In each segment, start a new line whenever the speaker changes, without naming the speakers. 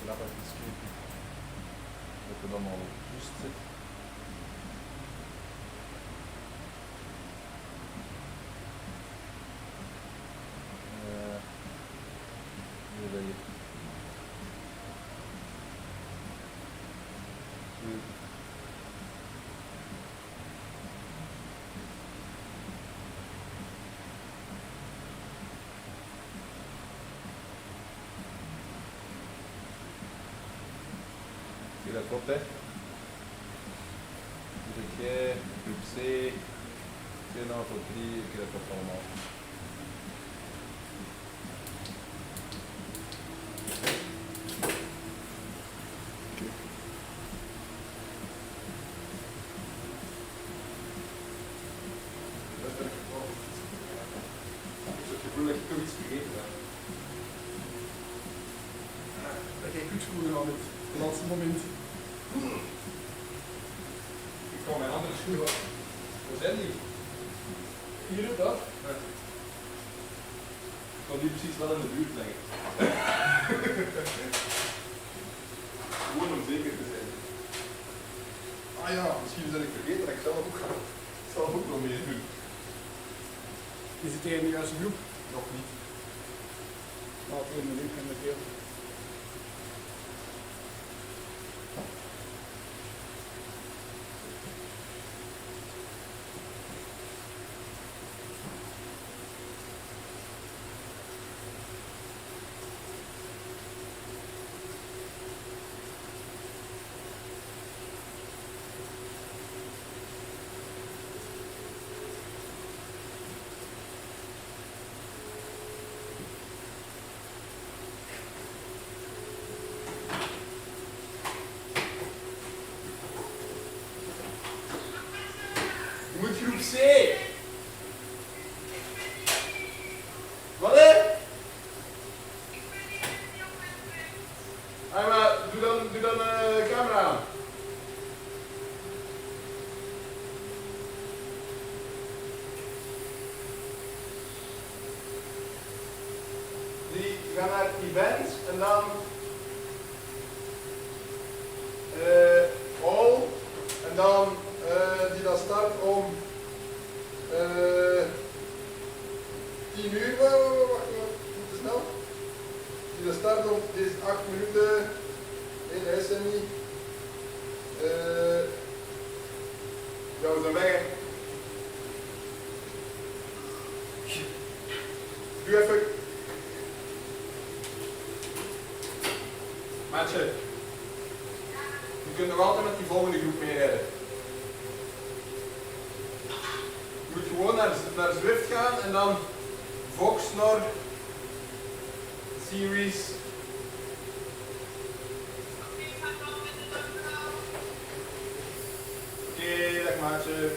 knap even kijken dat het allemaal op rust zit. Hier ben je. Zie dat klopt, hè? Groep G, groep C, 2,5 tot 3, dat klopt allemaal.
Dat ik toch iets vergeten heb. Dat ik voetschoenen aan het laatste moment. Ik kan mijn andere schoenen. Waar zijn die? Hier op dat? Ja. Ik kan die precies wel in de buurt leggen. Gewoon om zeker te zijn. Ah ja, misschien ben ik vergeten dat ik zelf ook nog mee doen. Is het in de juiste groep? Nog niet. Laten we in de link en de deel. Groep C. Wat hè? Ah, maar doe dan de camera aan. Die gaan naar events en dan all en dan die dat start om 10 uur, wacht te snel. Die dat start om, dit is 8 minuten, nee dat is er niet. Ja, we zijn weg. Doe even. Maatje, je kunt nog altijd met die volgende groep meerijden. Je moet gewoon naar Zwift gaan en dan Vox naar Series. Oké, dag maatje.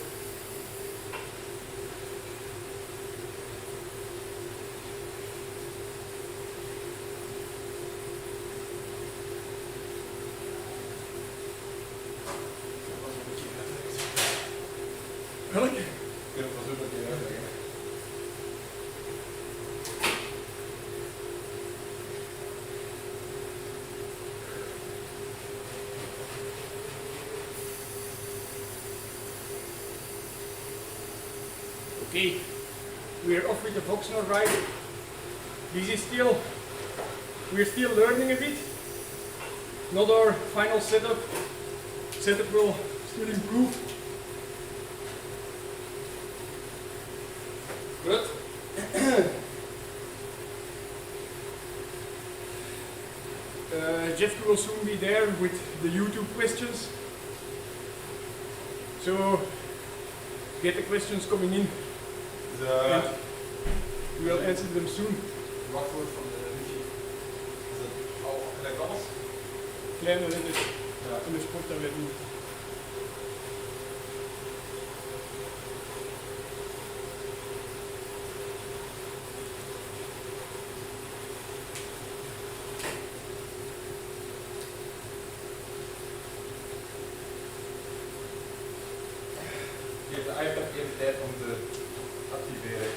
Welke? Ik heb het wel zo dat je uitleggen.
Okay, we're off with the Voxnor ride. This is still, we're still learning a bit. Not our final setup. Setup will still improve. Good. Jeff will soon be there with the YouTube questions. So get the questions coming in. And we will answer them soon.
Wachtwoord van de ruzie. Is dat al gelijk alles?
Kleine letters in de sport dat we doen.
Geef de iPad even tijd om te activeren.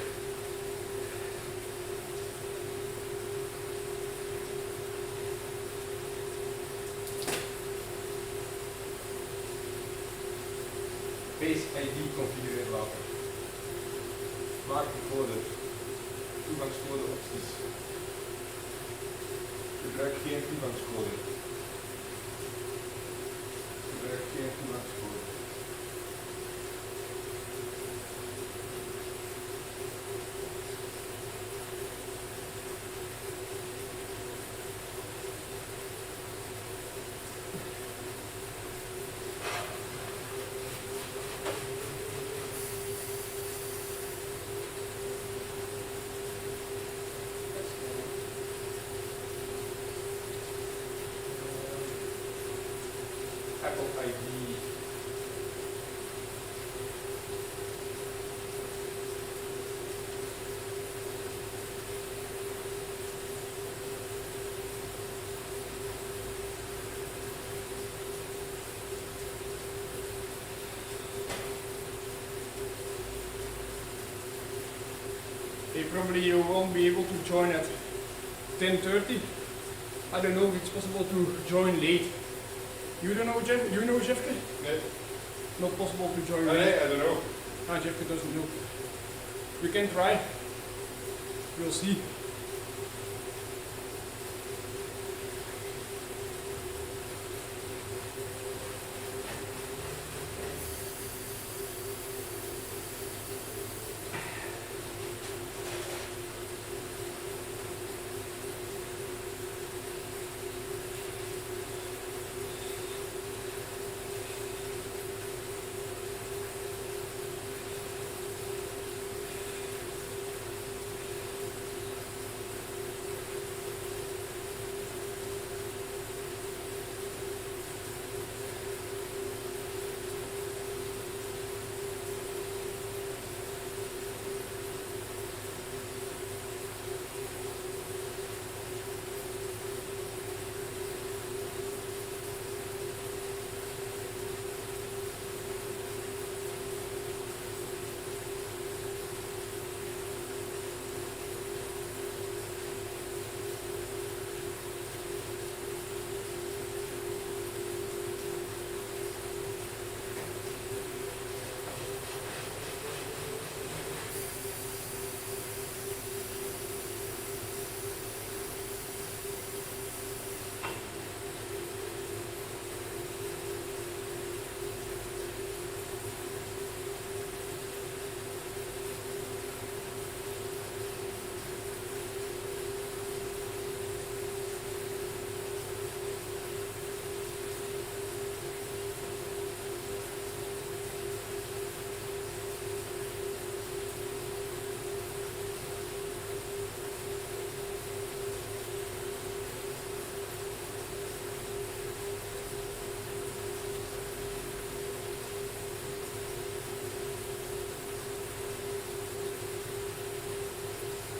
Face ID configureren later. Maak de code. Toegangscode opties. Gebruik geen toegangscode. Gebruik geen toegangscode. Apple ID.
Okay, probably you won't be able to join at 10:30. I don't know if it's possible to join late. You don't know, Jeff? You know Jeffke?
Nee.
Not possible to join
Oh,
late.
nee, I don't know.
Ah, Jeffke doesn't know. We can try. We'll see.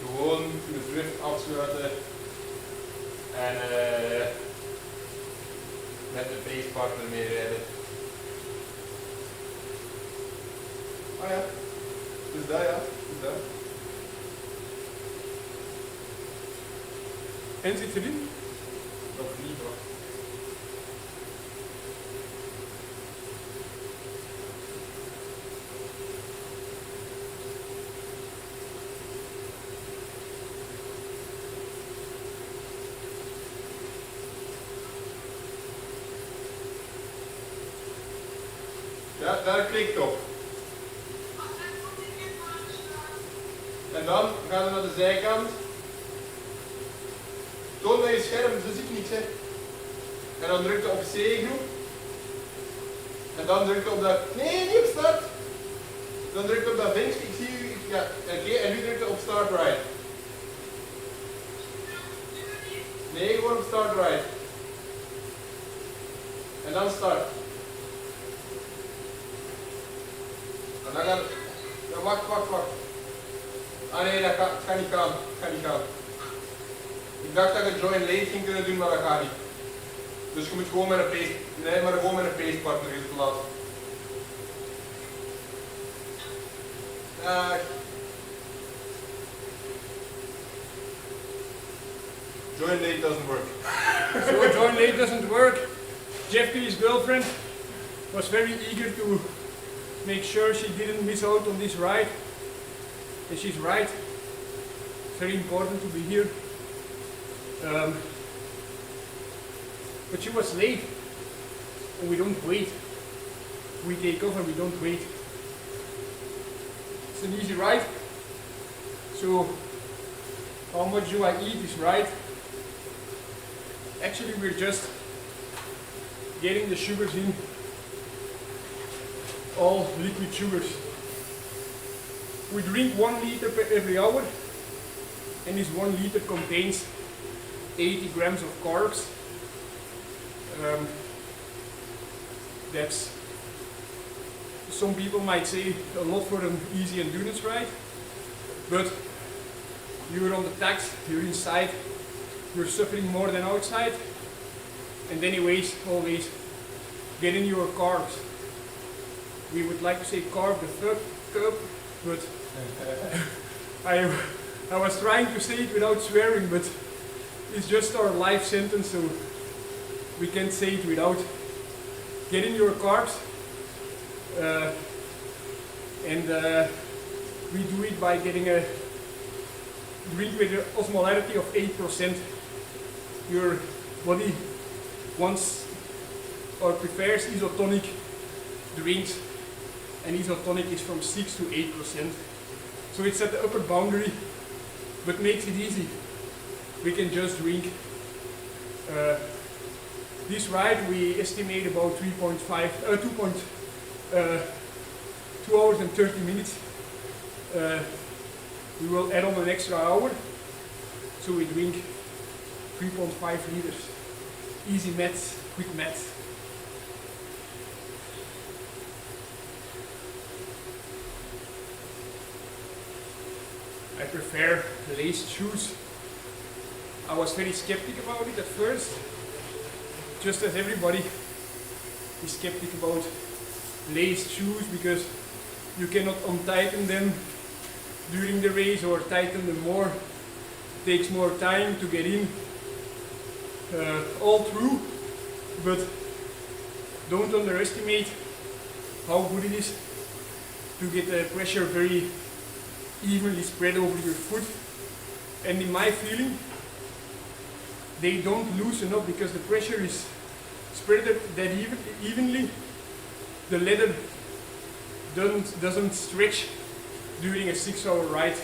Gewoon de zwift afsluiten en met een facepartner meerijden.
Ah ja. Dus dat ja. Dus dat.
En zit erin?
Nog niet hoor.
Ja, daar klikt op. En dan gaan we naar de zijkant. Toon naar je scherm, zo zie ik niks hè. En dan druk je op C-groep. En dan druk je op dat... Nee, niet op start. Dan druk je op dat vinkje, ik zie u... Ja, oké, en nu druk je op start right. Nee, gewoon op start right. En dan start. En dan gaat... Ja, wacht. Ah nee, dat gaat niet gaan. Ik dacht dat je join late ging kunnen doen, maar dat gaat niet. Dus je moet gewoon met een paste... Nee, maar gewoon met een paste partner is te laten. Join late doesn't work.
So join late doesn't work. Jeffke's girlfriend was very eager to make sure she didn't miss out on this ride. And she's right. Very important to be here. But she was late. And we don't wait. We take off and we don't wait. It's an easy ride. So how much do I eat is right. Actually we're just getting the sugars in. All liquid sugars. We drink 1 liter per every hour, and this 1 liter contains 80 grams of carbs. That's, some people might say, a lot for an easy endurance ride, but you're on the tax, you're inside, you're suffering more than outside, and anyways, always get in your carbs. We would like to say carb the third cup, but I was trying to say it without swearing, but it's just our life sentence, so we can't say it without. Get in your carbs, and we do it by getting a drink with an osmolarity of 8%. Your body wants or prefers isotonic drinks, and isotonic is from 6 to 8%. So it's at the upper boundary, but makes it easy. We can just drink. This ride we estimate about 2 hours and 30 minutes. We will add on an extra hour, so we drink 3.5 liters. Easy maths, quick maths. I prefer laced shoes. I was very skeptic about it at first, just as everybody is skeptic about laced shoes, because you cannot untighten them during the race or tighten them more. It takes more time to get in. All true, but don't underestimate how good it is to get the pressure very evenly spread over your foot. And in my feeling, they don't loosen up because the pressure is spread that evenly. The leather doesn't stretch during a 6-hour ride.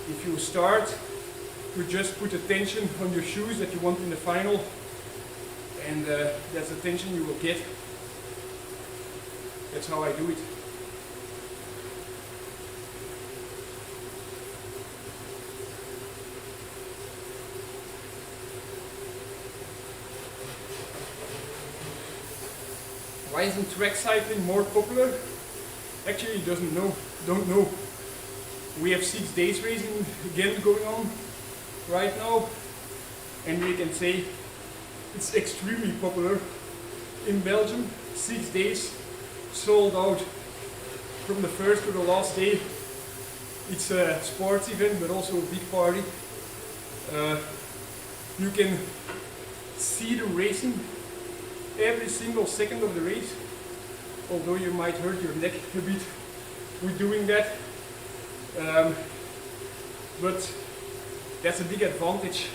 If you start, you just put a tension on your shoes that you want in the final, and that's the tension you will get. That's how I do it. Why isn't track cycling more popular? Actually, don't know. We have 6 days racing again going on right now, and we can say it's extremely popular in Belgium. 6 days sold out from the first to the last day. It's a sports event, but also a big party. You can see the racing every single second of the race, although you might hurt your neck a bit with doing that. But that's a big advantage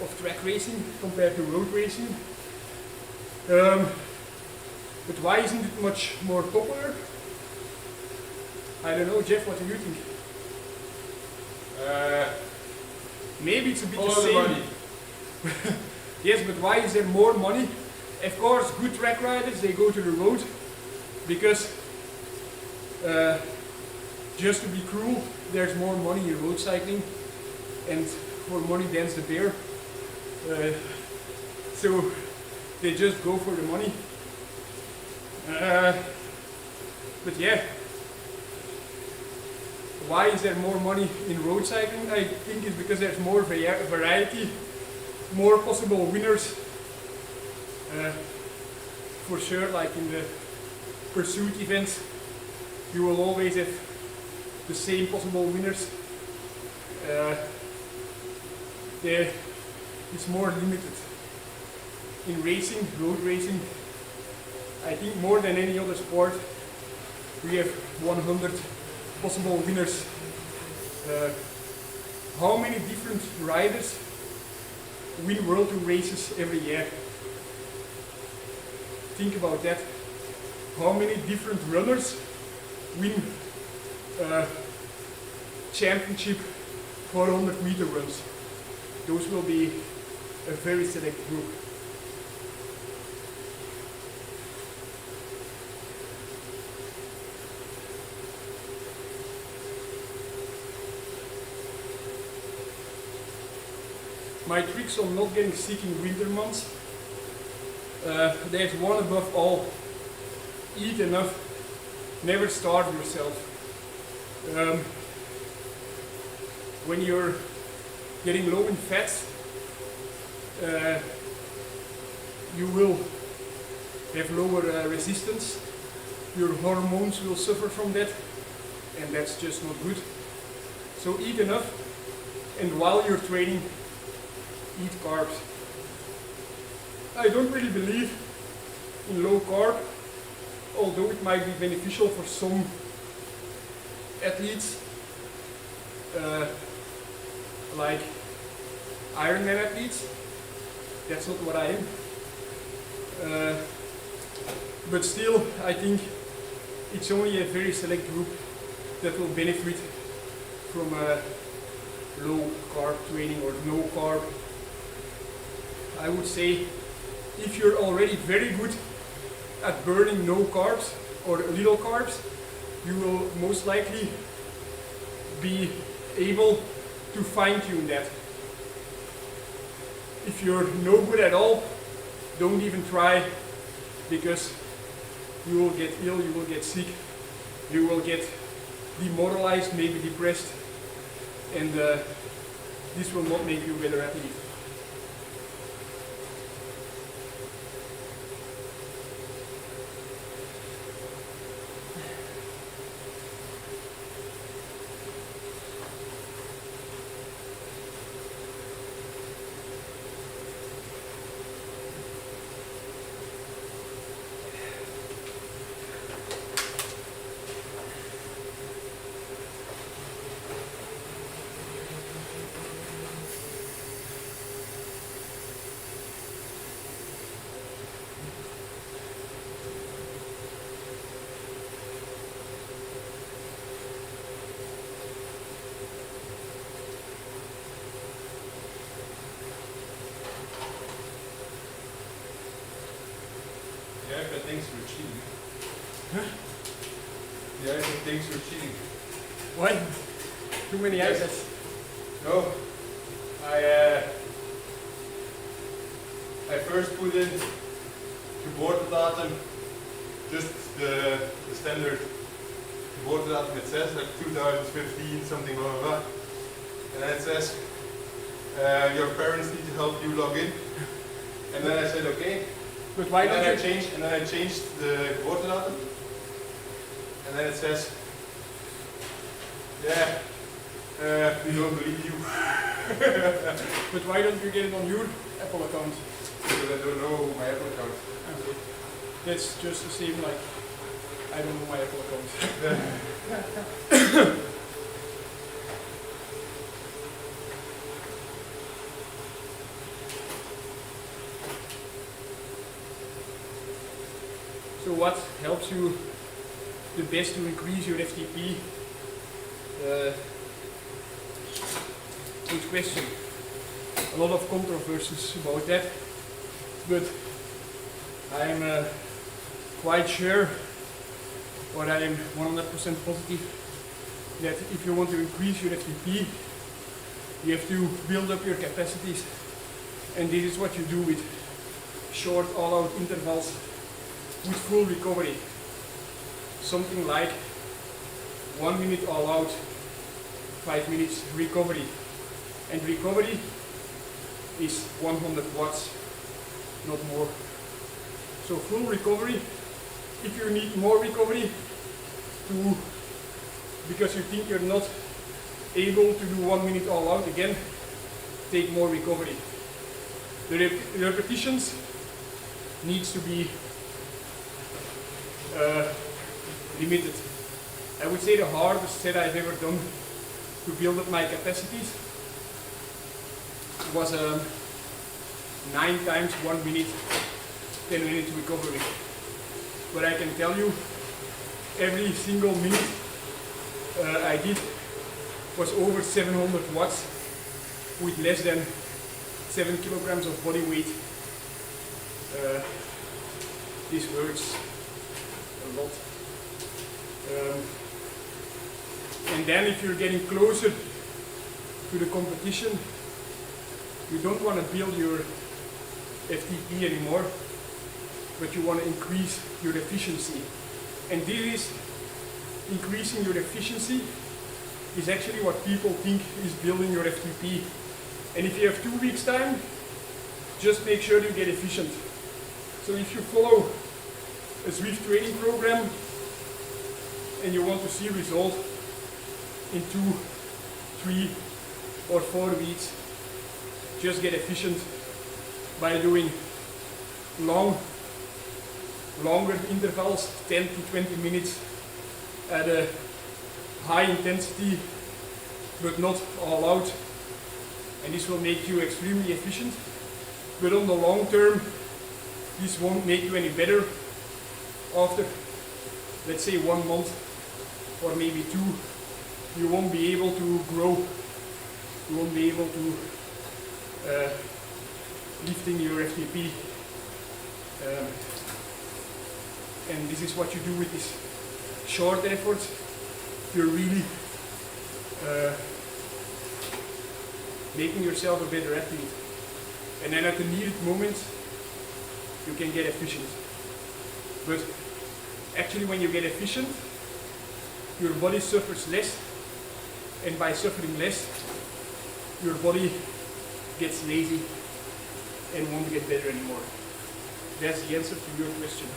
of track racing compared to road racing. But why isn't it much more popular? I don't know, Jeff, what do you think? Maybe it's a bit the same.
Money.
Yes, but why is there more money? Of course, good track riders, they go to the road because, just to be cruel, there's more money in road cycling, and for money dance the bear. So they just go for the money. But yeah, why is there more money in road cycling? I think it's because there's more variety, more possible winners. For sure, like in the pursuit events, you will always have the same possible winners. It's more limited. in racing, road racing, I think more than any other sport, we have 100 possible winners. How many different riders win World Tour races every year? Think about that. How many different runners win championship 400 meter runs? Those will be a very select group. My tricks on not getting sick in winter months, there's one above all: eat enough, never starve yourself. When you're getting low in fats, you will have lower resistance, your hormones will suffer from that, and that's just not good. So eat enough, and while you're training, eat carbs. I don't really believe in low carb, although it might be beneficial for some athletes, like Ironman athletes. That's not what I am. But still, I think it's only a very select group that will benefit from low carb training or no carb. I would say if you're already very good at burning no carbs or little carbs, you will most likely be able to fine-tune that. If you're no good at all, don't even try, because you will get ill, you will get sick, you will get demoralized, maybe depressed, and this will not make you a better athlete.
The iPad thinks we're cheating.
Huh?
The iPad thinks we're cheating.
Why? Too many
Yes.
iPads.
No, I first put in geboortedatum, just the standard geboortedatum. It says like 2015, something blah blah blah, and then it says your parents need to help you log in. And then I said okay.
But why
And
don't
then
you
I changed the geboortedatum, and then it says, yeah, we don't believe you.
But why don't you get it on your Apple account?
Because I don't know my Apple account.
Okay. That's just the same like I don't know my Apple account. So what helps you the best to increase your FTP? Good question. A lot of controversies about that, but I'm quite sure, or I am 100% positive, that if you want to increase your FTP, you have to build up your capacities, and this is what you do with short all-out intervals with full recovery. Something like 1 minute all out, 5 minutes recovery. And recovery is 100 watts, not more. So full recovery. If you need more recovery because you think you're not able to do 1 minute all out again, take more recovery. The repetitions needs to be limited. I would say the hardest set I've ever done to build up my capacities was 9 times 1 minute, 10 minutes recovery. But I can tell you, every single minute I did was over 700 watts with less than 7 kilograms of body weight. This hurts a lot. And then if you're getting closer to the competition, you don't want to build your FTP anymore, but you want to increase your efficiency. And this is increasing your efficiency is actually what people think is building your FTP. And if you have 2 weeks time, just make sure you get efficient. So if you follow a Zwift training program and you want to see results in 2, 3 or 4 weeks, just get efficient by doing longer intervals, 10 to 20 minutes at a high intensity, but not all out. And this will make you extremely efficient. But on the long term, this won't make you any better. After, let's say, 1 month or maybe 2, you won't be able to grow. You won't be able to lifting your FTP. And this is what you do with this short effort. You're really making yourself a better athlete. And then at the needed moment, you can get efficient. But actually when you get efficient, your body suffers less. And by suffering less, your body gets lazy and won't get better anymore. That's the answer to your question.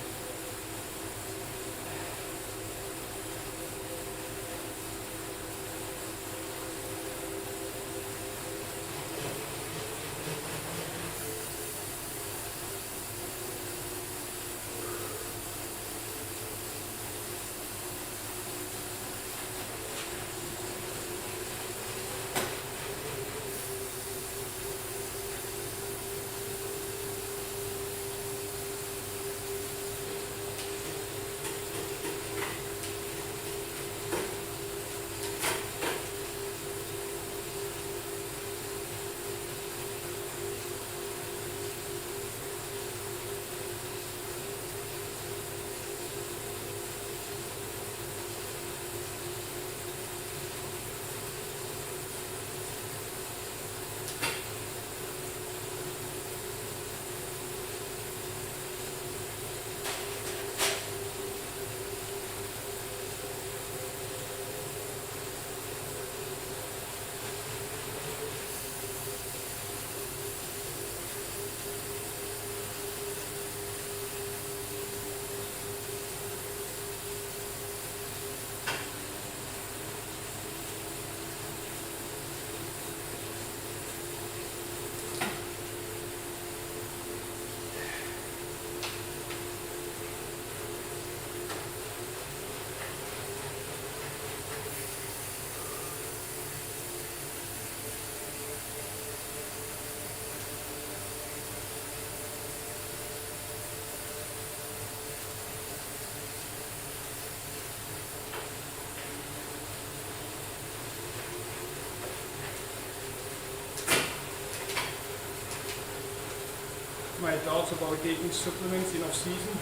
My thoughts about taking supplements in off-season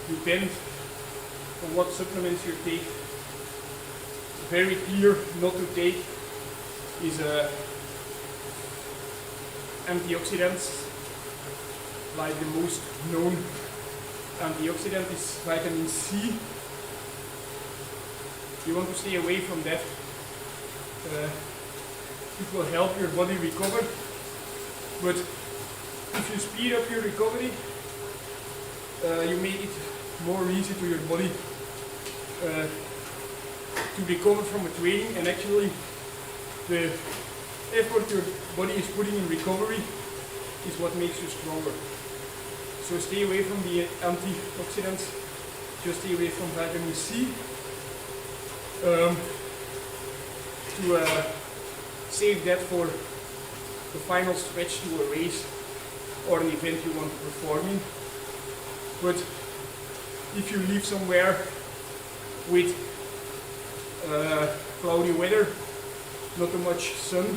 depend on what supplements you take. Very clear not to take is antioxidants. Like the most known antioxidant is vitamin C. You want to stay away from that. It will help your body recover, but if you speed up your recovery, you make it more easy to your body to recover from a training, and actually the effort your body is putting in recovery is what makes you stronger. So stay away from the antioxidants, just stay away from vitamin C. To save that for the final stretch to a race or an event you want to perform in. But if you live somewhere with cloudy weather, not too much sun,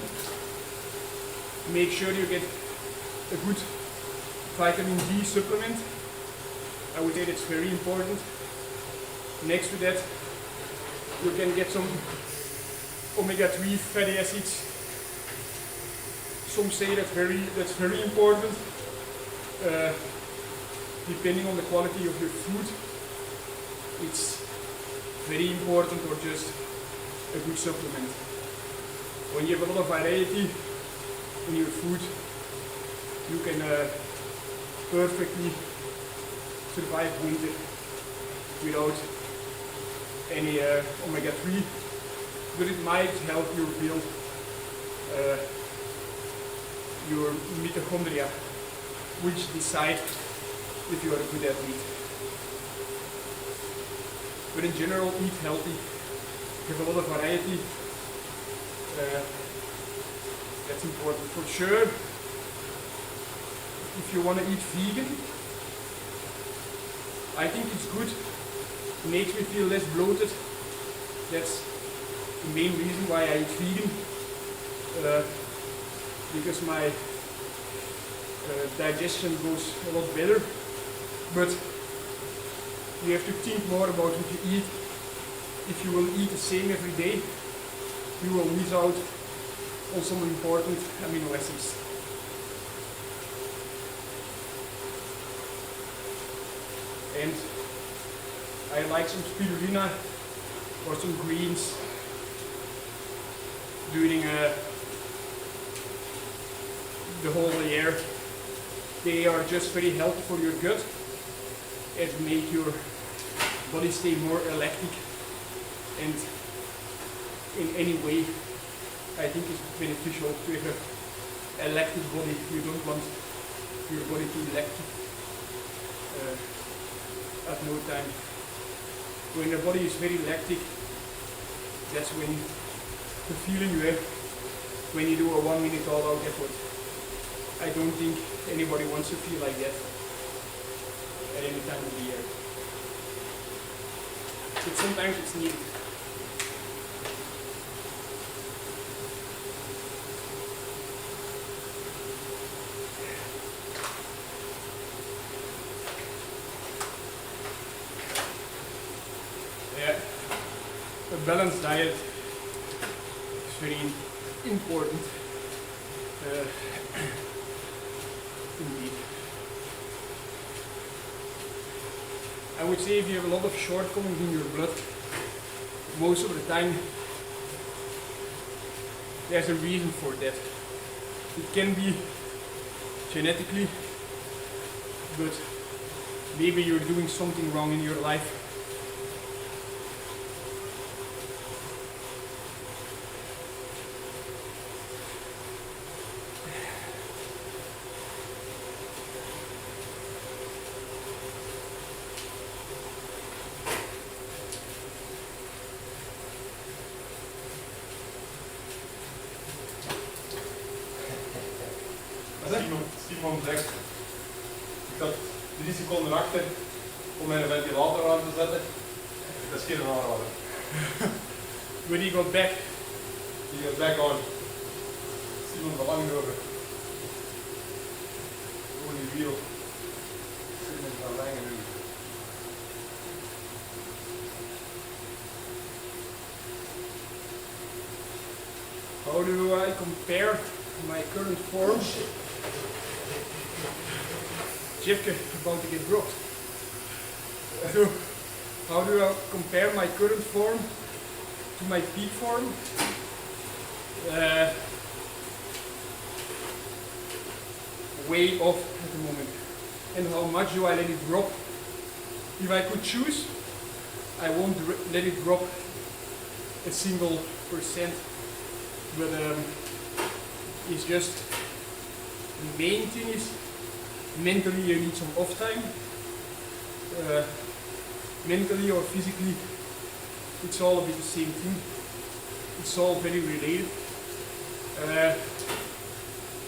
make sure you get a good vitamin D supplement. I would say that's very important. Next to that, you can get some omega-3 fatty acids. Some say that's very important. Depending on the quality of your food, it's very important or just a good supplement. When you have a lot of variety in your food, you can perfectly survive winter without any omega-3, but it might help you build your mitochondria, which decide if you are a good athlete. But in general, eat healthy, have a lot of variety. That's important for sure. If you want to eat vegan, I think it's good. It makes me feel less bloated. That's the main reason why I eat vegan. Because my digestion goes a lot better. But you have to think more about what you eat. If you will eat the same every day, you will miss out on some important amino acids. And I like some spirulina or some greens during the whole year. They are just very healthy for your gut and make your body stay more elastic, and in any way I think it's beneficial to have an elastic body. You don't want your body to be lactic at no time. When the body is very lactic, that's when the feeling you have when you do a 1 minute all-out effort. I don't think anybody wants to feel like that at any time of the year. But sometimes it's needed. Yeah, a balanced diet is very important. Indeed. I would say if you have a lot of shortcomings in your blood, most of the time there's a reason for that. It can be genetically, but maybe you're doing something wrong in your life.
Simon zegt, ik zat 3 seconden achter om mijn ventilator aan te zetten. Dat is geen aanrader.
When he got back,
on. Simon van Langenhoven. Over die wiel. Simon van Langenhoven.
how do I compare my current form? Jeffke about to get dropped. So, how do I compare my current form to my peak form? Way off at the moment. And how much do I let it drop? If I could choose, I won't let it drop a single %. But is just, the main thing is, mentally you need some off time. Mentally or physically, it's all a bit the same thing. It's all very related.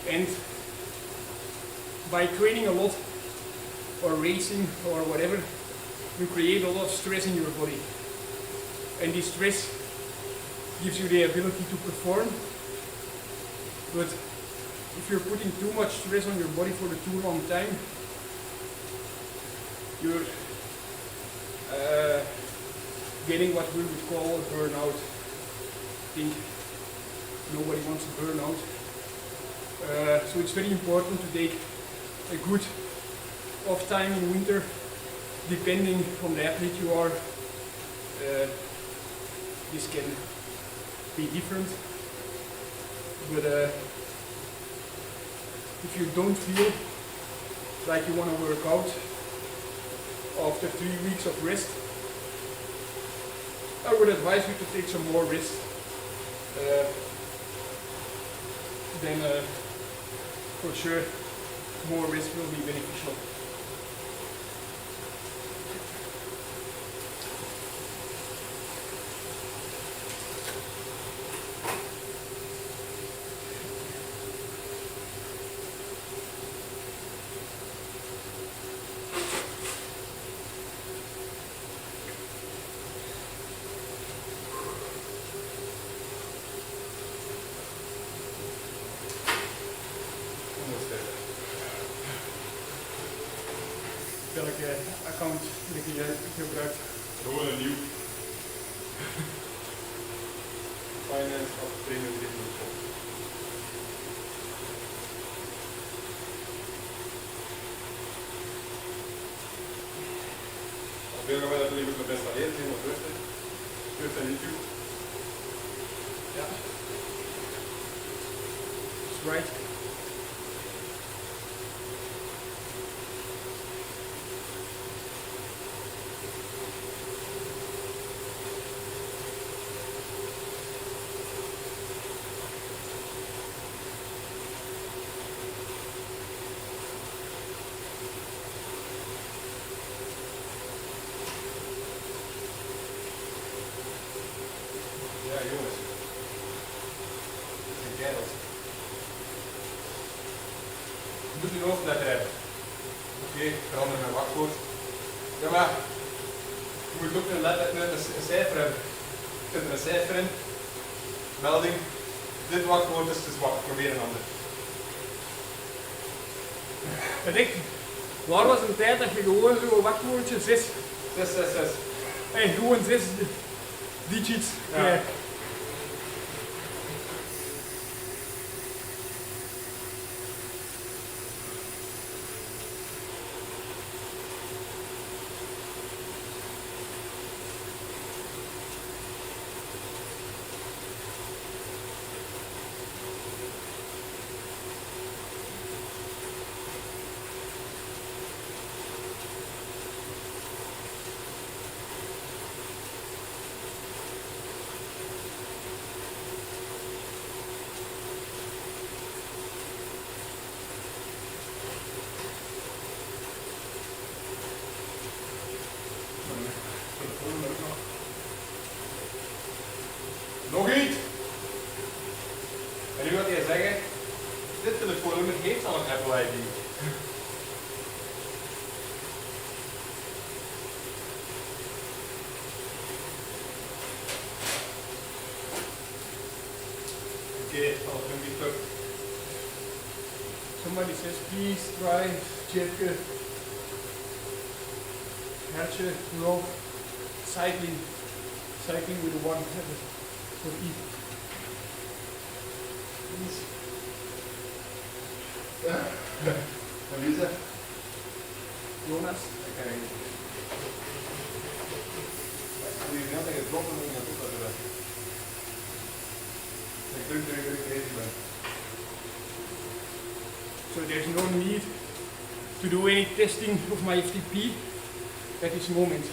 And by training a lot, or racing, or whatever, you create a lot of stress in your body. And this stress gives you the ability to perform. But if you're putting too much stress on your body for a too long time, you're getting what we would call a burnout. I think nobody wants a burnout. So it's very important to take a good off time in winter, depending on the athlete you are. This can be different, but if you don't feel like you want to work out after 3 weeks of rest, I would advise you to take some more rest. Then for sure more rest will be beneficial. Welke account heb je gebruikt?
Gewoon een nieuw. Finance of Premium Business. Veel gaan wij dat liever met best aan eerst in of rustig. Zwift en YouTube.
Ja. That's right.
Ja jongens, dat zijn kerels. Je moet je hoofd net hebben. Oké, verander mijn wachtwoord. Ja maar, je moet ook een cijfer hebben. Je zet er een cijfer in, melding, dit wachtwoord is te zwak, probeer een ander.
En ik, waar was een tijd dat je gewoon zo'n wachtwoordje 6
666.
en gewoon 6 digits.
Ja. Nog iets? En nu gaat hij zeggen, dit telefoonnummer heeft al een Apple ID. Oké, alles een beetje terug.
Somebody says, please try Tjerke, Hertje, rope, cycling with a one habit for E. Please.
En wie is dat?
Jonas.
Oké. Moet je niet tegen droppen en dat dat erbij. Ik druk er even bij.
So there's no need to do any testing of my FTP at this moment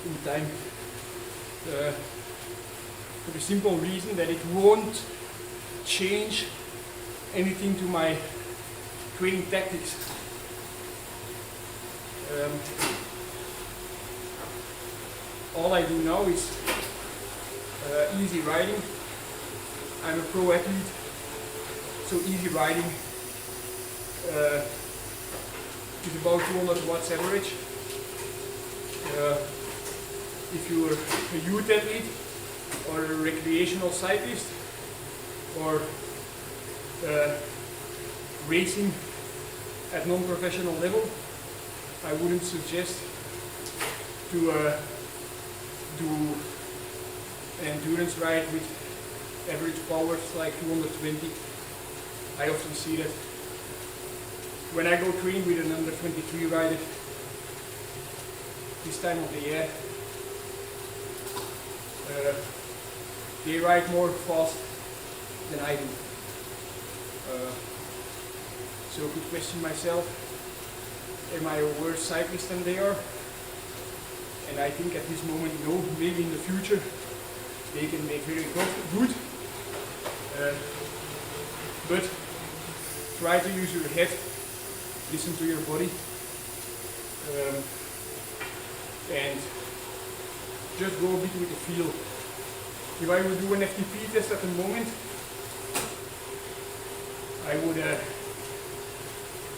in time. For the simple reason that it won't change anything to my training tactics. All I do now is easy riding. I'm a pro athlete, so easy riding is about 200 watts average. If you're a youth athlete or a recreational cyclist or racing at non-professional level, I wouldn't suggest to do an endurance ride with average powers like 220. I often see that when I go train with an under 23 rider this time of the year. They ride more fast than I do. So I could question myself, am I a worse cyclist than they are? And I think at this moment, no. Maybe in the future they can make very good. But try to use your head, listen to your body, and just go a bit with the feel. If I would do an FTP test at the moment, I would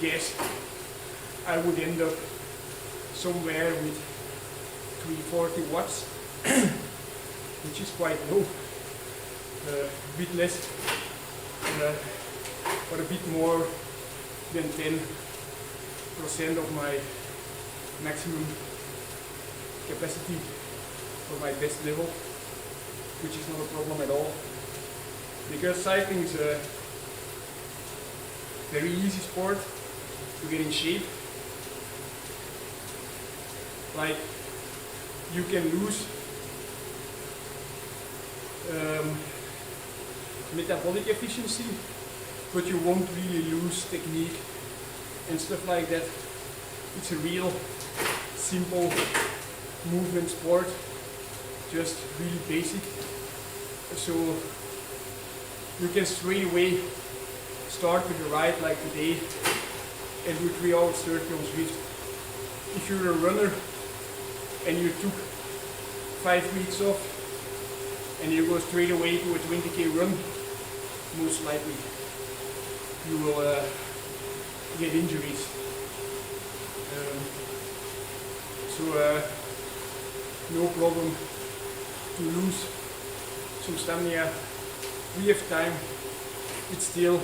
guess I would end up somewhere with 340 watts, which is quite low. A bit less, or a bit more than 10% of my maximum capacity for my best level, which is not a problem at all. Because cycling is a very easy sport to get in shape. Like, you can lose metabolic efficiency, but you won't really lose technique and stuff like that. It's a real simple movement sport, just really basic. So you can straight away start with a ride like today and do 3 hours 30 on zwift. If you're a runner and you took 5 weeks off and you go straight away to a 20k run, most likely you will get injuries. No problem to lose some stamina. We have time. It's still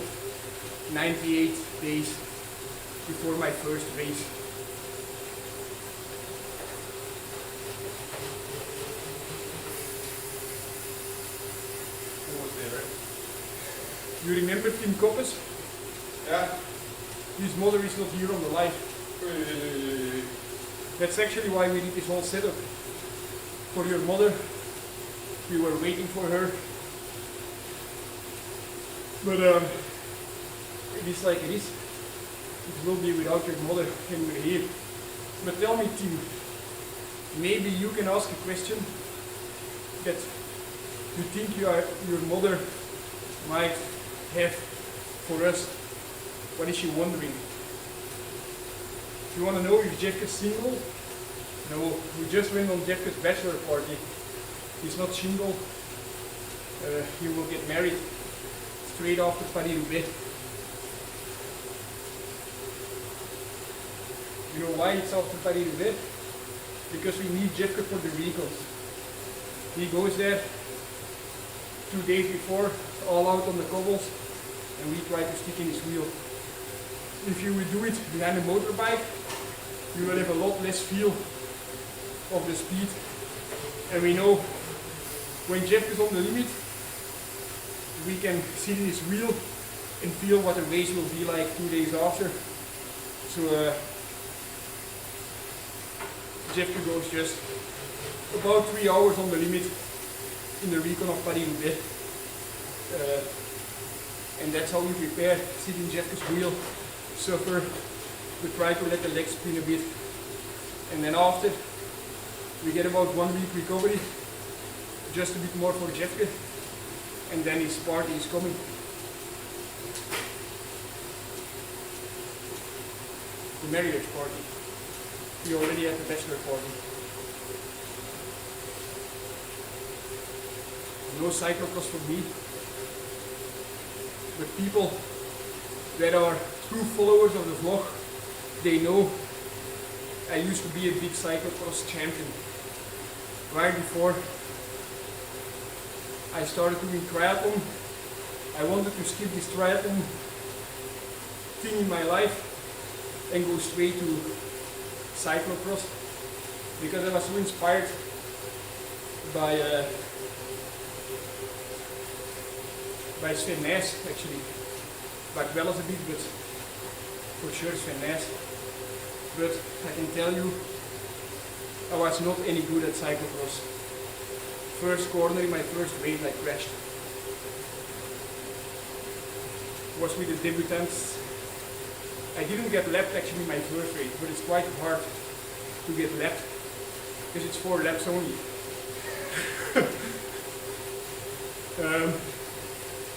98 days before my first race.
Almost there, right?
You remember Tim Koppes?
Yeah.
His mother is not here on the live. That's actually why we did this whole setup. For your mother, we were waiting for her. But it is like it is. It will be without your mother and we're here. But tell me, Tim, maybe you can ask a question that you think your mother might have for us. What is she wondering? You want to know if Jeff is single? No, we just went on Jeff's bachelor party. He's not single. He will get married straight after Paris-Roubaix. You know why it's after Paris-Roubaix? Because we need Jeff for the recons. He goes there 2 days before, all out on the cobbles, and we try to stick in his wheel. If you will do it behind a motorbike, you will have a lot less feel of the speed. And we know when Jeff is on the limit, we can sit in his wheel and feel what the race will be like 2 days after. So Jeff goes just about 3 hours on the limit in the recon of Paris-Roubaix. And that's how we prepare, sit in Jeff's wheel, suffer, we try to let the legs spin a bit. And then after, we get about 1 week recovery, just a bit more for Jeffke, and then his party is coming. the marriage party. We already had the bachelor party. No cyclocross for me. But people that are true followers of the vlog, they know I used to be a big cyclocross champion. Right before I started doing triathlon, I wanted to skip this triathlon thing in my life and go straight to cyclocross because I was so inspired by Sven Nys actually. Back well as a bit, but for sure Sven Nys. But I can tell you, I was not any good at cyclocross. First corner in my first race I crashed. Was with the debutants. I didn't get lapped actually in my first race, but it's quite hard to get lapped because it's 4 laps only.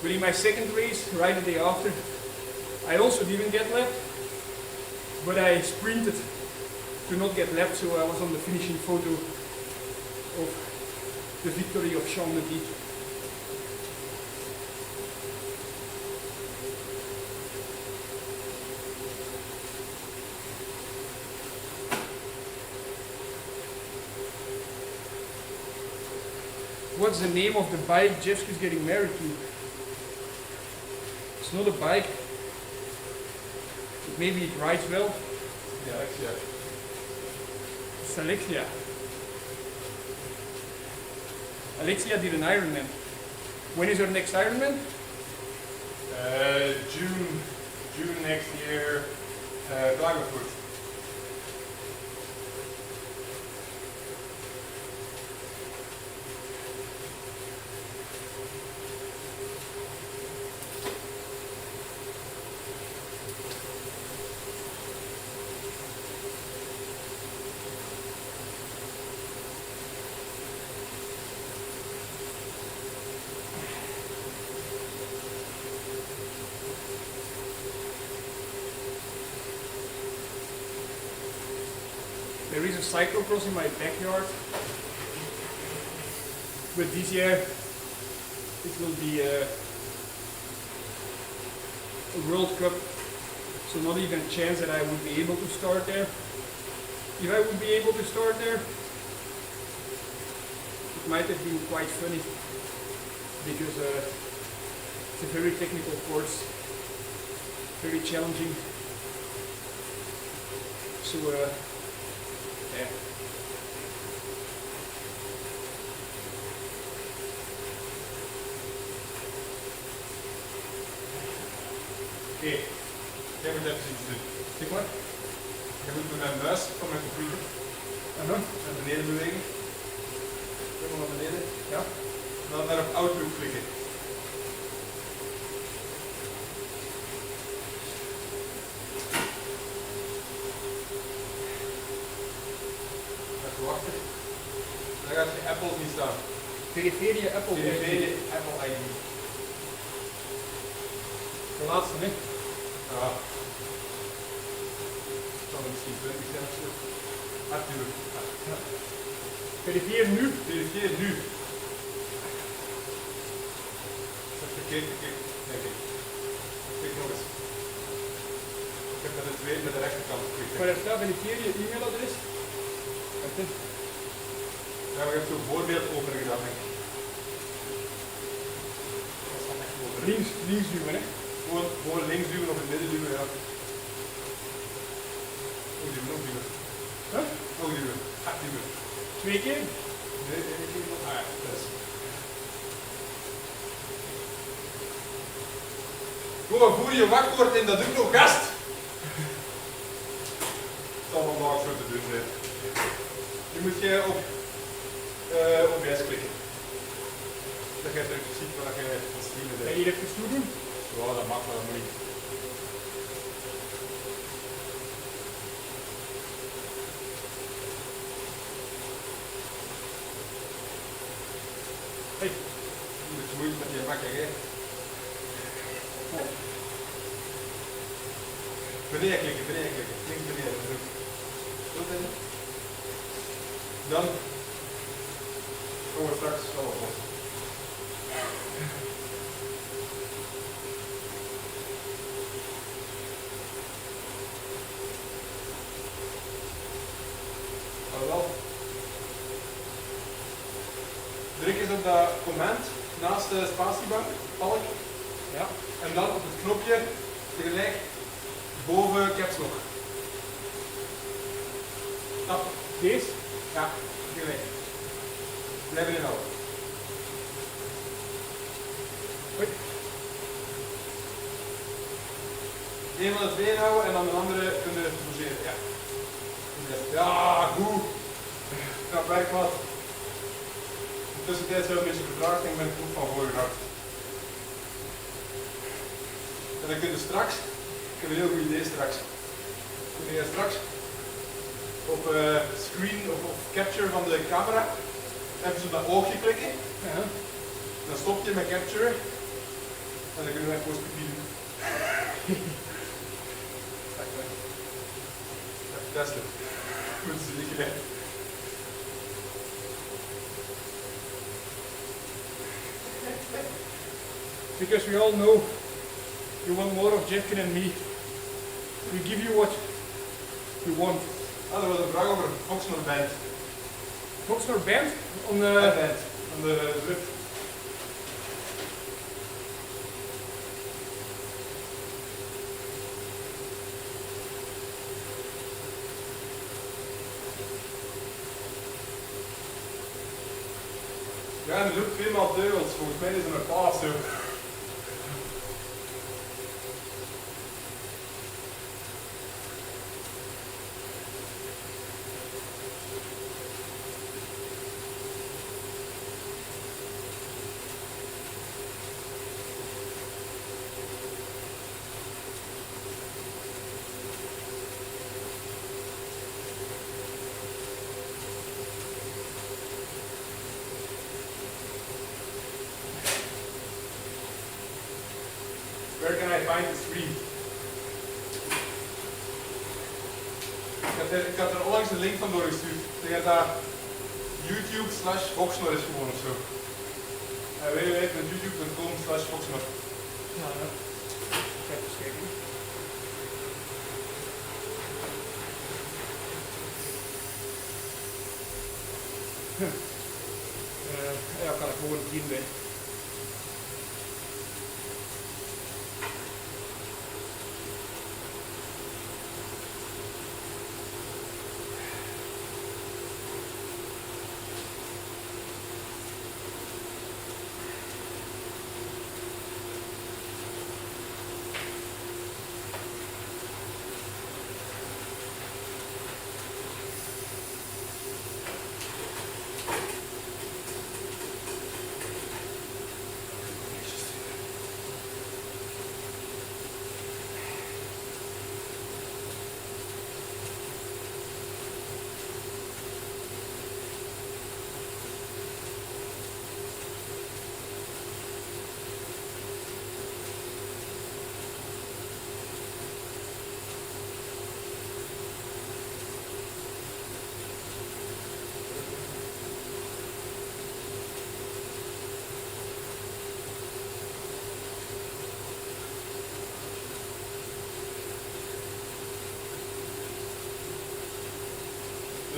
But in my second race, right the day after, I also didn't get lapped, but I sprinted to not get lapped, so I was on the finishing photo of the victory of Sean Meddy. What's the name of the bike Jeff is getting married to? It's not a bike. Maybe it rides well.
Yeah, Alexia.
It's Alexia. Alexia did an Ironman. When is her next Ironman?
June next year, Klagenfurt.
There is a cyclocross in my backyard, but this year it will be a World Cup, so not even a chance that I would be able to start there. If I would be able to start there, it might have been quite funny because it's a very technical course, very challenging. So yeah.
Oké, jij moet even iets doen.
Zeg maar.
Je moet met mijn muis van mijn computer naar beneden bewegen. Helemaal naar beneden.
Ja.
En dan naar op Outlook klikken. Even wachten. Dan gaat je Apple niet staan.
Verifieer je Apple ID.
Verifieer je Apple ID.
De laatste, hè?
Ja. Het zal er misschien 20 zijn of zo. Natuurlijk. Ja.
Verifieer nu.
Verifieer nu. Kijk. Kijk nog eens. Ik heb met de tweede met de rechterkant geklikt.
Maar er staat verifieer je e-mailadres. Wacht, hè.
Ja, maar je hebt zo'n voorbeeld open gedaan, denk ik. Dat staat echt open.
Links duwen, hè?
Gewoon links duwen of in het midden duwen, ja. Ook duwen.
Huh?
Ook duwen. Echt duwen.
2 keer?
Nee, 1 keer nog. Ah ja, dat is. Gewoon, voer je wachtwoord in, dat doet nog gast. Het zal vandaag zo te doen zijn. Nu moet je op OBS klikken. Dat je het ziet waar je het streamen
Ga
bent.
je hier even toe doen?
Ja, dat mag wel, dat moet niet.
Hey.
Het is moeilijk met je makker, hè. Beneden klikken. Links beneden. Zo binnen. Dan komen we straks wel op. Wel. Druk eens op dat command naast de spatiebalk.
Ja.
En dan op het knopje tegelijk boven caps lock. Stap.
Deze?
Ja, tegelijk. Blijven inhouden.
Goed.
Eén van de twee inhouden en dan de andere kunnen forceren. Ja. Ja, goed. Knap werk wat. In de tussentijd zijn we een beetje vertraagd en ik ben ik goed van voor geraakt. En dan kun je straks, ik heb een heel goed idee straks. Kun je straks op screen of op capture van de camera even op dat oogje klikken.
Ja.
Dan stop je met capture en dan kunnen we even kopie doen. Even testen. Goed zeker.
Because we all know you want more of Jetkin and me. We give you what you want.
Ah, er was een vraag over Foxnor Band.
Foxnor Band on the
Band. Van de zwift. Ja, en er loopt tweemaal teugels. Volgens mij is er een paas zo. Where can I find the stream? Ik had er onlangs een link van doorgestuurd. Ik denk dat dat YouTube/Foxnor is gewoon of zo. www.youtube.com/Foxnor.
Ja, ja. Even kijken. Ja, kan ik gewoon zien bij.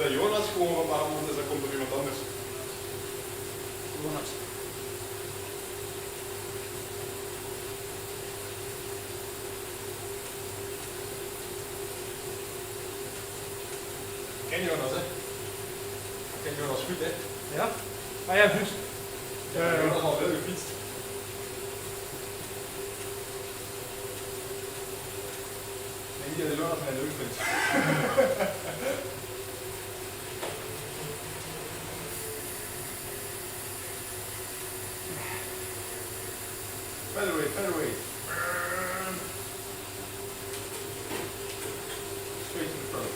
Dat Jonas gewoon wat behandeld is, dan komt er iemand anders.
Jonas.
Ik ken Jonas, hè? Ik ken Jonas goed, hè?
Ja? Ah ja, dus.
Ik heb allemaal veel gefietst. Ik denk niet dat Jonas mij leuk vindt. Featherweight. Straight to the front.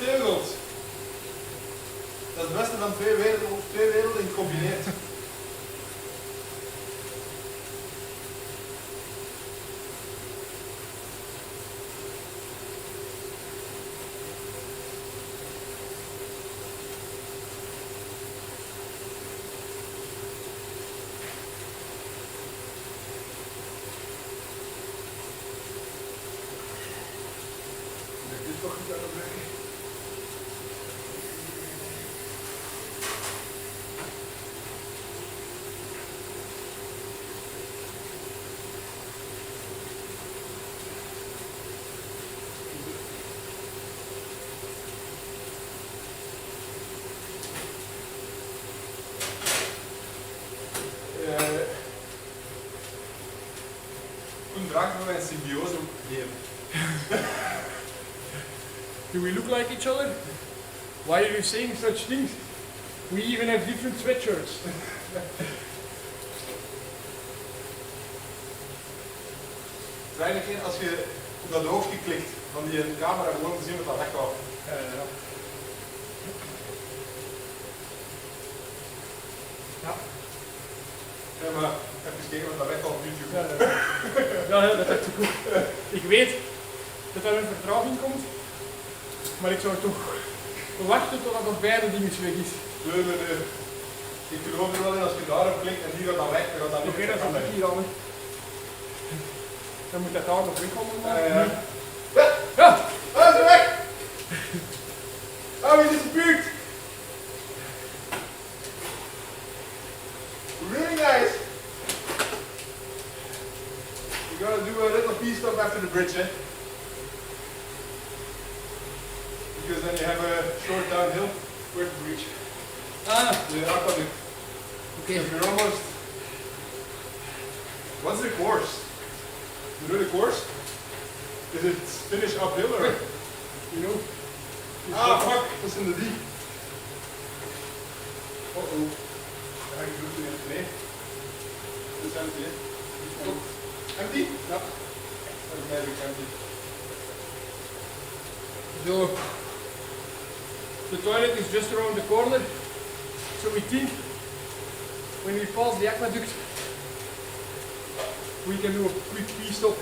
teugels. Dat is het beste van twee werelden gecombineerd.
Dit is toch niet aan het werken.
Toen draagt we mijn symbiose ook neer.
Do we look like each other? Why are you saying such things? We even have different sweatshirts.
Het is eigenlijk als je op dat hoofdje klikt van die camera gewoon te zien wat dat weggaat.
Ja. Ja.
Ja, maar even kijken wat dat weggaat op YouTube.
Ja, dat is goed. Ik weet dat er een vertraging komt, maar ik zou toch wachten totdat dat beide dingen weg is.
Nee. Ik geloof er wel in als je daarop klikt en die gaat dan weg, dan gaat dat niet
Oké, dat
weg.
is hier al. Dan moet dat daar nog wegkomen.
Ja.
Ja!
Ah, ze weg! Oh, he disappeared! Really nice! You gotta do a little pee stop after the bridge, eh? Because then you have a short downhill. Where's the bridge?
Ah,
The aqueduct.
okay.
You're almost... What's the course? You know the course? Is it finish uphill or?
You know?
Ah, fuck! What's in the D? Uh-oh.
Ja, ik doe het niet.
Nee. It's empty, eh?
Stop.
Empty?
Ja.
That's magic empty.
So, the toilet is just around the corner. So we think when we pass the aqueduct, we can do a quick pee stop.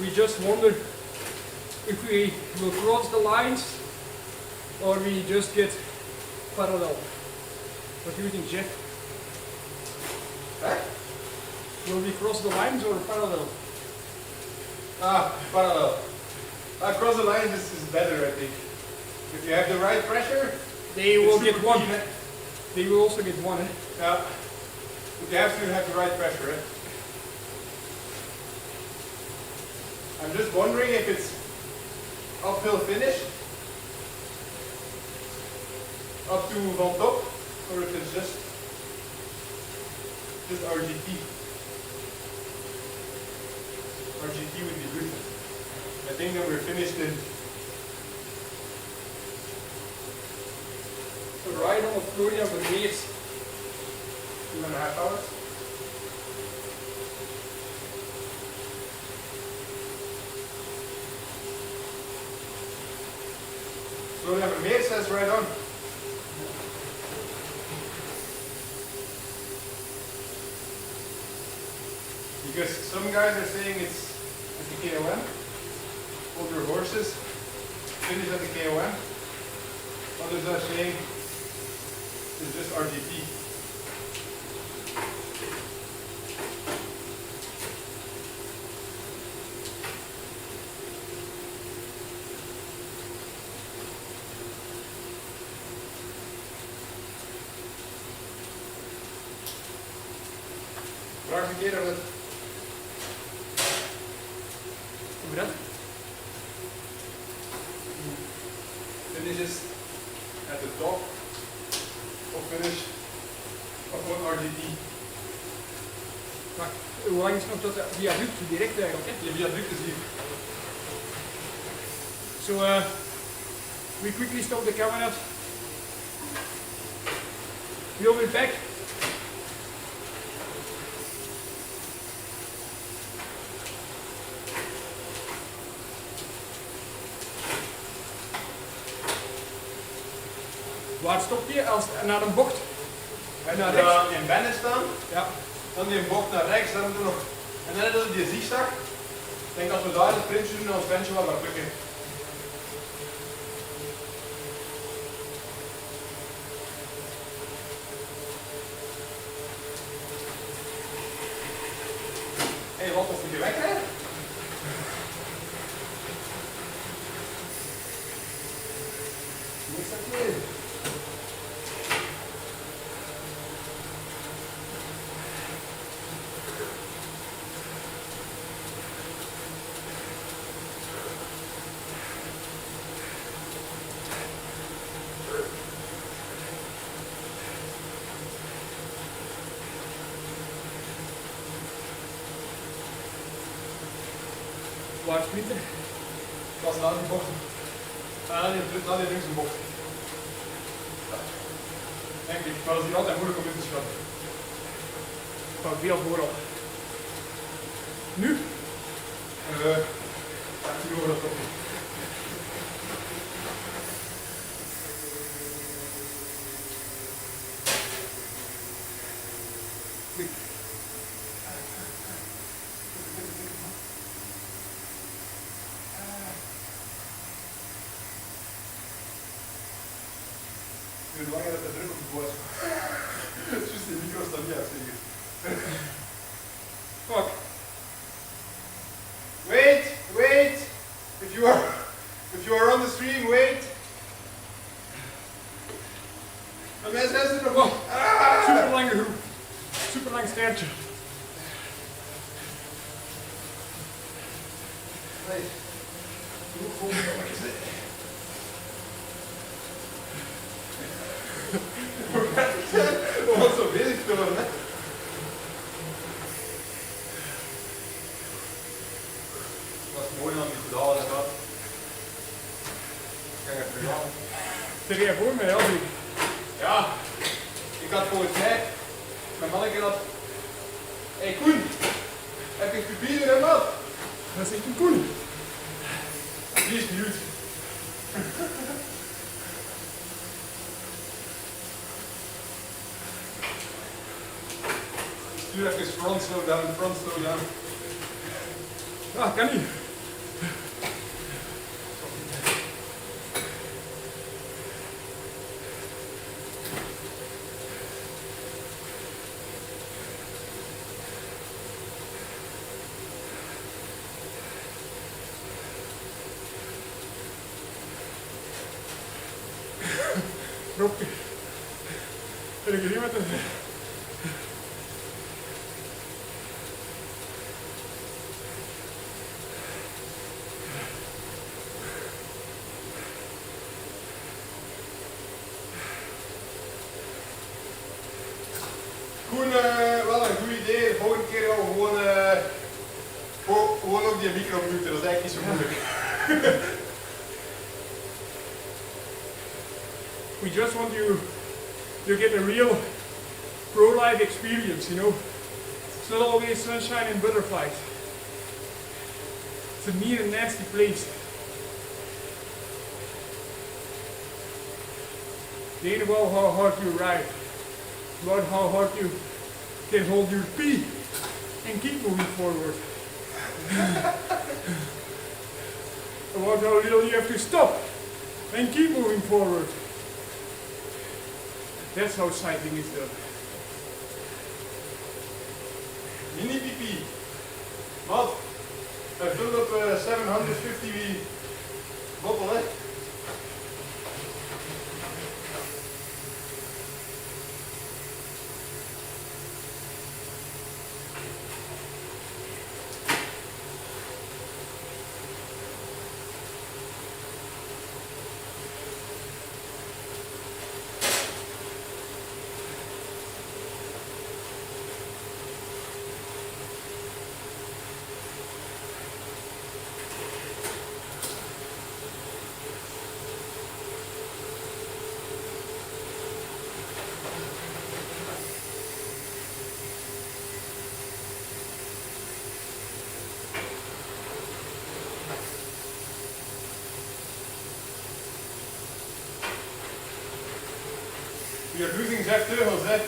We just wonder if we will cross the lines or we just get parallel. What do you think, Jeff?
Huh?
Will we cross the lines or parallel?
Ah, parallel. Across the line this is better, I think. If you have the right pressure,
They will
it's
get
super
one.
keen, eh?
They will also get one. Eh?
Yeah. But you have to have the right pressure, eh? I'm just wondering if it's uphill finish up to Van Top or if it's just RGT. RGT would be good. I think that we're finished in
A ride on Florida with Meers.
2.5 hours. So we have a mail says right on. Because some guys are saying it's at the KOM, older horses, finish at the KOM. Others are saying it's just RGT. Vraag een keer of het
Hoe dat?
finishes at the top of finish of one RGT.
Maar hoe lang is nog tot de viaduct direct eigenlijk? Hè?
Je viaduct is hier.
So we quickly stop the camera. We'll be back. Waar stop je? Als naar een bocht?
En
Naar
dan
rechts?
in Bennett staan,
Ja.
dan die bocht naar rechts, dan moeten we nog. En dan is het die zigzag. Ik denk dat we daar een sprintje doen en ons benchje wel gaat lukken. Hé, wat als je wegrijdt? Niks aan het
Waar sprinten?
Dat is na die bocht. Na die links een bocht. Ja. Denk ik, maar dat is hier altijd moeilijk om in te schatten.
Van veel voorop. Nu?
Ja, ik zie over dat toch niet. Hoe langer dat de druk op de boord is. Dus die micro staat niet uitsteken.
Fuck.
Wait, wait. If you are on the stream, wait. De mensen zijn er nog wel.
Super lange groep. Super lang staartje.
Nee. Hoe wat zo bezig te worden, hè? Dat is mooi aan die pedalen en dat. Kijk even gedaan.
Zeg jij voor mij, Aldi?
Ja, ik had volgens mij, mijn manneke dat. Hé Koen, heb je papieren en wat?
Dat is echt een Koen.
Die is mute. Stuur even front slow down, front slow down.
Ah, kan niet. Robke. Ben ik er niet met een...
Koen, wel een goed idee. De volgende keer gaan we gewoon ook die micro muten. Dat is eigenlijk niet zo moeilijk.
We just want you to get a real pro-life experience, you know. It's not always sunshine and butterflies. It's a mean and nasty place. It ain't about how hard you ride. It's about how hard you can hold your pee and keep moving forward. About how little you have to stop and keep moving forward. That's how cycling is done.
Mini PP. Maat, I filled up a 750 bottle, hè? We are losing Jeff Teugels, eh?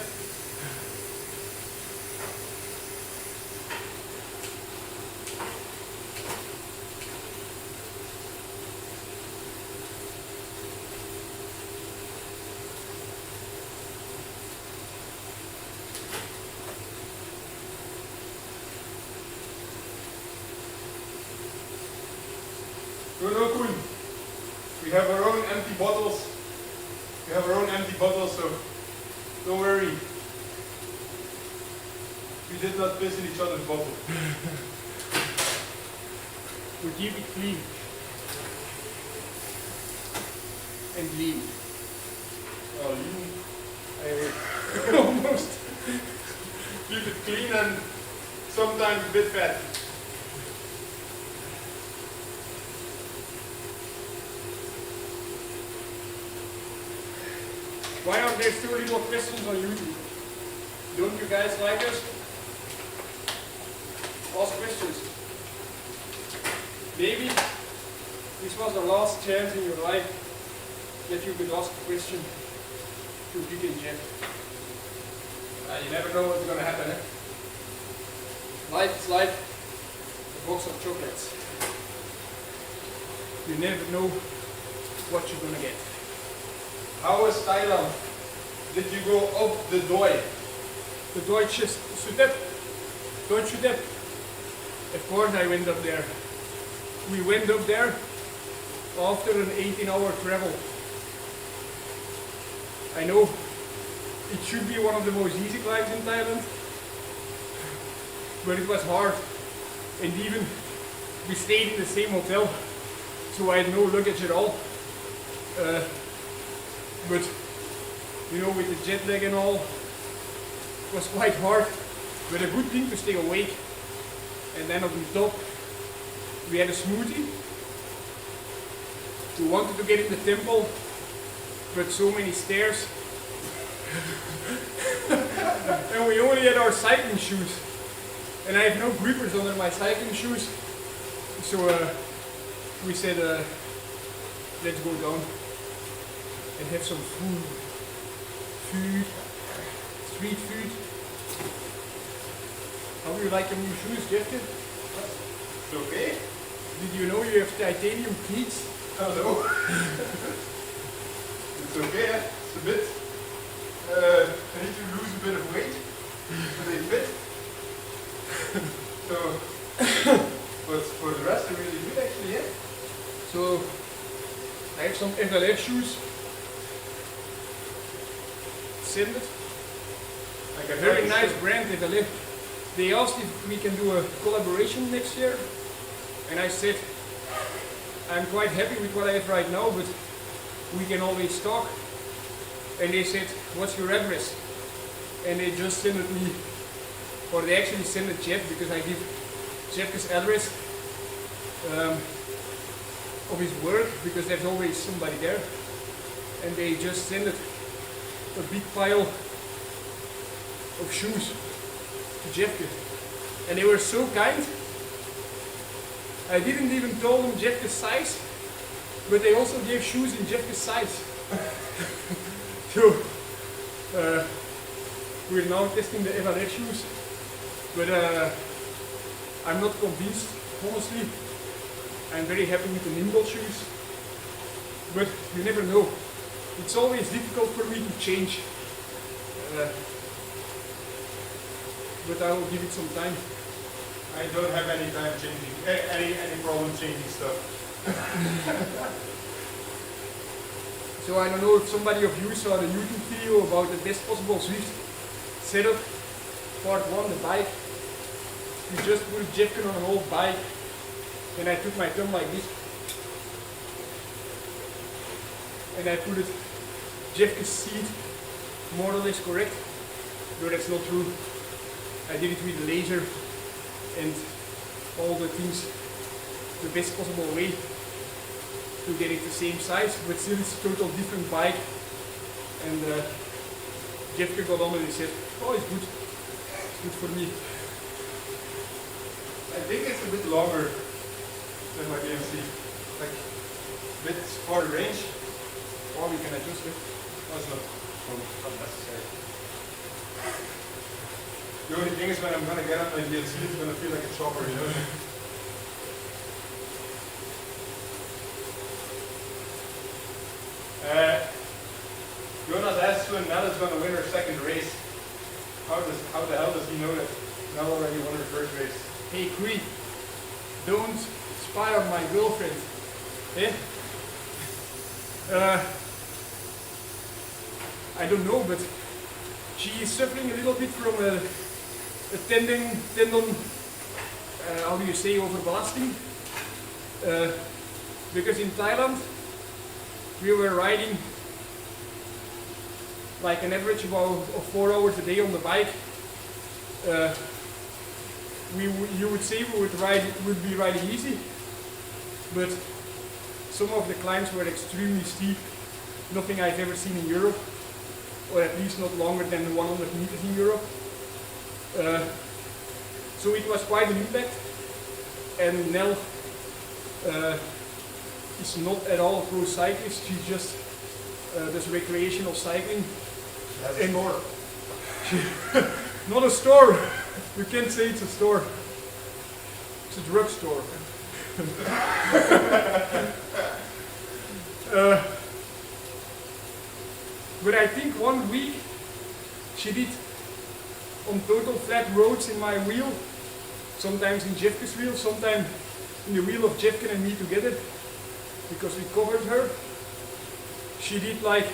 No, Koen. We have our own empty bottles. We have our own empty bottles, so don't worry. We did not piss in each other's bottle.
We keep it clean. And lean.
Oh, lean.
Almost.
Keep it clean and sometimes a bit fat.
Why are there still little questions on YouTube? Don't you guys like us? Ask questions. Maybe this was the last chance in your life that you could ask a question to Dick and Jeff.
You never know what's going to happen, eh?
Life is like a box of chocolates. You never know what you're gonna get.
How was Thailand? Did you go up the Doi?
The Deutsche Sudep. Deutsche Sudep. Of course I went up there. We went up there after an 18-hour travel. I know it should be one of the most easy climbs in Thailand, but it was hard. And even we stayed in the same hotel, so I had no luggage at all. But you know, with the jet lag and all, it was quite hard. But a good thing to stay awake. And then on the top, we had a smoothie. We wanted to get in the temple, but so many stairs. And we only had our cycling shoes. And I have no grippers under my cycling shoes. So we said, let's go down and have some food. Street food. How do you like your new shoes, Jeff?
It's okay.
Did you know you have titanium cleats?
Hello. It's okay, eh? It's a bit. I need to lose a bit of weight, but they fit. So, but for the rest, they're really good actually, yeah?
So, I have some FLR shoes. Sinded.
Like a
Very nice brand, FLR. They asked if we can do a collaboration next year, and I said I'm quite happy with what I have right now, but we can always talk. And they said, what's your address? And they just sent it me, or they actually sent it Jeff, because I give Jeff his address of his work, because there's always somebody there. And they just sent it a big pile of shoes to Jeffke. And they were so kind. I didn't even tell them Jeffke's size, but they also gave shoes in Jeffke's size. So we're now testing the FLR shoes, but I'm not convinced, honestly. I'm very happy with the nimble shoes, but you never know. It's always difficult for me to change. But I will give it some time.
I don't have any time changing, any problem changing stuff.
So I don't know if somebody of you saw the YouTube video about the best possible Zwift setup. Part 1, the bike. You just put Jeffken on an old bike, and I took my thumb like this, and I put it Jeffken's seat more or less correct, but that's not true. I did it with laser and all the things the best possible way to get it the same size, but still it's a total different bike. And Jeffke got on and he said, oh, it's good. It's good for me.
I think it's a bit longer than my BMC. Like, a bit far range.
Or we can adjust it.
Oh, it's not. not necessary. The only thing is when I'm gonna get on my DLC, it's gonna feel like a chopper, you know? Jonas asks when Nell is gonna win her second race. How the hell does he know that Nell already won her first race?
Hey Kui, don't spy on my girlfriend. Eh? I don't know, but she is suffering a little bit from a tendon, how do you say, overbelasting. Because in Thailand, we were riding like an average of 4 hours a day on the bike. You would say we would be riding easy, but some of the climbs were extremely steep, nothing I've ever seen in Europe, or at least not longer than 100 meters in Europe. So it was quite an impact, and Nell is not at all a pro cyclist, she just does recreational cycling.
That's a store.
Not a store, you can't say it's a store, it's a drugstore. But I think 1 week she did on total flat roads in my wheel, sometimes in Jeffke's wheel, sometimes in the wheel of Jeffke and me together, because we covered her. She did like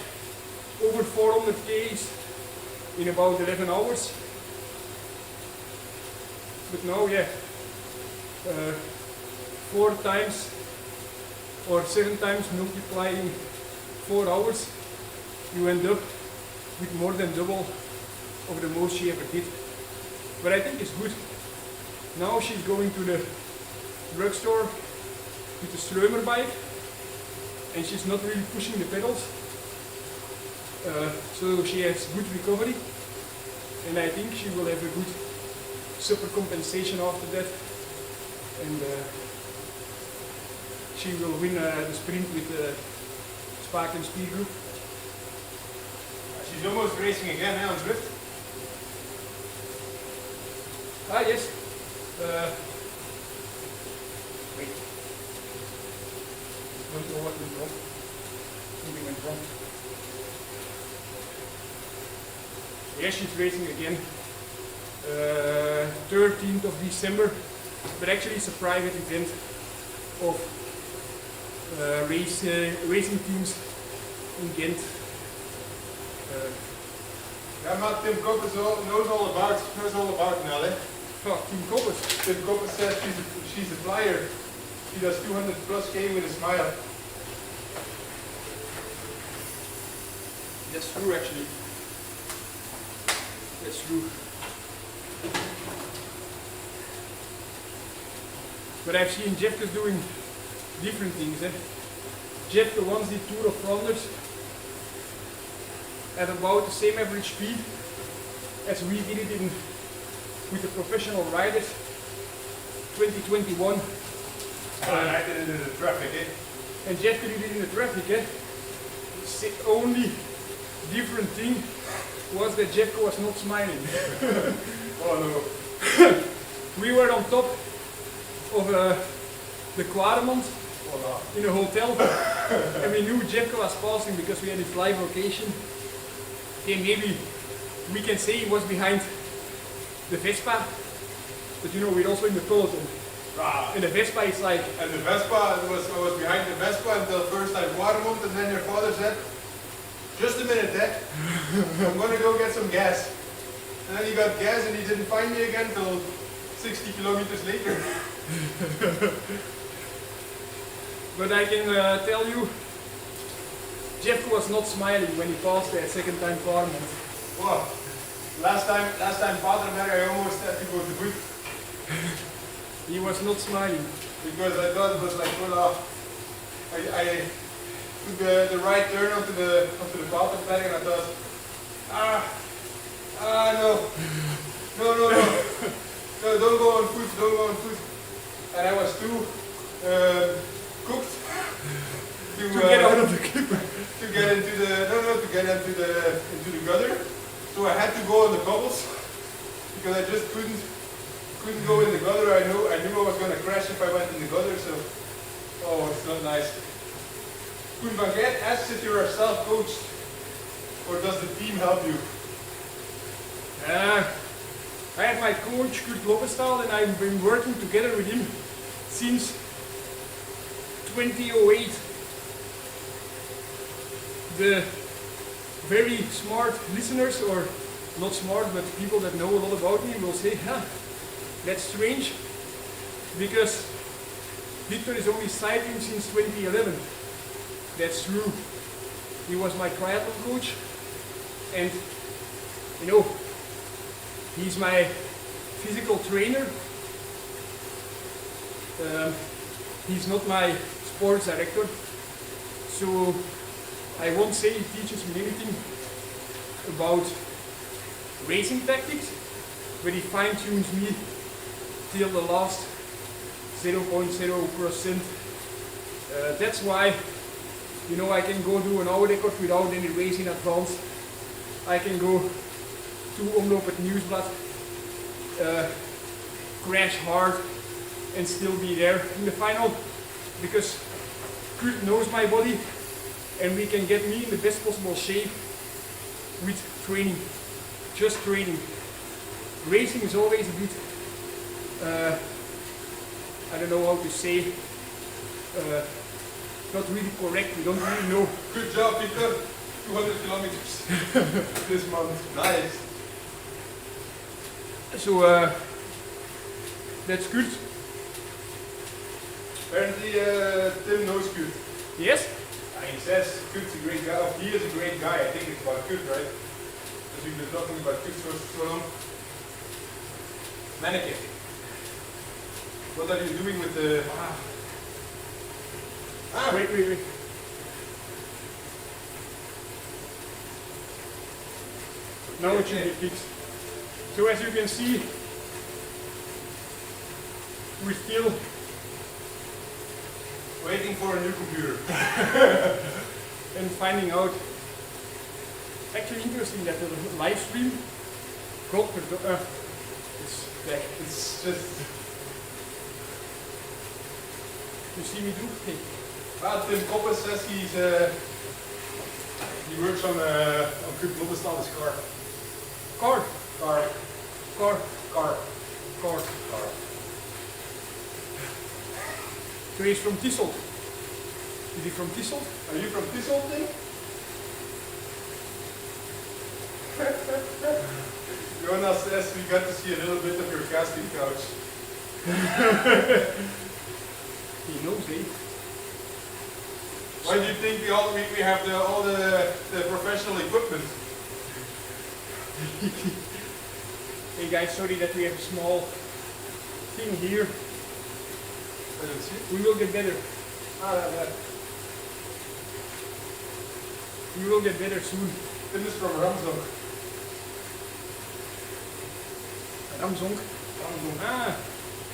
over 400 Ks in about 11 hours. But now, yeah, 4 times or 7 times multiplying 4 hours, you end up with more than double of the most she ever did. But I think it's good. Now she's going to the drugstore with the Strömer bike, and she's not really pushing the pedals. So she has good recovery, and I think she will have a good super compensation after that, and she will win the sprint with the Spark and Speed group.
She's almost racing again on Zwift.
Ah yes. Wait. Don't know what went wrong. Something went wrong. Yes, she's racing again. 13th of December, but actually it's a private event of racing teams in Ghent.
Yeah, maar Tim Koppers knows all about Nell, eh?
Oh, Team Koppers.
Tim Koppers says she's a flyer. She does 200 plus K with a smile.
That's true actually. That's true. But I've seen Jeffke doing different things. Eh? Jeffke once did Tour of Flanders at about the same average speed as we did it with the professional riders. 2021.
I did it in the traffic, eh?
And Jeffke did it in the traffic. Eh? The only different thing was that Jeffke was not smiling.
Oh no.
We were on top of the Quaremont in a hotel, and we knew Jeffke was passing because we had his live location. Okay, maybe we can say he was behind the Vespa, but you know, we're also in the peloton. And the Vespa is like...
And the Vespa, I was behind the Vespa until first like Watermont, and then your father said, just a minute, Dad, I'm gonna go get some gas. And then he got gas and he didn't find me again till 60 kilometers later.
But I can tell you, Jeffke was not smiling when he passed that second time Quaremont.
Wow. Last time Father met, I almost had to go to boot.
He was not smiling.
Because I thought it was like, well, I took the right turn onto the Papenberg and I thought, no, don't go on foot, And I was too cooked to
get out of the clipper.
to get into the get into the gutter. So I had to go on the cobbles because I just couldn't go in the gutter. I knew I was gonna crash if I went in the gutter, so oh, it's not nice. Koen van Geit asks if you are self-coached or does the team help you?
I have my coach Kurt Lobbestal and I've been working together with him since 2008. The very smart listeners, or not smart but people that know a lot about me, will say, huh, that's strange, because Victor is only cycling since 2011. That's true. He was my triathlon coach, and you know, he's my physical trainer. He's not my sports director, so I won't say he teaches me anything about racing tactics, but he fine-tunes me till the last 0.0%. That's why, you know, I can go do an hour record without any race in advance. I can go to Omloop het Nieuwsblad, crash hard and still be there in the final, because Kurt knows my body and we can get me in the best possible shape with training, just training. Racing is always a bit, I don't know how to say, not really correct, we don't really know.
Good job, Victor. 200 kilometers this month. Nice.
So that's good.
Apparently Tim knows Kurt.
Yes?
He says Kurt's a great guy. Oh, he is a great guy. I think it's about Kurt, right? Because we've been talking about Kurt for so long. Mannequin. What are you doing with the...
Wait. Now it should be fixed. So as you can see, we're still
waiting for a new computer.
and finding out. Actually interesting that the live stream got it's back.
It's just...
You see me do? Hey.
Tim Koppes says he works on Kurt Lobbestal's car. Car.
So he's from Tissel. Is he from Tissel?
Are you from Tissel, Tim? Jonas says we got to see a little bit of your casting couch.
He knows, eh?
Why do you think we have all the professional equipment?
Hey guys, sorry that we have a small thing here.
I don't see it.
We will get better.
That.
We will get better soon.
Tim is from Ramsdorp.
Ramsdorp. Ah,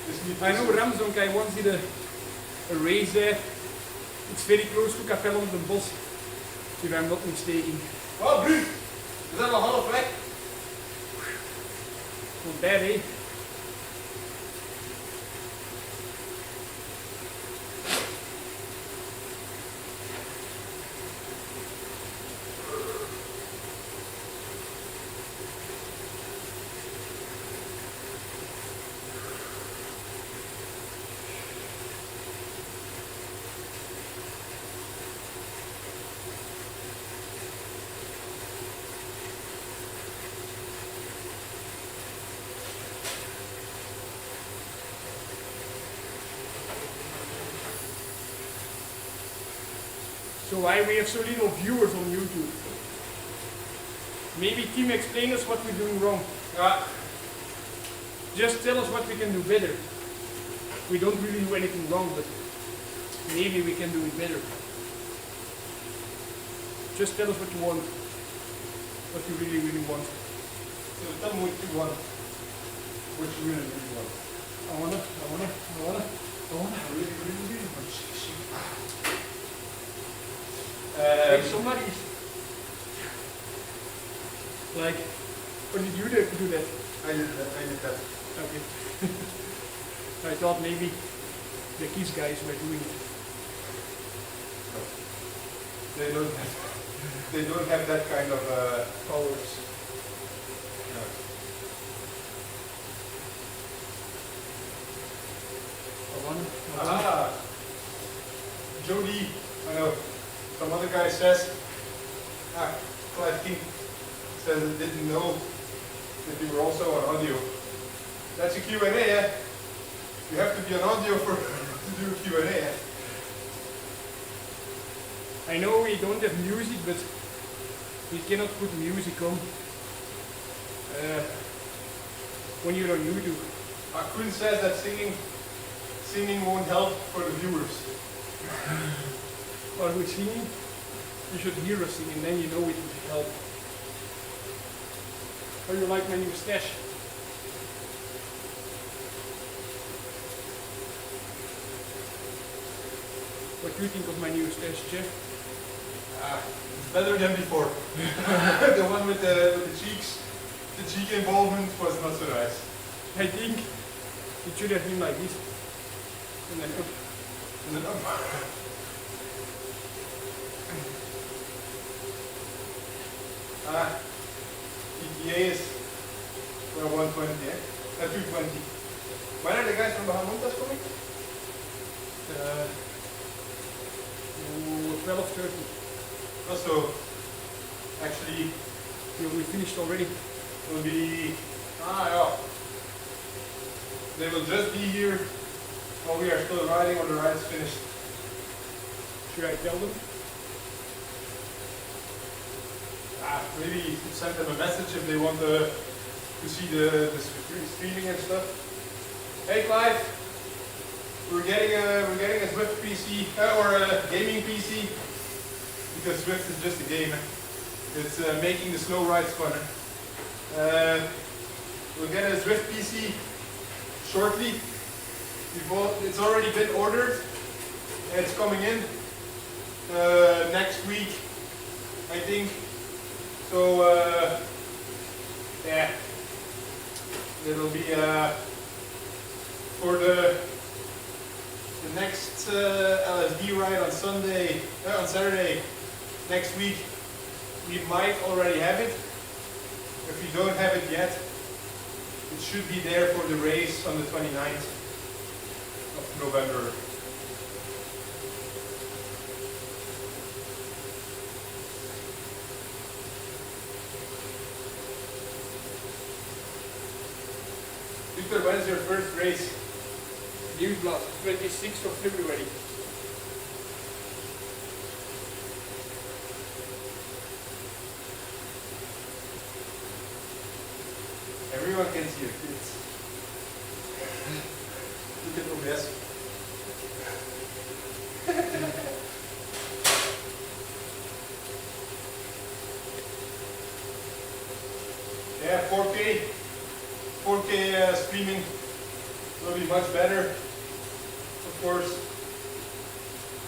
Is
I know Ramsdorp. I once did a race there. It's very close to Capelle on the Bos, if I'm not mistaken.
Oh, Bruce! Is that a halve weg?
Not bad, eh? So why we have so little viewers on YouTube? Maybe Tim explain us what we're doing wrong. Just tell us what we can do better. We don't really do anything wrong, but maybe we can do it better. Just tell us what you want. What you really, really want.
So tell me what you want. What you really, really want.
I wanna
Really, really, really want.
Hey, somebody. Like, or did you do that?
I did that.
Okay. I thought maybe the Kiss guys were doing it.
They don't have that kind of
Powers.
no. Ah, Jody, I know. Some other guy says, Clive King says he didn't know that you were also on audio. That's a Q&A, yeah? You have to be on audio for to do a Q&A, yeah?
I know we don't have music, but we cannot put music on when you're on YouTube.
Kun says that singing won't help for the viewers.
Or with singing, you should hear us singing, then you know it would help. How do you like my new stash? What do you think of my new stash, Jeff?
It's better than before. The one with the cheeks, the cheek involvement was not so nice.
I think it should have been like this. And then up.
And then up. ETA is 120, eh? 220. When are the guys from Bahamontas coming?
12:30.
Also, actually,
We finished already.
will be, yeah. They will just be here while we are still riding or the ride is finished.
Should I tell them?
Maybe you could send them a message if they want to see the streaming and stuff. Hey Clive, we're getting a Zwift PC or a gaming PC because Zwift is just a game. It's making the slow rides funner. We'll get a Zwift PC shortly. It's already been ordered. It's coming in next week, I think. So yeah, it'll be for the next LSD ride on Saturday next week. We might already have it. If we don't have it yet, it should be there for the race on the 29th of November. Victor, when is your first race?
Nieuwsblad, 26th of February.
Everyone can see your kids. Look at OBS. Yeah, 4K streaming will be much better, of course.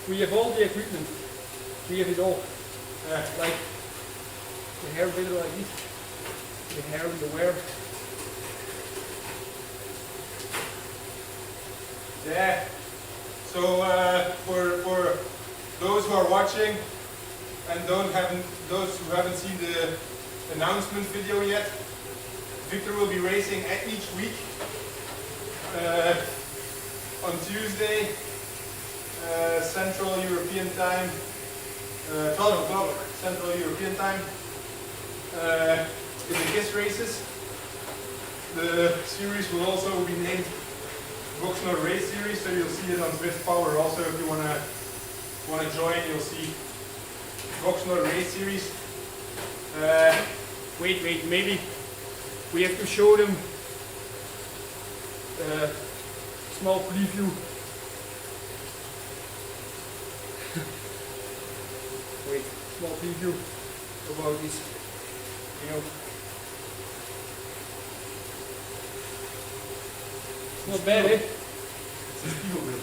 We have all the equipment. We have it all.
Yeah.
Like the hair video like this, the hair and the wear.
Yeah. So for those who are watching and those who haven't seen the announcement video yet, Victor will be racing each week on Tuesday, Central European Time, 12 o'clock Central European Time, in the KISS races. The series will also be named Voxnor Race Series, so you'll see it on Zwift Power also if you wanna join. You'll see Voxnor Race Series.
Wait, maybe we have to show them a small preview. Wait, small preview about this, you know. It's not bad, eh?
It's a steel wheel,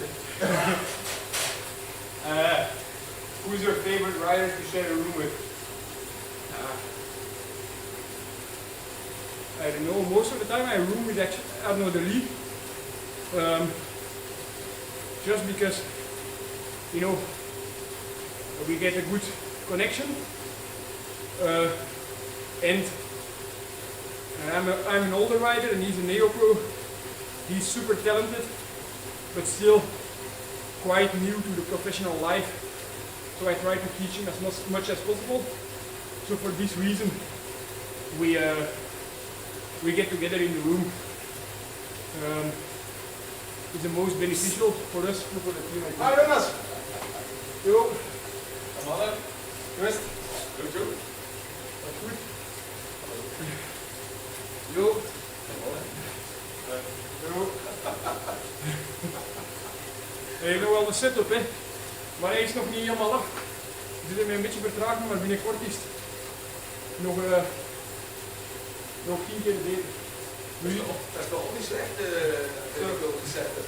Who's your favorite rider to share a room with?
I don't know, most of the time I room with another lead. Just because, you know, we get a good connection. And I'm an older rider and he's a neo-pro. He's super talented, but still quite new to the professional life. So I try to teach him as much as possible. So for this reason, we get together in the room. It's the most beneficial for us, for the team.
Hi Jonas!
Yo,
Kom maar, West. Goed zo.
wat goed. Yo. Yo. Hey, nog wel de setup, hè. Maar hij is nog niet helemaal af. We zitten met een beetje vertraging, maar binnenkort is het nog 10 keer beter.
Dat is toch ook niet slecht, de setup.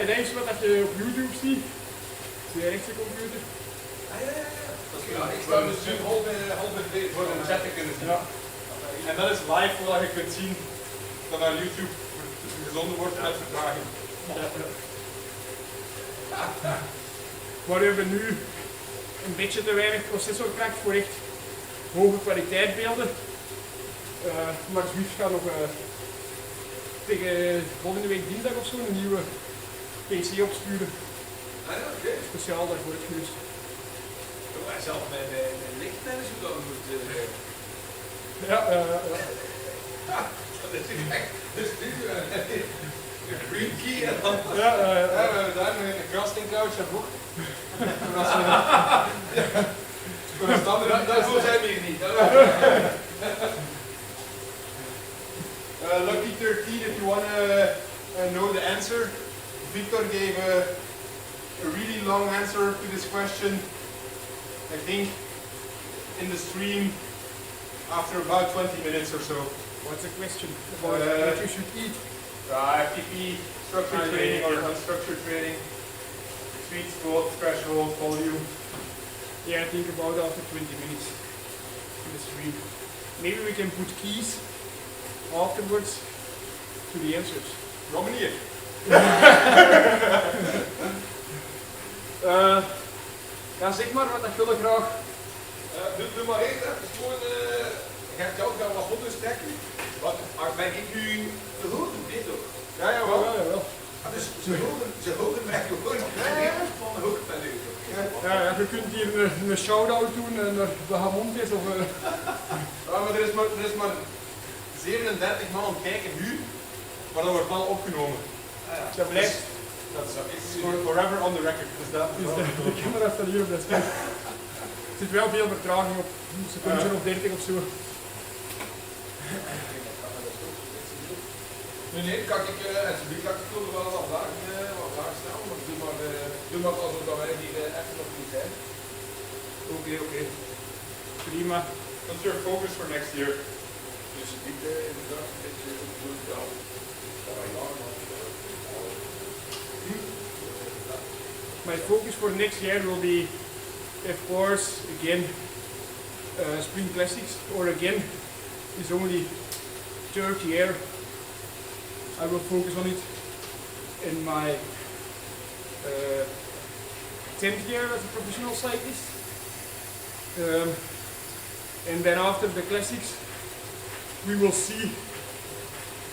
Het enige wat je op YouTube ziet, is de rechtse computer.
Ja, ik sta dus nu half in beet voor een chat te kunnen zien.
Ja.
En dat is live waar je kunt zien dat naar YouTube gezonden wordt met vertraging.
Maar we hebben nu een beetje te weinig processorkracht voor echt hoge kwaliteit beelden. Maar Zwift gaat nog tegen volgende week dinsdag of zo een nieuwe PC opsturen.
Oké.
Speciaal daarvoor het gerust.
Zelf met lichtmanagement dan moet.
Ja,
Dat is echt. Dus nu de green key en dan.
Ja, we hebben daar nog een casting couch en boek.
Daarvoor zijn we hier niet.
Lucky 13, if you want to know the answer, Victor gave a really long answer to this question. I think in the stream after about 20 minutes or so.
what's the question? About what you should eat?
FTP, structured training or unstructured training, sweet spot, threshold, volume.
Yeah, I think about after 20 minutes in the stream. Maybe we can put keys afterwards to the answers.
Op manier.
Ja, zeg maar wat ik wil graag.
Doe maar één, hè. Dus gewoon, je hebt jou wel wat foto's trekken. Maar ben ik nu te hoog? Nee toch?
Ja, jawel.
Ja, jawel.
Dus ze hogen mij gewoon van de hoogte ben ik toch?
Ja, je kunt hier een shout-out doen naar de Hamontes of...
Ja, maar er is maar 37 man aan het kijken nu, maar dat wordt wel opgenomen.
Dat blijft.
Dat is forever on the record. Dus dat is
De camera staat hier op dat scherm. Er zit wel veel vertraging op, een seconde of 30 of zo.
Nee, kan ik, alsjeblieft, kan ik wel wat vragen stellen, maar doe maar alsof dat wij hier echt nog niet zijn.
Oké. Prima.
What's your focus for next year?
Dus niet inderdaad een beetje goed wel.
My focus for next year will be, of course, again, Spring Classics, or again, it's only third year. I will focus on it in my 10th year as a professional cyclist. And then after the Classics, we will see.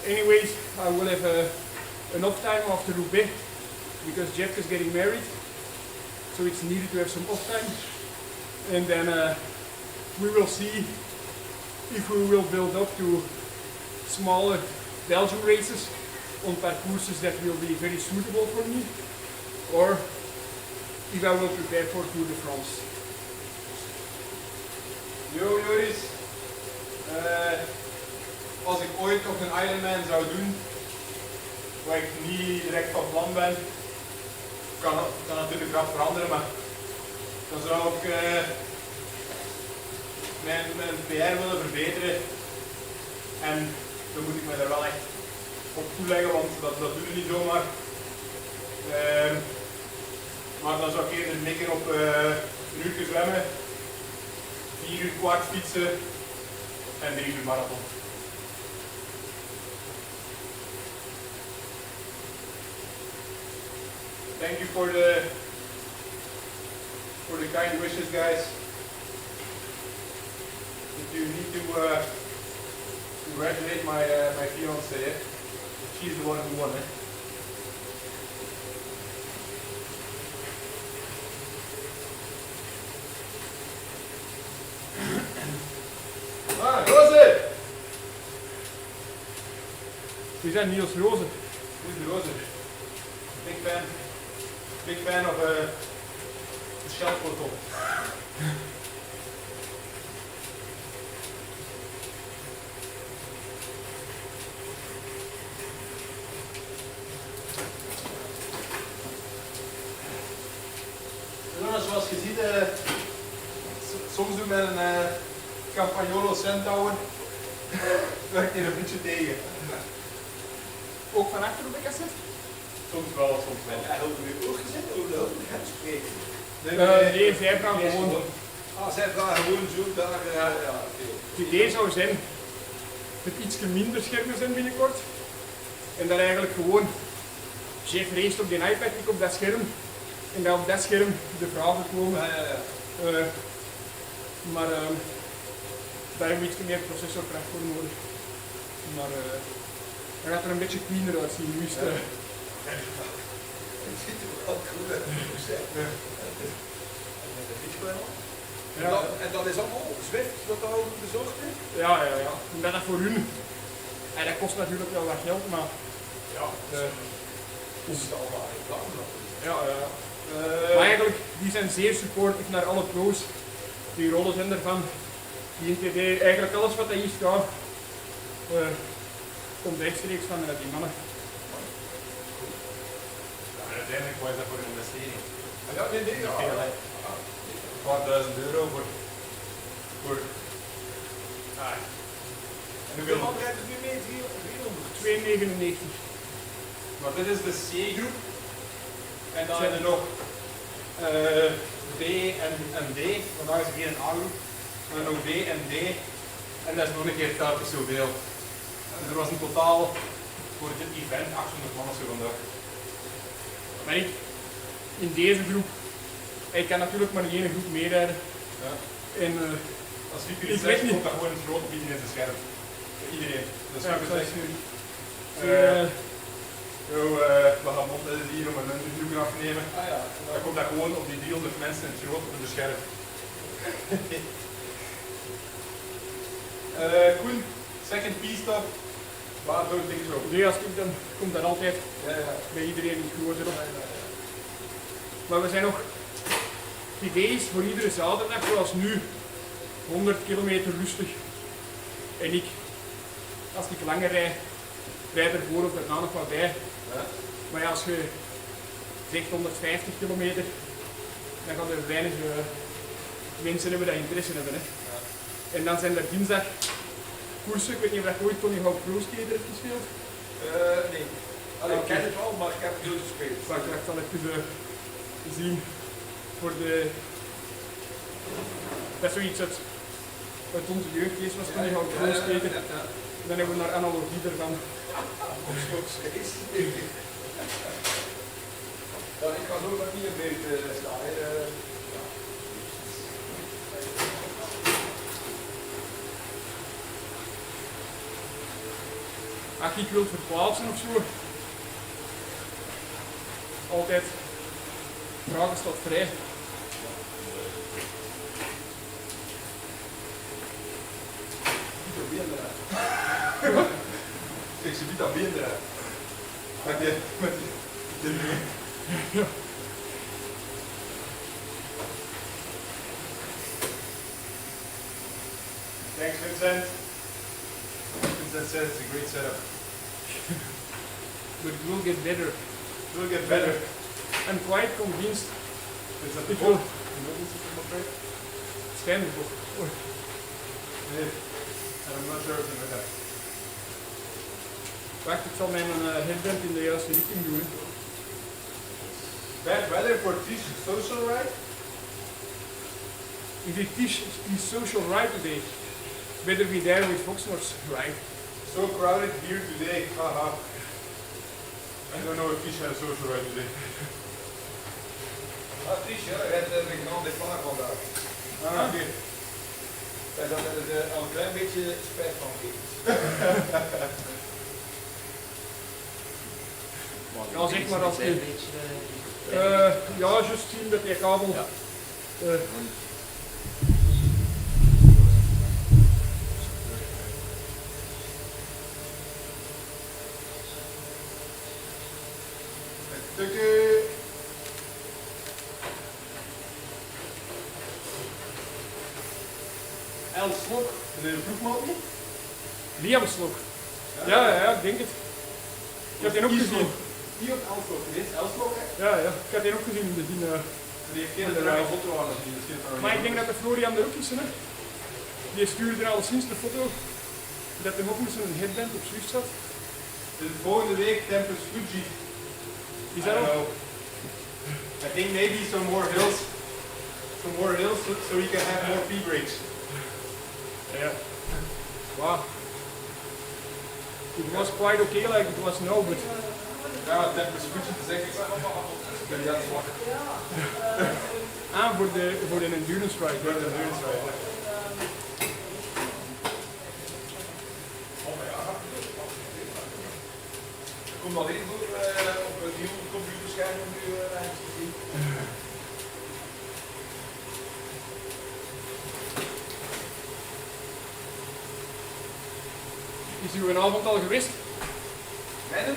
Anyways, I will have enough time after Roubaix, because Jeff is getting married, so it's needed to have some off time. And then we will see if we will build up to smaller Belgian races on parcourses that will be very suitable for me, or if I will prepare for Tour de France.
Yo Joris, als ik ooit nog een Ironman zou doen, waar ik niet direct van plan ben, kan natuurlijk wel veranderen, maar dan zou ik mijn PR willen verbeteren en dan moet ik me daar wel echt op toeleggen, want dat doen we niet zomaar. Maar dan zou ik eerder mikken op een uur zwemmen, 4 uur kwart fietsen en 3 uur marathon. thank you for the kind wishes, guys. If you need to congratulate my my fiance, she's the one who won it. Ah, Roze!
We zijn Niels Roze.
Who's the Roze? Big fan of the shell photo. Zoals je ziet, soms doen met een Campagnolo Centaur werkt hier een beetje tegen.
Ook van achter op de cassette?
Soms wel, soms wel.
En hoe heb je ook gezet over de hulp gaat spreken?
Nee, zij vragen gewoon.
Ah, zij vragen gewoon zo daar. Ja, oké.
Het idee zou zijn dat iets minder schermen zijn binnenkort. En dat eigenlijk gewoon Jeff race op die iPad, ik op dat scherm. En dat op dat scherm de vragen komen. Maar daar hebben we iets meer processorkracht voor nodig. Maar dat gaat er een beetje cleaner uitzien. Nu is het,
Het ziet er wel goed uit, moet ik zeggen. En de fietsbel. En dat is allemaal zwift wat daar over bezorgd is?
ja. Omdat dat voor hun, en dat kost natuurlijk wel wat geld, maar ja,
Is het allemaal reclame natuurlijk.
ja. Maar eigenlijk, die zijn zeer supportief naar alle pro's. Die rollen zijn ervan. Die NTD, eigenlijk alles wat hier staat, komt rechtstreeks van die mannen.
Ja, en uiteindelijk was dat voor een investering.
Ja, nee, ja.
Een paar duizend euro voor en
Hoeveel man rijdt er nu mee? 300?
2,99.
Maar dit is de C-groep. En dan hebben we nog B en D, vandaag is er geen A-groep. En dan nog B en D. En dat is nog een keer 80 zoveel. Dus er was in totaal voor dit event 800 man of zo vandaag.
Maar ik, in deze groep, ik kan natuurlijk maar in één groep meerijden.
Ja.
En
Als
ik
Vicky
weet
zegt,
niet.
komt dat gewoon een groot op iedereen zijn scherm. Voor iedereen. Dat is
ja,
super
precies.
slecht. We gaan mondlezen hier om een interview af te nemen.
Ah ja.
Dan komt dat gewoon op die 300 mensen in het groot op de scherm. Koen, second P-stop. Waar doe ik zo?
Nee, als ik dan komt dat altijd
Ja.
bij iedereen in groter op. Maar we zijn nog, het idee is voor iedere zaterdag zoals nu 100 kilometer rustig. En ik, als ik langer rijd ervoor of daarna nog wat bij.
Ja.
Maar ja, als je zegt 150 kilometer, dan gaan er weinig mensen hebben die interesse hebben. Hè.
Ja.
En dan zijn er dinsdag koersen, ik weet niet of je ooit Tony Hawk Pro Skater hebt gespeeld.
Nee. Allee, ik ken het wel, maar ik heb het nooit gespeeld.
Maar ik zal even zien voor de... Dat is zoiets uit onze jeugdgeest was Tony Hawk Pro Skater. Dan hebben we naar analogie ervan.
Ja, ik ga zo met die een beetje staan.
Als je wilt verplaatsen of zo, altijd vragen staat vrij.
Ik zie niet dat been eruit. Met die
Ja.
Thanks, Vincent. Vincent says it's a great setup.
But it will get better.
It will get better.
I'm quite convinced
Is that
it
the
will.
book? You know this is from a break?
Schijnlijk.
Nee. And I'm not sure if it's that.
Wacht, ik zal mijn headband in de juiste richting doen. Hè.
Bad weather for Tish social ride?
Is it Tish social ride today? Better be there with Foxnor's ride.
So crowded here today. Haha. I don't know if Tish has a social ride today.
Ah, triest, ja. Je hebt een grande klaar vandaag.
Ah, oké.
En dan hebben ze al een klein beetje spijt van geeft.
Ja, zeg maar als je... ja, juist zien met die kabel.
Ja.
Stukje. Els Slok, meneer de ploegman.
Liam Slok. Ja, ik denk het. Ik heb die ook gezien.
Die op Els Slok, dit is Els Slok, hè?
Ja, ik heb die ook gezien in de dien.
Die heeft geen rare foto aan het zien, dus die heeft daar
Maar ik denk dat de Florian er ook is, hè. Die stuurde al sinds de foto dat hij ook met zijn headband op Zwift zat.
Dus volgende week Tempus Fuji.
Is dat al?
I think maybe some more hills so we can have more pea breaks.
Ja. Wow. It was quite okay, like it was no, but...
Ja, Tempus Fuji te zeggen. Ik ben net zwak.
Voor de endurance ride.
Voor de endurance ride.
Ik kom alleen voor op een nieuw computerscherm om nu ergens te zien.
Is uw avond al geweest?
Mijnen?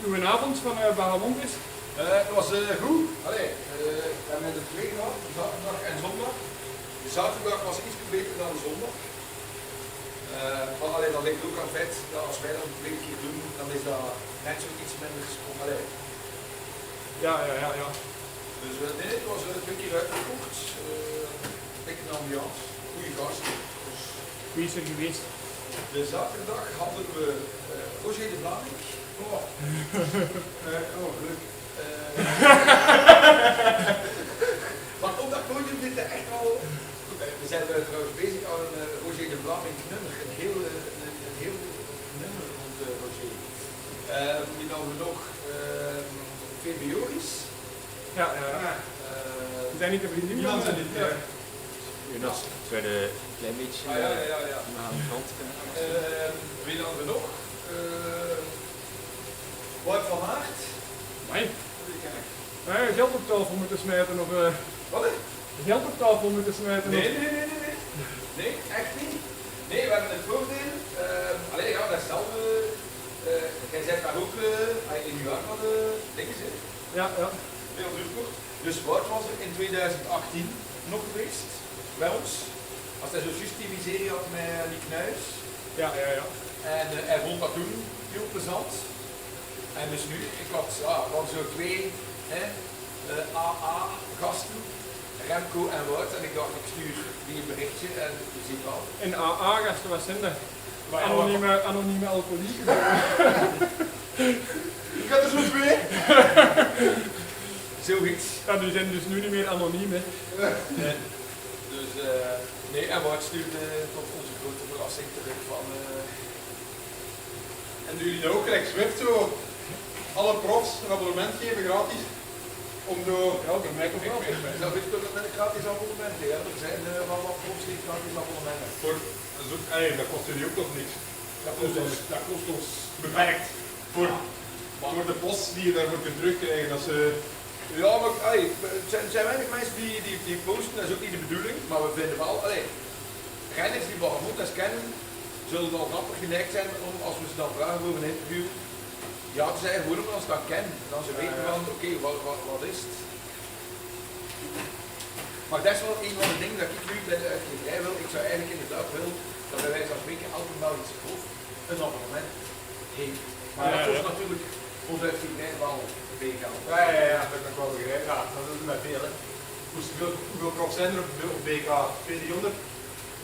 Uw avond van Bahamond is?
Het was goed. Allee, we hebben het twee gehad, zaterdag en zondag. De zaterdag was iets beter dan de zondag. Maar alleen dat ligt ook aan het feit dat als wij dat 2 keer doen, dan is dat net zo iets minder gesproken.
Ja.
Dus nee, het was 2 keer uitgekocht. Lekker ambiance, goede gasten. Dus
Wie is er geweest?
de zaterdag hadden we Roger de Vlaming.
Oh, leuk.
Maar op dat podium zit er echt al. We zijn trouwens bezig aan een Roger de Vlaming nummer. Een heel nummer rond Roger. Die dan we nog VBO's.
Ja. We zijn niet de vriendin.
Niemand zijn dit.
Jonas, het werd een klein beetje
Ja.
aan de kant kunnen gaan.
Wie dan we nog? Wout van Aert.
Nee.
Die ken ik.
Geld op tafel moeten smijten of...
Wat?
Geld op tafel moeten smijten of...
Nee, echt niet. Nee, we hebben het voordeel. Alleen ja, dat is hetzelfde. Jij zegt daar ook in New York wat dingen zit.
Ja.
Heel druk. Dus Wout was er in 2018 nog geweest bij ons. Als hij zo'n juist die miserie had met die knuis.
Ja.
En hij vond dat toen heel plezant. En dus nu, ik had zo 2 AA-gasten, Remco en Wout, en ik dacht ik stuur die een berichtje en je ziet wel.
En AA-gasten, wat zijn dat?
Maar
Anonieme alcoholieken.
Ik had er zo 2.
Zoiets.
Ja, die zijn dus nu niet meer anoniem, hè.
Dus nee, en Wout stuurde tot onze grote verrassing terug van...
En doen jullie dat ook gelijk Zwift zo? Alle profs een abonnement geven gratis? Om zo...
Ja, bij mij ook wel.
Zelf is het met een gratis abonnement. Ja. Er zijn van wat profs die gratis abonnementen.
Dat kost jullie ook nog niks.
Dat kost ons
Beperkt. Voor de post die je daarvoor kunt terugkrijgen. Dat ze...
Ja, maar het zijn weinig mensen die posten, dat is ook niet de bedoeling, maar we vinden wel, renners die Bahamotas kennen, zullen wel grappig geneigd zijn om, als we ze dan vragen voor een interview, ja te zeggen, gewoon omdat ze dat kennen, dan ze weten van, oké, wat is het? Maar dat is wel een van de dingen dat ik nu bij de uitgeverij wil. Ik zou eigenlijk inderdaad willen dat bij wijze van spreken elke Belgische prof een abonnement heeft. Maar dat kost natuurlijk onze uitgeverij wel veel geld.
Ja, dat kan ik wel begrijpen. Ja, dat is met veel, hè. Hoeveel profs zijn er op BK? 200?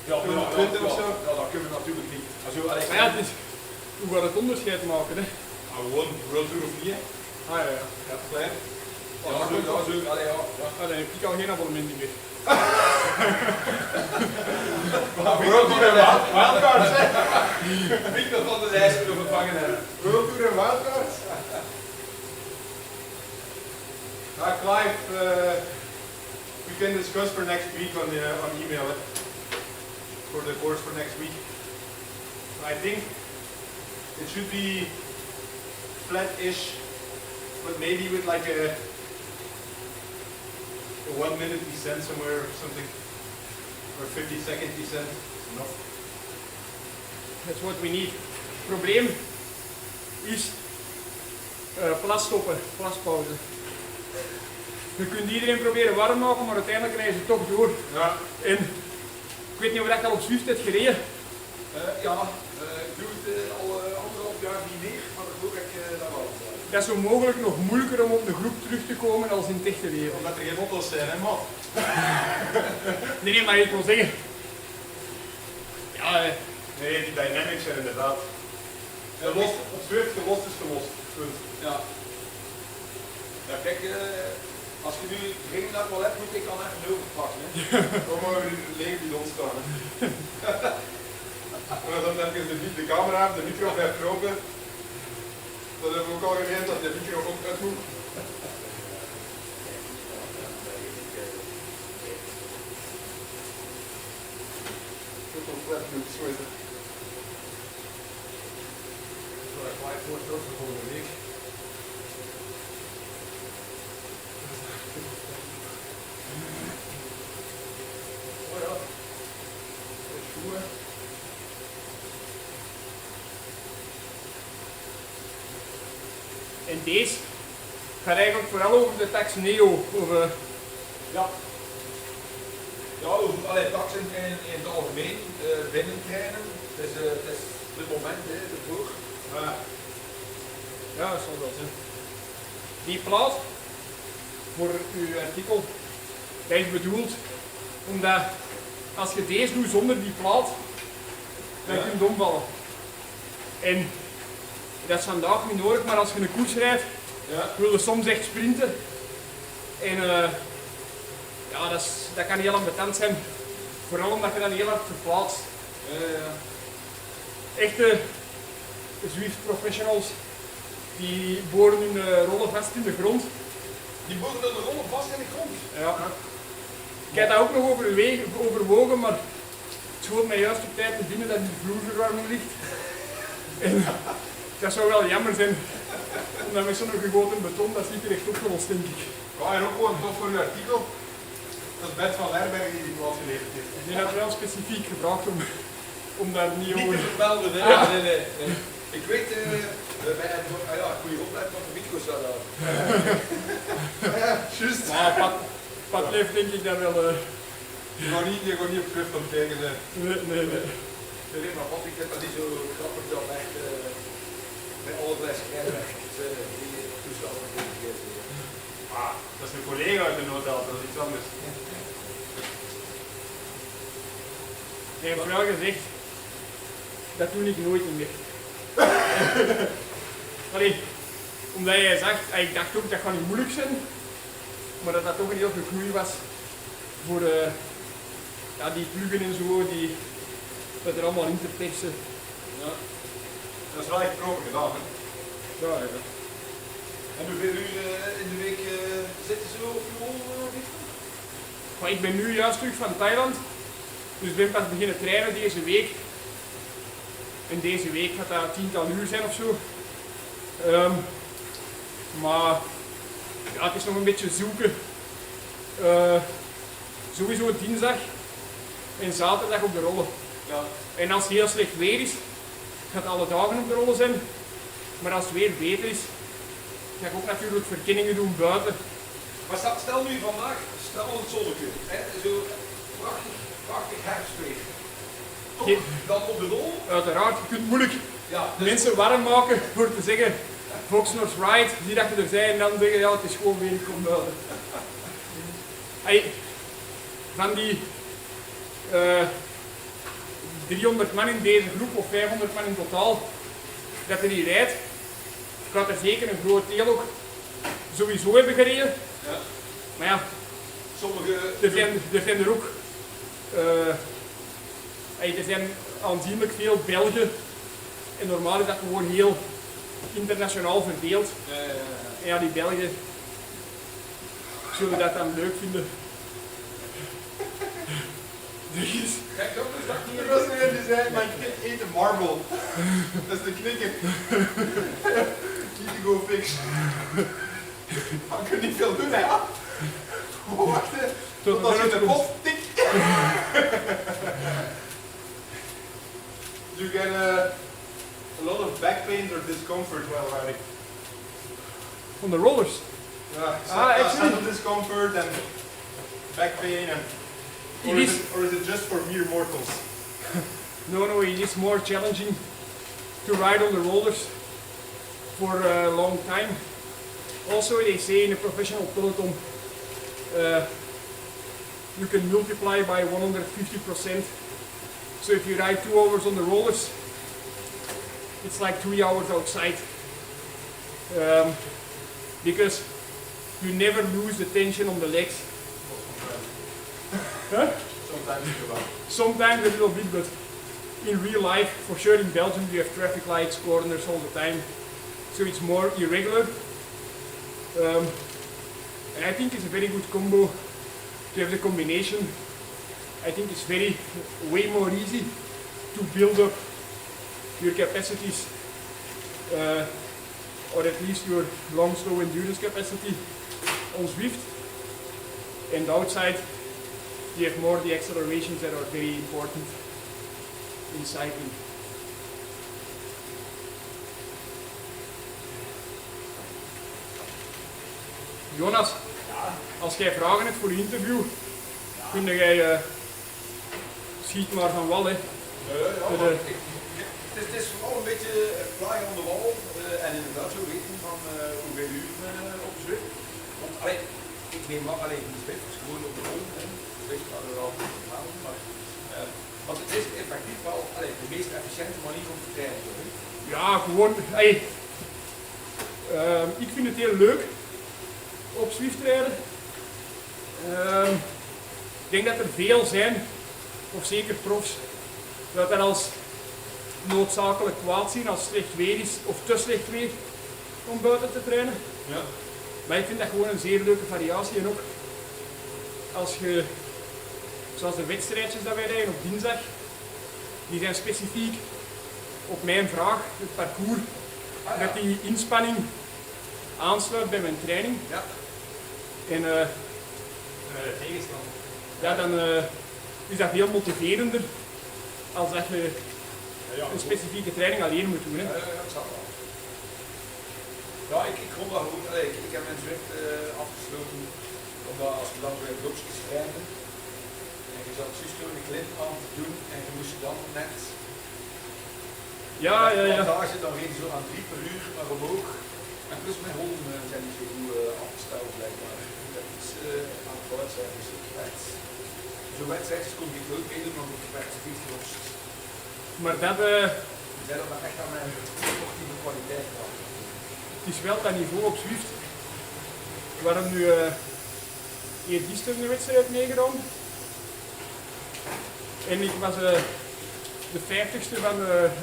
Ja,
220 of zo?
Ja, dat kunnen we natuurlijk niet. Also,
Maar ja, het is... Hoe gaat het onderscheid maken, hè?
Gewoon World Tour of niet, hè.
Ja.
Klein.
Ja, dat is ook.
Dan heb ik al geen abonnement meer.
World Tour en Wildcards, hè.
Victor van de lijst kunnen vervangen hebben.
World Tour en Wildcards. Ja,
5 we can discuss for next week on email for the course for next week. I think it should be flat-ish, but maybe with like a 1 minute descent somewhere or something, or 50-second descent. Enough.
That's what we need. Probleem is plas stoppen, plaspauze. Je kunt iedereen proberen warm maken, maar uiteindelijk krijgen ze toch door.
Ja.
En ik weet niet of je al op Zwift hebt gereden.
Ik doe het al 1,5 jaar niet meer, maar dat doe ik daar wel.
Dat is zo mogelijk nog moeilijker om op de groep terug te komen als in het echte leven.
Omdat er geen auto's zijn, hè, man?
Nee, maar ik wil zeggen. Ja,
Nee, die dynamics zijn inderdaad. Gelost, op Zwift, gelost is gelost. Punt.
Ja. Ja, kijk, als je nu geen dat wel hebt, moet ik dan even overpakken.
Kom maar weer leeg die ontstaan. En als dan even de camera, de micro blijft open, dan hebben we ook al gemeend dat de micro ook uit moet. Dat is compleet goed, zo is het. Zo, ik blijf voor terug voor volgende week. Oh ja, dat is goed, hè.
en deze gaat eigenlijk vooral over de tax Neo. Over,
Ja. Ja, over tax in het algemeen, binnentreinen. Het is het moment ervoor.
ja, dat zal wel zijn. Die plaat voor uw artikel, dat is bedoeld omdat als je deze doet zonder die plaat, dan kun je omvallen. En dat is vandaag niet nodig, maar als je een koers rijdt, wil je soms echt sprinten. En ja, dat kan heel ambetant zijn, vooral omdat je dan heel hard verplaatst. Echte Zwift professionals, die boren hun rollen vast in de grond.
Die boren de rollen vast in de grond.
Ja. Ik heb dat ook nog overwogen, maar het schoot mij juist op tijd te binnen dat die vloerverwarming ligt. En dat zou wel jammer zijn, omdat met zo'n gegoten beton, dat ziet er echt opgelost, denk ik.
Ja, en ook gewoon tof voor uw artikel. Dat is Bert van Lerberg die plaats geleverd heeft.
Die had wel specifiek gevraagd om daar niet
Niet
over...
te vermelden, hè?
Ja.
Nee. Ik weet, wij hebben een goede opleiding van de micro's daar.
Ja, juist.
Maar Pat leeft denk ik daar wel...
Je gaat niet op Zwift om te kijken zijn.
Nee.
Nee, maar wat ik vind dat niet zo grappig dat echt bij allerlei schrijnwerkers die toestanden geïnteresseerd worden.
Ah, dat is een collega uit de Noord-Delta, dat is iets anders.
Ik heb wel gezegd, dat doe ik nooit meer. Allee, omdat jij zegt, ik dacht ook dat gaat niet moeilijk zijn, maar dat dat toch een heel veel groei was voor ja, die pluggen en zo, die dat er allemaal in te persen.
Ja. Dat is wel echt proper gedaan, hè.
Ja.
En hoeveel uur in de week zitten ze op je rol, Victor?
Maar ik ben nu juist terug van Thailand, dus ik ben pas beginnen trainen deze week. En deze week gaat dat 10-tal uur zijn of zo. Maar ja, het is nog een beetje zoeken. Sowieso dinsdag en zaterdag op de rollen.
Ja.
En als het heel slecht weer is, gaat alle dagen op de rollen zijn. Maar als het weer beter is, ga ik ook natuurlijk verkenningen doen buiten.
Maar stel nu vandaag, stel het zonnetje, zo prachtig herfstweer. Toch dan op de rol?
Uiteraard, je kunt moeilijk
Ja, dus
mensen warm maken door te zeggen Foxnor's Ride, die dat je er zijn en dan zeggen ja, het is gewoon weer, ik kom buiten. Hey, van die 300 man in deze groep, of 500 man in totaal, dat er hier rijdt, gaat er zeker een groot deel ook sowieso hebben gereden.
ja,
Maar ja,
sommige...
er zijn er ook er zijn aanzienlijk veel Belgen en normaal is dat gewoon heel internationaal verdeeld. En ja, die Belgen, zullen dat dan leuk vinden. Dus,
Kijk, dat is dat
Hier
hier.
was er een die zei, mijn kind eet een marble. Dat is de knikker. Need to go fix. Maar ik kan niet veel doen, hè. Oh, wacht, hè. Tot als je de pot tik. You get a lot of back pain or discomfort while riding.
on the rollers.
Yeah,
actually.
saddle discomfort and back pain and or is it just for mere mortals?
No, it is more challenging to ride on the rollers for a long time. Also, they say in a professional peloton, you can multiply by 150%. So if you ride 2 hours on the rollers, it's like 3 hours outside. Because you never lose the tension on the legs. Huh?
Sometimes you do.
Sometimes a little bit, but in real life, for sure in Belgium, you have traffic lights, corners all the time. So it's more irregular. And I think it's a very good combo to have the combination. I think it's way more easy to build up your capacities, or at least your long slow endurance capacity on Zwift. And outside, you have more the accelerations that are very important in cycling. Jonas, als jij vragen hebt voor je interview, kun jij schiet maar van wal. Hè.
Het is vooral een beetje plagen aan de wal en inderdaad zo weten van hoeveel uren op Zwift. Want ik neem maar alleen die Zwift is gewoon op de grond. Zwift kan er wel halen, maar want het is effectief wel de meest efficiënte manier om te trainen. Toch?
Ja, gewoon. Ik vind het heel leuk op Zwift rijden. Ik denk dat er veel zijn, of zeker profs, dat als noodzakelijk kwaad zien als het slecht weer is, of te slecht weer om buiten te trainen.
Ja.
Maar ik vind dat gewoon een zeer leuke variatie. En ook als je, zoals de wedstrijdjes dat wij rijden op dinsdag, die zijn specifiek op mijn vraag, het parcours, dat die inspanning aansluit bij mijn training.
Ja.
En
Tegenstander.
ja, dan is dat veel motiverender als dat je een specifieke training alleen moet doen. Hè.
Ja, dat zal wel. Ja, ik vond dat goed. Ik heb mijn Zwift afgesloten, omdat als we dan weer groepjes rijden, en je zat juist door de klim aan te doen en je moest dan net
Ja.
dan reed je zo aan 3 per uur naar omhoog. En plus mijn honden zijn niet zo goed afgesteld blijkbaar. Dat is aan het fout zijn, dus ik werd zo'n wedstrijdjes kon ik ook meedoen, want ik werd iets gelost.
Maar dat
Ik zei dat echt aan mijn sportieve kwaliteit kwam.
het is wel dat niveau op Zwift. We hebben nu eergisteren een wedstrijd meegedaan. En ik was de 50ste van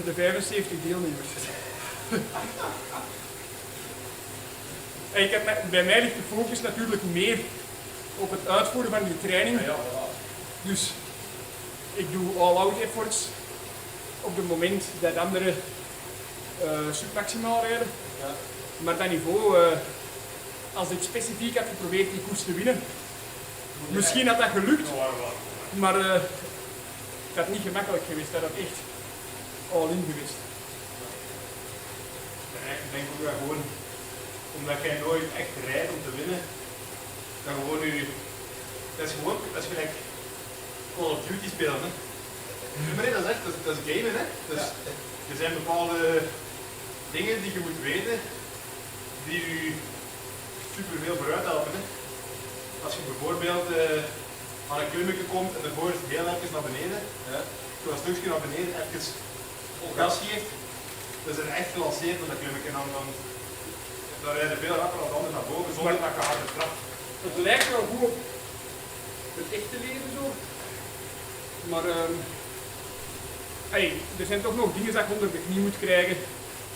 de 75 deelnemers. En bij mij ligt de focus natuurlijk meer op het uitvoeren van die training. Dus ik doe all-out efforts op het moment dat anderen submaximaal rijden.
Ja.
Maar dat niveau, als ik specifiek had geprobeerd die koers te winnen, misschien had dat gelukt, maar het had niet gemakkelijk geweest, dat had echt all-in geweest.
Ik denk ook dat gewoon, omdat jij nooit echt rijdt om te winnen, dan gewoon dat is gelijk Call of Duty spelen. Hè. Maar nee, dat is echt, dat is gamen. Hè. Dus, er zijn bepaalde dingen die je moet weten, die je super veel vooruit helpen. Hè. Als je bijvoorbeeld aan een klimmetje komt en ervoor is het heel even naar beneden, zo een stukje naar beneden, even vol gas geeft, dus er echt gelanceerd op dat klimmetje en dan rijden veel rapper dan de ander naar boven zonder dat je harder trapt.
Het lijkt wel goed op het echte leven zo, maar er zijn toch nog dingen dat je onder de knie moet krijgen.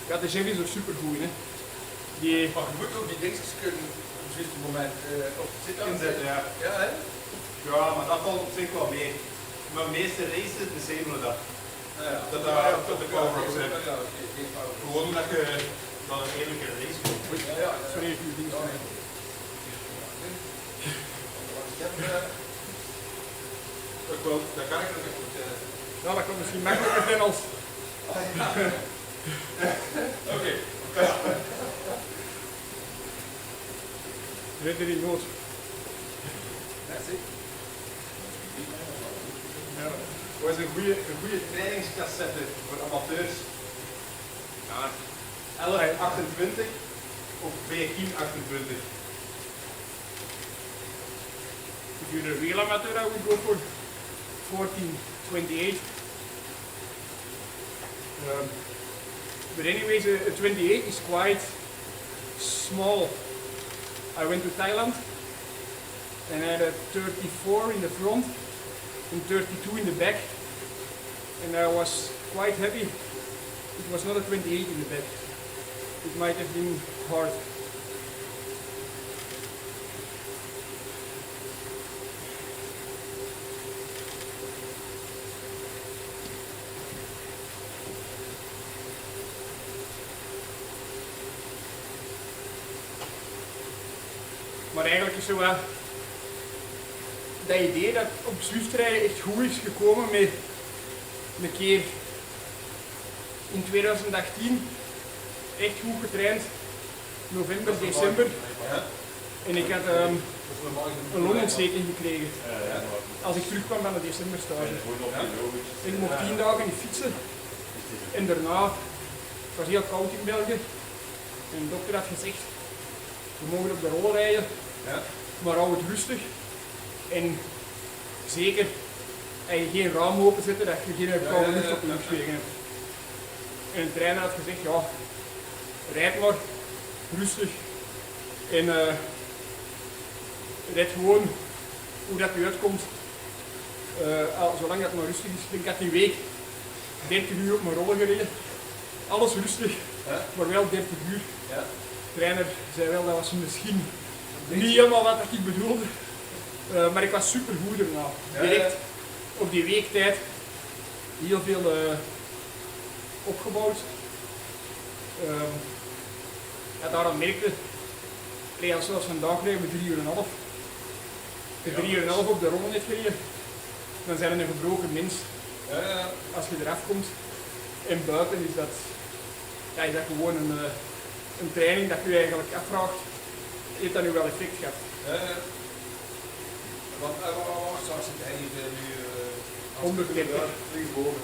Ja, de chef is er super goed in. Hè.
Maar je moet ook die dingetjes kunnen juiste moment op de zit
Inzetten, ja.
Ja, hè?
Ja, maar dat valt op zich wel mee. Maar de meeste races disabelen dat.
Ja,
Dat daar tot de power-ups
ja,
zijn.
ja, oké, geen power-ups.
Gewoon omdat je dan een eerlijke race komt.
Ja, ja,
Sorry, ik uw ding zijn.
Dat kan ik nog niet goed zeggen.
Ja, dat komt misschien makkelijker zijn als...
Oké.
Ridder in nood.
Ja, zie.
Ja.
Wat is een goede trainingscassette voor amateurs? Ja, 1128 of 1428?
If you're a real amateur, I would go for 1428. But anyways, a 28 is quite small. I went to Thailand and I had a 34 in the front and 32 in the back, and I was quite happy. It was not a 28 in the back. It might have been hard. Maar eigenlijk is zo wat dat idee dat op Zwift rijden echt goed is gekomen met een keer in 2018 echt goed getraind, november, december.
Ja.
En ik had een longontsteking gekregen als ik terugkwam van de decemberstage. Ik mocht 10 dagen niet fietsen en daarna, het was heel koud in België en de dokter had gezegd, we mogen op de rollen rijden,
Ja.
maar hou het rustig. En zeker, als je geen raam open zet, dat je geen koude lucht op je rug liggen hebt. En de trainer had gezegd, ja, rijd maar rustig en rijd gewoon hoe dat je uitkomt, zolang dat maar rustig is. Ik had die week 30 uur op mijn rollen gereden, alles rustig, maar wel 30 uur.
Ja.
De trainer zei wel, dat was misschien niet helemaal wat ik bedoelde, maar ik was super goed daarna. Direct op die week tijd heel veel opgebouwd. Ja, daarom merkte ik, als zelfs vandaag rijden we 3,5 uur. Als je 3,5 uur op de rollen hebt gereden, dan zijn we een gebroken mens. Als je eraf komt. En buiten is dat, ja, is dat gewoon een training dat je eigenlijk afvraagt, heeft dat nu wel effect gehad?
Want waar straks zit hij nu?
130.
Linksboven.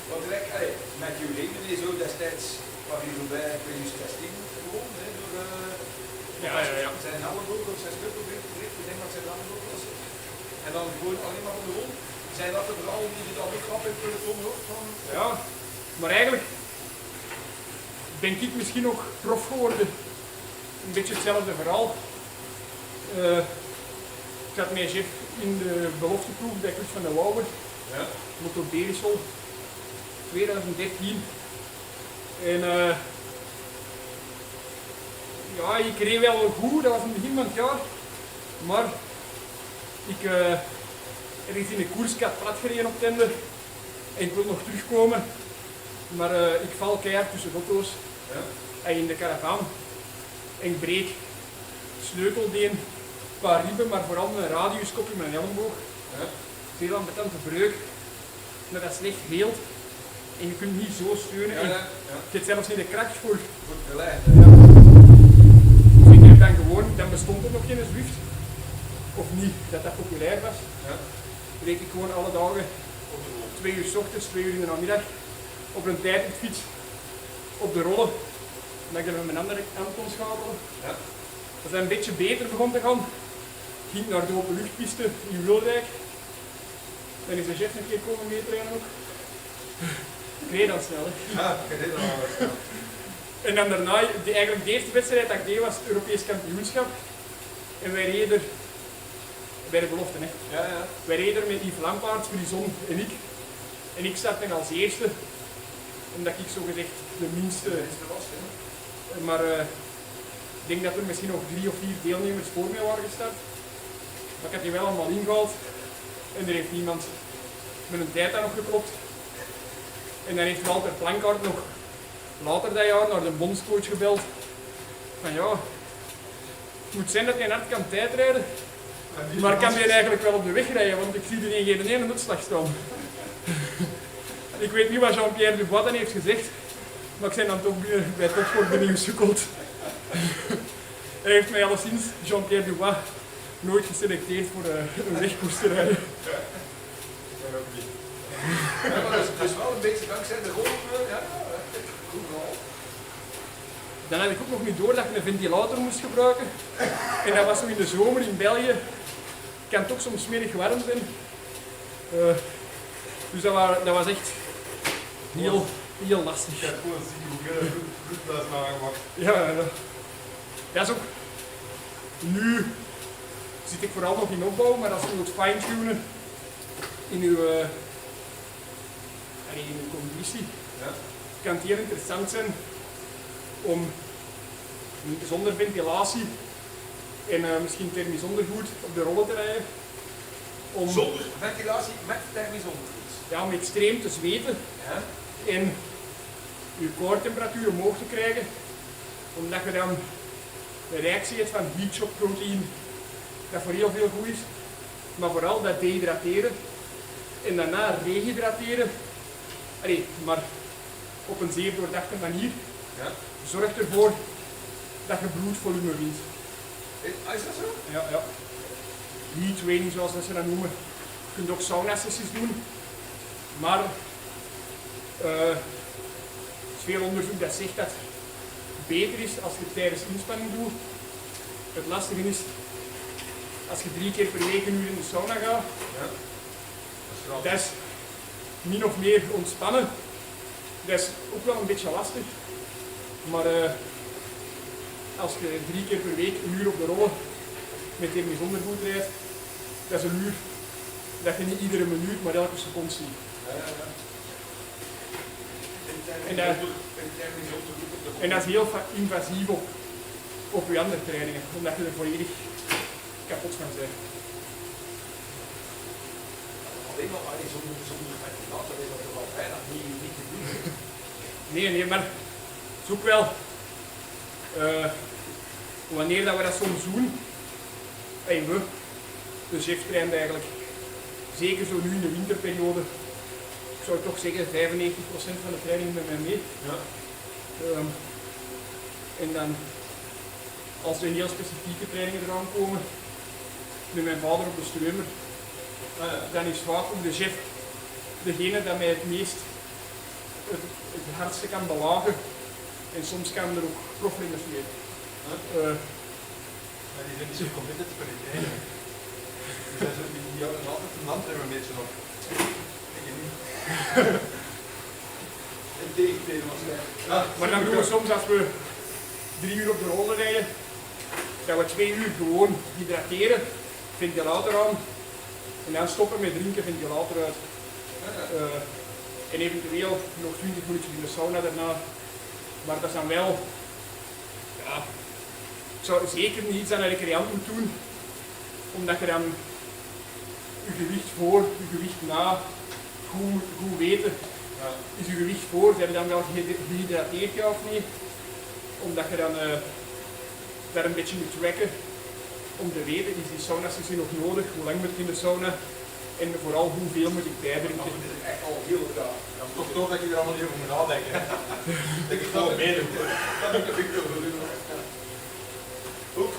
Want direct, met je leven is zo destijds, waar je zo bij, ik weet niet, 16 gewoon, door zijn Hammelburg of zijn stuk, ik denk dat zijn Hammelburg was. En dan gewoon alleen maar op de rond. Zijn dat de verhalen die je dan ook grap in peloton hoort van?
Ja, maar eigenlijk ben ik misschien nog prof geworden. Een beetje hetzelfde verhaal. Ik zat met chef in de belofteploeg bij Club van de Wouwer.
Ja.
Motor Berisol 2013. En ja, ik reed wel goed, dat was in het begin van het jaar. Maar ik ergens in de koers, ik had plat gereden op tender. En ik wil nog terugkomen. Maar ik val keihard tussen auto's en in de caravan. En ik breek sleutelbeen, een paar ribben, maar vooral mijn radiuskop in mijn elleboog. Heel ambetante breuk. Dat is slecht heelt. En je kunt niet zo steunen. En je hebt zelfs niet de kracht voor.
Goed geleid.
Dus ik heb dan gewoon, dan bestond er nog geen Zwift. Of niet, dat dat populair was. Reed ik gewoon alle dagen 2 uur 's ochtends, 2 uur in de namiddag op een tijdritfiets op de rollen. Dat ik dan met mijn andere hand kon schakelen. Als dat een beetje beter begon te gaan, ging ik naar de openluchtpiste in Wilrijk. Dan is de chef een keer komen meetrainen ook. Ik reed dan snel. Hè. En dan daarna, eigenlijk de eerste wedstrijd dat ik deed was het Europees kampioenschap. En wij reden er, bij de belofte, hè. Wij reden er met Yves Lampaert, Frison en ik. En ik start dan als eerste, omdat ik zogezegd de minste
was.
maar ik denk dat er misschien nog 3 of 4 deelnemers voor mij waren gestart. Maar ik heb die wel allemaal ingehaald en er heeft niemand met een tijd aan nog geklopt. En dan heeft Walter Plankaart nog later dat jaar naar de bondscoach gebeld. Van ja, het moet zijn dat je hard kan tijdrijden, maar kan je eigenlijk wel op de weg rijden, want ik zie er geen ene uitslag staan. Ik weet niet wat Jean-Pierre Dubois dan heeft gezegd, maar ik ben dan toch bij Topsport benieuwd. Hij heeft mij alleszins, Jean-Pierre Dubois, nooit geselecteerd voor een wegkoers te rijden.
Ja, maar dat is wel een beetje dankzij de rol. Ja, goed verhaal.
Dan had ik ook nog niet door dat je een ventilator moest gebruiken. En dat was zo in de zomer in België. Kan toch soms smerig warm zijn. Dus dat was echt heel lastig.
Ik heb gewoon zien hoeveel bloedplasma aangemaakt.
Ja, dat is ook. Nu zit ik vooral nog in opbouw, maar als je wilt fine-tunen in uw conditie,
Ja.
kan het heel interessant zijn om zonder ventilatie en misschien thermisch ondergoed op de rollen te rijden.
Zonder ventilatie met thermisch ondergoed.
Ja, om extreem te zweten
Ja.
en je koortemperatuur omhoog te krijgen, omdat je dan de reactie hebt van heat shock proteïne, dat voor heel veel goed is, maar vooral dat dehydrateren en daarna rehydrateren, maar op een zeer doordachte manier,
Ja.
zorgt ervoor dat je bloedvolume wint.
Is dat zo?
Ja. Heat training zoals dat ze dat noemen. Je kunt ook sauna-sessies doen, maar er is veel onderzoek dat zegt dat het beter is als je het tijdens inspanning doet. Het lastige is, als je 3 keer per week een uur in de sauna gaat,
Ja.
dat is min of meer ontspannen. Dat is ook wel een beetje lastig, maar als je 3 keer per week een uur op de rollen met thermisch ondergoed rijdt, dat is een uur dat je niet iedere minuut, maar elke seconde ziet. En dat is heel invasief op je andere trainingen, omdat je er volledig kapot van bent.
Alleen maar zonder ventilator is dat wel bijna niet te doen.
Nee, maar het is ook wel wanneer dat we dat soms doen, de chef traint eigenlijk, zeker zo nu in de winterperiode, ik zou toch zeggen 95% van de training met mij mee.
Ja.
En dan, als er heel specifieke trainingen eraan komen, met mijn vader op de streumer, dan is vaak ook de chef degene dat mij het meest het hardste kan belagen. En soms kan er ook proflingers mee.
Maar die zijn niet zo committed voor die training. Die zijn zo, die houden altijd een land er een beetje op. Ik weet niet.
En tegentreden waarschijnlijk.
Ja,
Maar dan doen we soms, als we 3 uur op de rollen rijden, dat we 2 uur gewoon hydrateren, ventilator aan, en dan stoppen met drinken, ventilator uit. En eventueel nog 20 minuutjes in de sauna daarna. Maar dat is dan wel, ja, ik zou zeker niet iets aan een recreant moeten doen, omdat je dan je gewicht voor, je gewicht na, goed weten.
Ja.
Is je gewicht voor, zijn je dan wel gehydrateerd ja of niet? Omdat je dan daar een beetje moet tracken om te weten, is die sauna-sessie nog nodig, hoe lang moet ik in de sauna en vooral hoeveel moet ik bijdrinken.
Dat is echt al heel raar.
Dat is toch tof dat je er allemaal niet over moet nadenken. Dat ik gewoon meedoe.
Dat heb ik wel doen. Ook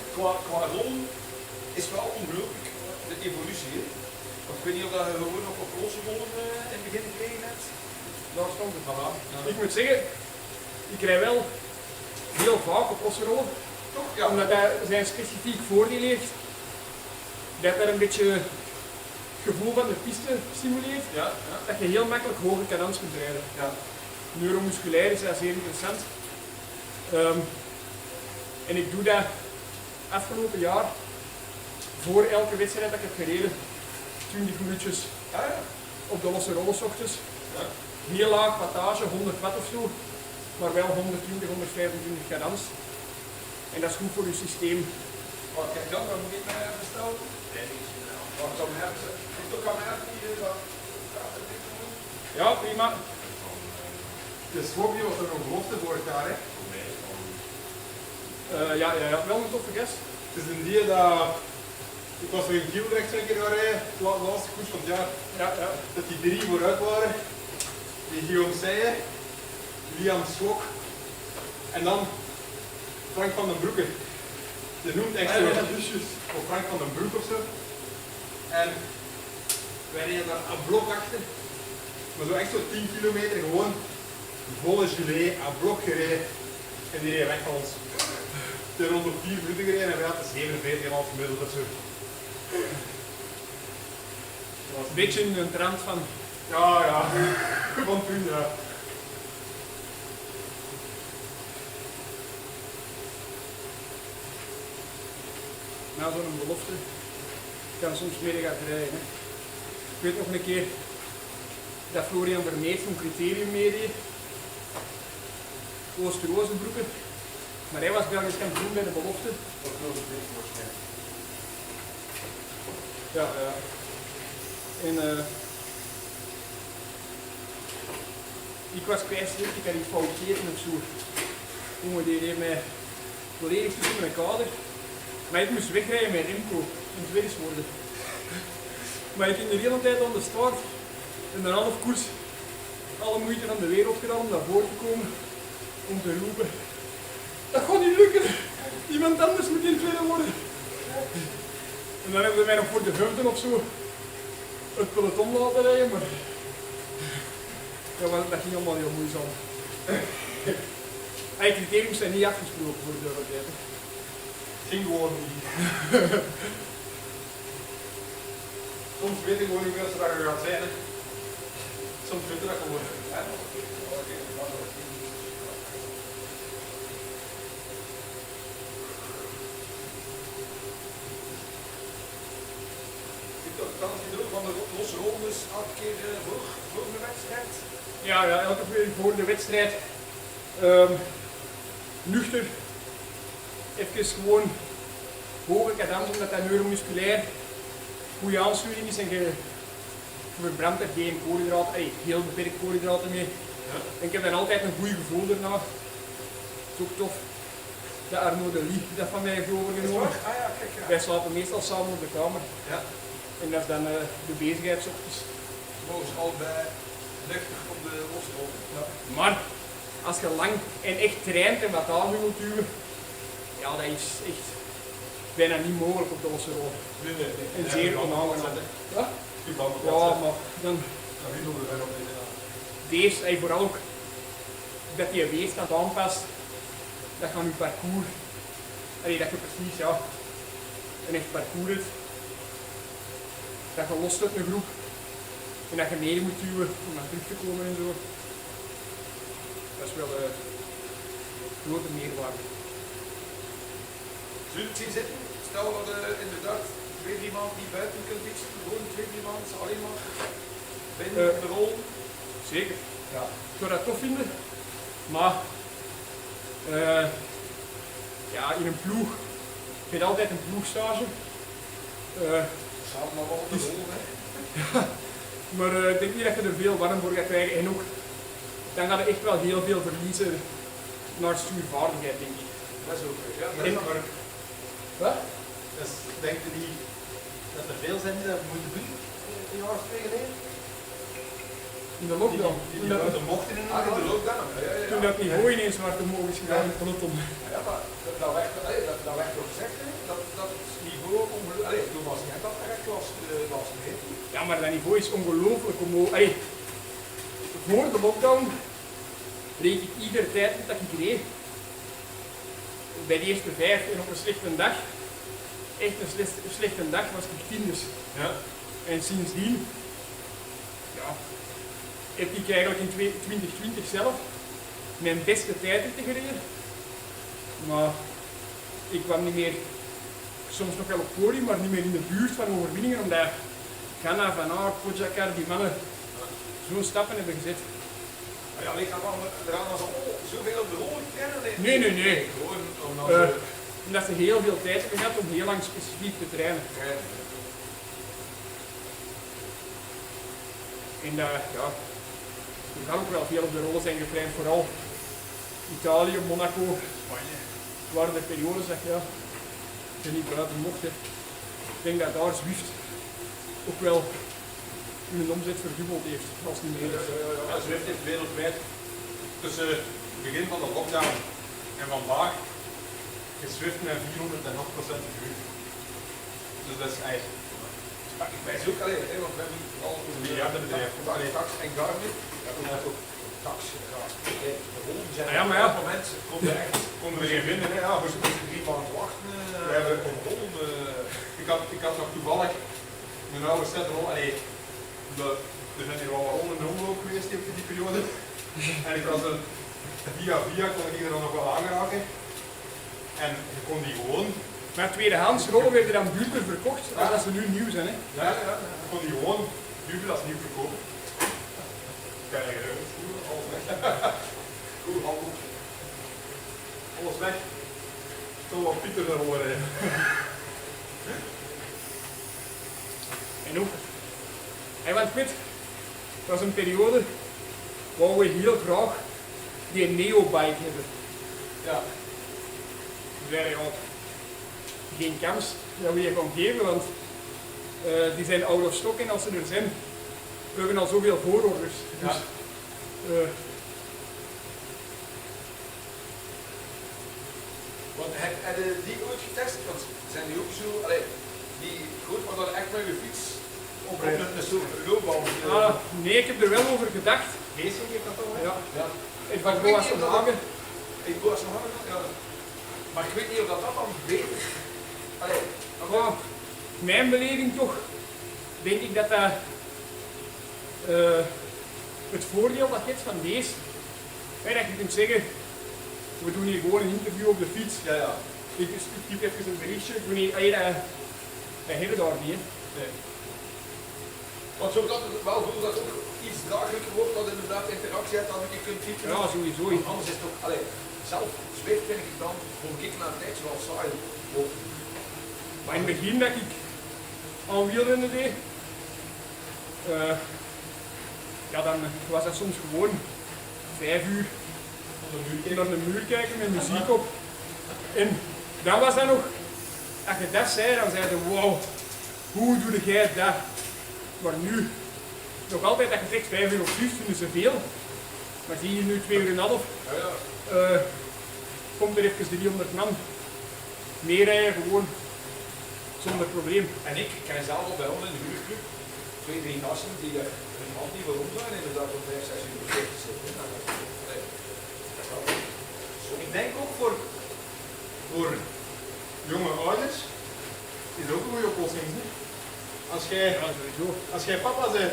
qua rol is wel ongelooflijk de evolutie. Hè? Want ik weet niet of je gewoon nog op losse rollen in het begin gekregen hebt. Daar stond het van aan.
Ik moet zeggen, ik rij wel heel vaak op losse rollen,
Toch? Ja.
omdat dat zijn specifiek voordeel heeft, dat dat een beetje het gevoel van de piste stimuleert,
Ja.
dat je heel makkelijk hoge cadans kunt rijden.
Ja.
Neuromusculair is dat zeer interessant. En ik doe dat afgelopen jaar voor elke wedstrijd dat ik heb gereden, 20 minuutjes
Ja.
op de losse rollen 's ochtends.
Ja.
Heel laag wattage, 100 watt of zo, maar wel 120, 125 cadans. En dat is goed voor je systeem.
Wat kijk dan, dan moet ik mij bestellen. Wat kan hebben? Ik kan hebben hier dat.
Ja, prima.
De Swobby was er een belofte vorig jaar, hè?
Ja, wel een toffe gast.
Het is een die dat... Ik was er in Kielrecht een keer gaan rijden, de laatste koers van het jaar.
Ja.
Dat die 3 vooruit waren. Die Guillaume Seijen, Liam Schok en dan Frank van den Broeke. Je noemt echt zo busjes of Frank van den Broek of zo. En wij reden daar aan blok achter. Maar zo echt zo 10 kilometer gewoon volle gelée aan blok gereden. En die reden weg van ons. Die rond op 4 minuten gereden en wij hadden 47,5 gemiddeld of zo.
Een beetje in de trant van.
Ja, van toen ja.
Na zo'n belofte kan soms meer gaan rijden. Hè. Ik weet nog een keer dat Florian Vermeer zo'n criterium meedeed. Oost-Rozenbroeken. Maar hij was Belgisch kampioen bij de belofte. Ja. En ik was kwijtstreek, ik had iets fout gegeten of zo. Jongen, die heeft mij volledig tussen mijn kader. Maar ik moest wegrijden met Remco, in Zweeds worden. Maar ik ging de hele tijd aan de start en een half koers alle moeite van de wereld gedaan om naar voren te komen. Om te roepen, dat gaat niet lukken, iemand anders moet in tweede worden. En dan hebben ze mij nog voor de vijfde of zo het peloton laten rijden, maar dat ging allemaal heel moeizaam. Die criteriums zijn niet afgesproken voor de duidelijkheid.
Ging gewoon niet. Soms weet ik gewoon niet meer waar je gaat zijn. Hè. Soms vind je dat gewoon.
Kan het ook van de losse rondes elke keer voor de wedstrijd?
Ja, elke keer voor de wedstrijd. Nuchter. Even gewoon hoge cadans, omdat dat neuromusculair goede aansturing is en je verbrandt er geen koolhydraten, heel beperkt koolhydraten mee.
Ja.
En ik heb dan altijd een goed gevoel daarna. Het is ook tof dat Arnaud de Lie dat van mij heeft overgenomen.
Ah ja, kijk ja.
Wij slapen meestal samen op de kamer.
Ja.
En dat is dan de bezigheidsochtends.
Mogen ze allebei luchtig op de losse ronde.
Ja. Maar als je lang en echt traint en wat aan wilt duwen, ja, dat is echt bijna niet mogelijk op de losse ronde.
Nee.
En zeer onaangenaam. Ja? Ja, maar dan deze, vooral ook dat je weerstand aanpast, dat je aan je parcours, dat je precies een echt parcours hebt, dat je lost uit een groep en dat je mee moet duwen om naar terug te komen en zo. Dat is wel een grote meerwaarde.
Zullen we het zien zitten? Stel dat inderdaad 2-3 maanden niet buiten kunt fietsen, gewoon 2-3 maanden alleen maar binnen de rol.
Zeker. Ja. Ik zou dat tof vinden, maar in een ploeg, je hebt altijd een ploegstage.
Samen maar wel op de rol, hè?
Maar ik denk niet dat je er veel warm voor gaat krijgen en ook dan ga je echt wel heel veel verliezen naar stuurvaardigheid, denk ik.
Dat is ook ja.
Maar
Wat?
dus denk je niet dat er veel zijn die dat moeten doen? Een jaar of 2 geleden?
In de lockdown.
Die buiten mochten in
Ah, in de lockdown.
Toen dat niveau ineens waar te mogen is gegaan met peloton.
Ja, maar dat werd toch gezegd, hè? Dat het niveau ongelooflijk. Toen was net dat echt was mee.
Ja, maar dat niveau is ongelooflijk omhoog. Voor de lockdown reed ik iedere tijd dat ik reed. Bij de eerste 5 en op een slechte dag, echt een slechte dag, was ik 10.
Ja.
En sindsdien heb ik eigenlijk in 2020 zelf mijn beste tijden gereden. Maar ik kwam niet meer, soms nog wel op podium, maar niet meer in de buurt van overwinningen, omdat Ganna, Van Aert, Pogacar, die mannen zo'n stappen hebben gezet.
Maar ja, ligt dat wel eraan als ze zoveel op de rol kennen?
Nee.
Gewoon omdat
Eh,
ze
Omdat ze heel veel tijd hebben gehad om heel lang specifiek te trainen.
trainen.
En ja, er kan ook wel veel op de rollen zijn getraind, vooral Italië, Monaco,
Spanje.
het waren de periodes dat je niet buiten mocht. Hè. Ik denk dat daar Zwift ook wel hun omzet verdubbeld heeft, als het niet meer is.
Ja, Zwift heeft wereldwijd tussen het begin van de lockdown en vandaag is Zwift met 408% gegroeid. Dus dat is eigenlijk.
Maar ik wijs ook alleen, hè, want we hebben al over
Miljardenbedrijf.
tax en Garmin. Ja, we hebben ook tax. Ja, de rollen zijn
Ja, maar ja.
op het moment konden er echt
Konden we geen vinden, hè? Ja,
moesten we 3 maanden wachten.
We hebben-
om rollen.
ik had nog toevallig een oude set rol. Allee, er zijn hier wel wat ronden in de omloop geweest in die periode. En ik was er via kon ik er dan nog wel aangeraken. En je kon die gewoon,
Maar tweedehands rollen werden dan duurder verkocht als dat ze nu nieuw zijn. Hè.
je kon die gewoon duurder als nieuw verkopen. Kijk, alles weg. Goed handel. Alles weg. Zo wat Pieter de rollen rijden.
En ook. En want weet, dat was een periode waar we heel graag die neo-bike hebben.
Ja.
Dus ja, geen kans dat we je gaan geven, want die zijn out of stock en als ze er zijn, we hebben al zoveel voororders. Dus,
Ja.
Want heb je die ooit getest? Want zijn die ook zo, allee, die goed, maar dan echt met je fiets op een soort loopband.
nee, ik heb er wel over gedacht.
Geesting heeft dat toch?
Ja.
Ja.
En
Maar
van
ik weet
Boas
niet of
te
dat-
maken.
Ik was nog harder, ja. Maar ik weet niet of dat dan beter. Allee,
Maar mijn beleving toch, denk ik dat dat het voordeel dat je hebt van deze, hè, dat je kunt zeggen, we doen hier gewoon een interview op de fiets.
ja.
Ik typ even een berichtje, ik doe niet, dat hebben we daar niet. Hè.
Nee. Want zo dat het wel voelt dat het ook iets draaglijker wordt, dat inderdaad interactie hebt, dat je kunt fietsen.
Ja, sowieso.
Want anders is het ook, allee, zelf Zwift vind ik dan, vond ik na een tijd zoals saai.
Maar in het begin dat ik aan wielrennen deed, ja, dan was dat soms gewoon 5 uur naar de muur kijken met muziek op. En dan was dat nog, als je dat zei, dan zei je, wow, hoe doe jij dat? Maar nu, nog altijd dat je zegt 5 uur op Zwift vinden ze veel, maar zie je nu 2 uur en een half, komt er even 300 man meer rijden, gewoon zonder probleem.
En ik ken zelf al bij ons in de huurclub 2, 3 gasten die hun hand niet wil omdraaien, inderdaad om 5, 6 uur op Zwift te zitten. Nou, dat is wel zo.
Ik denk ook voor jonge ouders is ook een goede oplossing. Hè?
Ja, sowieso.
Als jij papa bent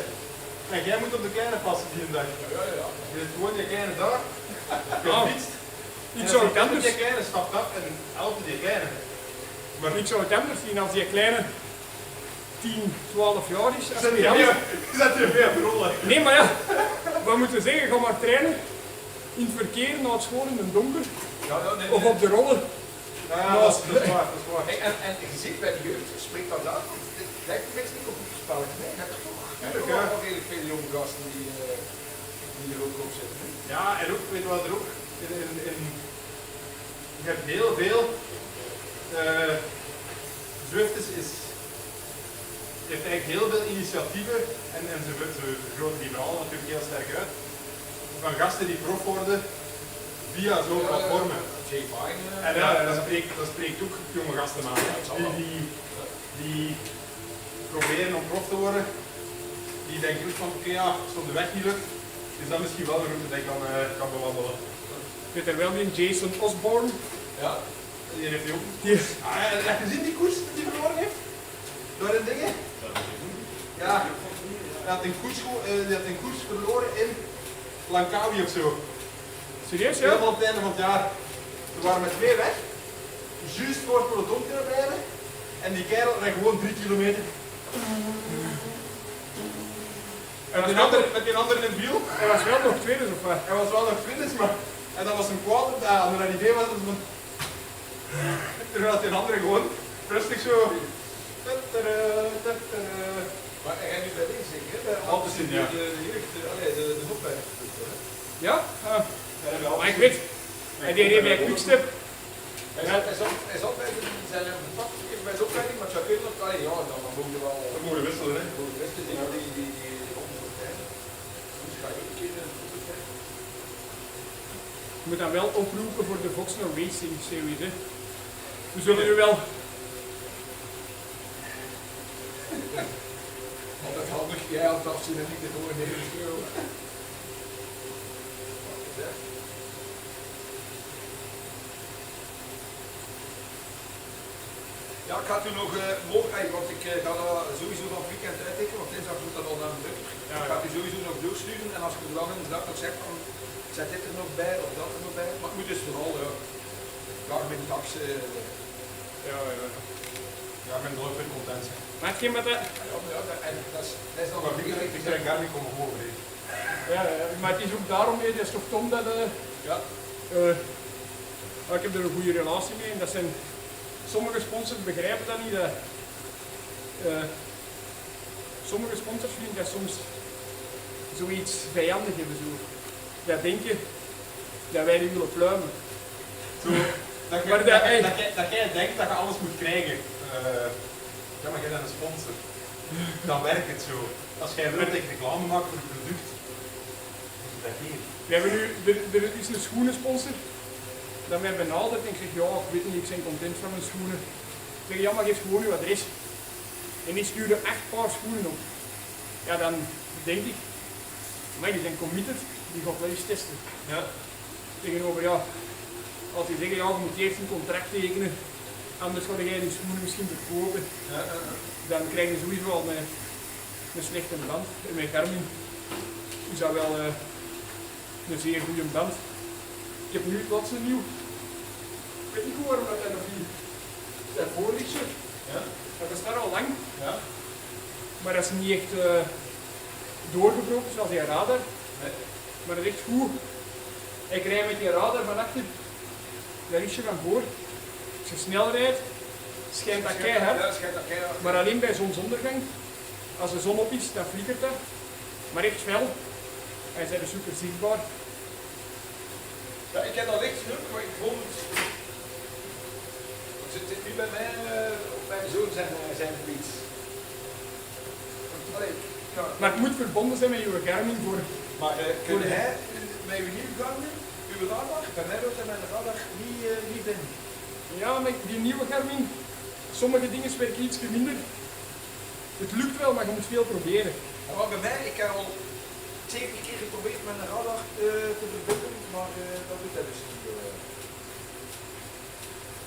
en jij moet op de kleine passen die een dag.
Ja.
Je zit gewoon je kleine daar, je
Ja.
fietst.
Ik zou het
En
anders,
die kleine stapt af en helpt die kleine. Maar
ik zou het anders zien als die kleine 10, 12 jaar is. Als
zet
die
je
anders-
meer, zet je meer verrollen.
Nee, maar ja, we moeten zeggen, ga maar trainen in het verkeer, na het school in het donker,
Nee.
of op de rollen.
Ja, dat is waar, dat is waar.
Hey, en je ziet bij de jeugd, spreekt dat uit, want het lijkt een beetje niet op een spelletje. Nee, je hebt er toch wel redelijk veel jonge gasten die er ook op zitten. Hè?
Ja, en ook, weet je wat er ook, je hebt heel veel, Zwift heeft eigenlijk heel veel initiatieven en ze vergroten die verhalen natuurlijk heel sterk uit, van gasten die prof worden via zo'n platformen.
Jay Fine.
En dat spreekt ook jonge gasten aan, hè. Die proberen om prof te worden, die denken ook van oké, ja, als het op de weg niet lukt, is dat misschien wel de route die ik kan bewandelen.
Ik weet er wel een Jason Osborne.
Ja.
Die heeft hij ook.
Die,
Heb je gezien die koers die hij verloren heeft? Door een dingen? Ja, hij had een koers verloren in Langkawi of zo.
serieus, ja?
Helemaal op het einde van het jaar. We waren met 2 weg, juist voor het peloton kunnen rijden. En die kerel rijdt gewoon 3 kilometer. Met die andere in het wiel.
Hij was wel nog tweede of wat?
Hij was wel nog finish, maar... En dat was een kwaad op de aan. Dat idee was het van... Terwijl die andere gewoon rustig zo...
Maar hij gaat nu bij deze zeker, hè?
Altijd zien, ja.
De opleiding.
Ja? Maar ik weet, hij deed hier bij Quickstep.
Hij zat bij zijn gepakt bij de opleiding, maar het zou kunnen dat, ja, dan moeten we wel...
We moeten wisselen, hè.
Voor de rest is die onderzoek tijd. Dus ga je ook een keer de tijd.
Je moet dan wel oproepen voor de Voxner Racing Series, hè. We zullen nu wel...
Altijd handig, jij had het afzien en niet de gewoon €9. Ja, ik ga toen nog morgen, want ik ga dat sowieso van het weekend uittekenen, want dinsdag moet dat al naar de druk.
Ja,
Ik ga het u sowieso nog doorsturen en als ik er dan inderdaad nog zeg van, zet dit er nog bij of dat er nog bij, maar ik moet dus vooral, Garmin tax.
Ja, ik ben nooit weer content zijn.
Maar hetgeen met de...
En dat is dan
Maar
wel
ik ben gar niet komen horen, hè.
Ja, maar het is ook daarom mee, het is toch Tom dat...
Ja.
Ik heb er een goede relatie mee en dat zijn... Sommige sponsors begrijpen dat niet. Sommige sponsors vinden dat soms zoiets vijandig hebben. Zo. Dat denken dat wij die willen pluimen.
Zo, dat jij denkt dat je alles moet krijgen. Ja, maar jij bent een sponsor. Dan werkt het zo. Als jij wilt dat ik reclame maak voor een product, moet je dat geven.
We hebben nu, er is een schoenensponsor. Dat mij benadert en ik zeg, ja, ik weet niet, ik ben content van mijn schoenen. Ik zeg, ja, maar geef gewoon uw adres. En die stuurde 8 paar schoenen op. Ja, dan denk ik, maar die zijn committed, die gaat wel eens testen.
Ja.
Tegenover, ja, als die zeggen, ja, je moet eerst een contract tekenen, anders ga jij die schoenen misschien verkopen.
Ja.
Dan krijg je sowieso al een slechte band. En met Garmin is dat wel een zeer goede band. Ik heb nu het laatste nieuw. Ik weet niet goed waarom dat nog niet. Dat voorlichtje,
Ja.
dat bestaat al lang,
Ja.
maar dat is niet echt doorgebroken zoals die radar.
Nee.
Maar dat is echt goed. Ik rij met die radar van achter, dat lichtje van voor. Als je snel rijdt, schijnt dat keihard.
Ja, schijnt dat keihard.
Maar alleen bij zonsondergang. Als de zon op is, dan flikkert dat. Maar echt fel. Hij is dus super zichtbaar.
Ja, ik heb dat licht genoeg, maar ik vond het... Het zit nu bij mij, op mijn zoon zijn fiets. Ja.
Maar het moet verbonden zijn met je Garmin voor...
Maar kun hij met uw nieuwe Garmin, uw radar, bij mij wordt hij mijn radar niet in.
Ja, met die nieuwe Garmin, sommige dingen werken iets minder. Het lukt wel, maar je moet veel proberen.
Ja, maar bij mij, ik heb al 7 keer geprobeerd met een radar te verbinden, maar dat doet hij dus niet.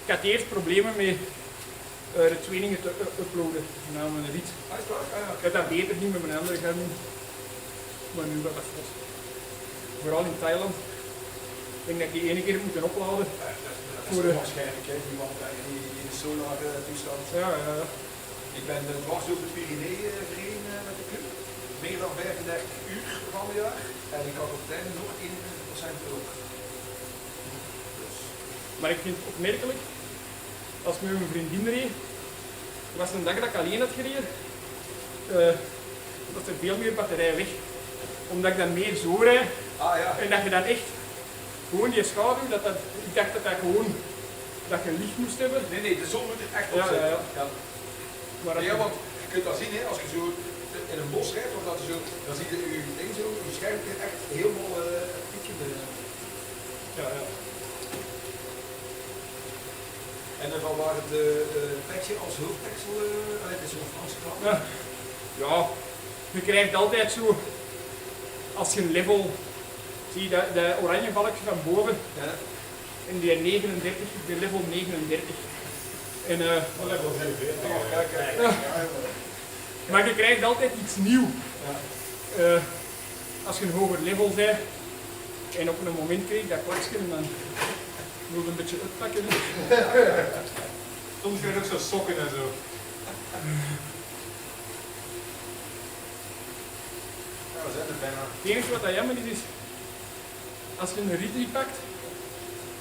Ik had eerst problemen met de trainingen te uploaden, namelijk een lied. Ik had dat beter niet met mijn andere Garmin, maar nu gaat dat vlot. Vooral in Thailand. Ik denk dat ik die ene keer moet opladen.
Voor waarschijnlijk, hè, iemand in de solar toestand.
Ja.
Ik ben dwars over de Pyreneeën gereden met de club. Meer dan 35 uur van het jaar. En ik had op het einde nog 21% ook. Dus.
Maar ik vind het opmerkelijk, als ik met mijn vriendin reed, was een dag dat ik alleen had gereden, dat er veel meer batterij weg. Omdat ik dan meer zo rijd
Ah ja.
en dat je dan echt gewoon die schaduw, ik dacht dat gewoon dat je licht moest hebben.
Nee, de zon moet er echt op
Ja,
zitten.
ja. Maar
Ja, want je kunt dat zien, hè, als je zo in een bos rijdt, of dat je zo, dan zie je je ding zo, je scherm echt helemaal piekende.
ja.
En dan waar het petje als hoofdteksel, het is een Franse krant.
Ja, je krijgt altijd zo, als je een level, zie je dat oranje balkje van boven,
Ja.
en die 39, de level 39. En,
Ja.
maar je krijgt altijd iets nieuws.
Ja.
Als je een hoger level bent en op een moment krijg je dat klaksje en dan wil je een beetje uitpakken.
Soms krijg je ook zo sokken en zo.
Ja,
50% bijna.
Het enige wat dat jammer is, als je een Ridley pakt,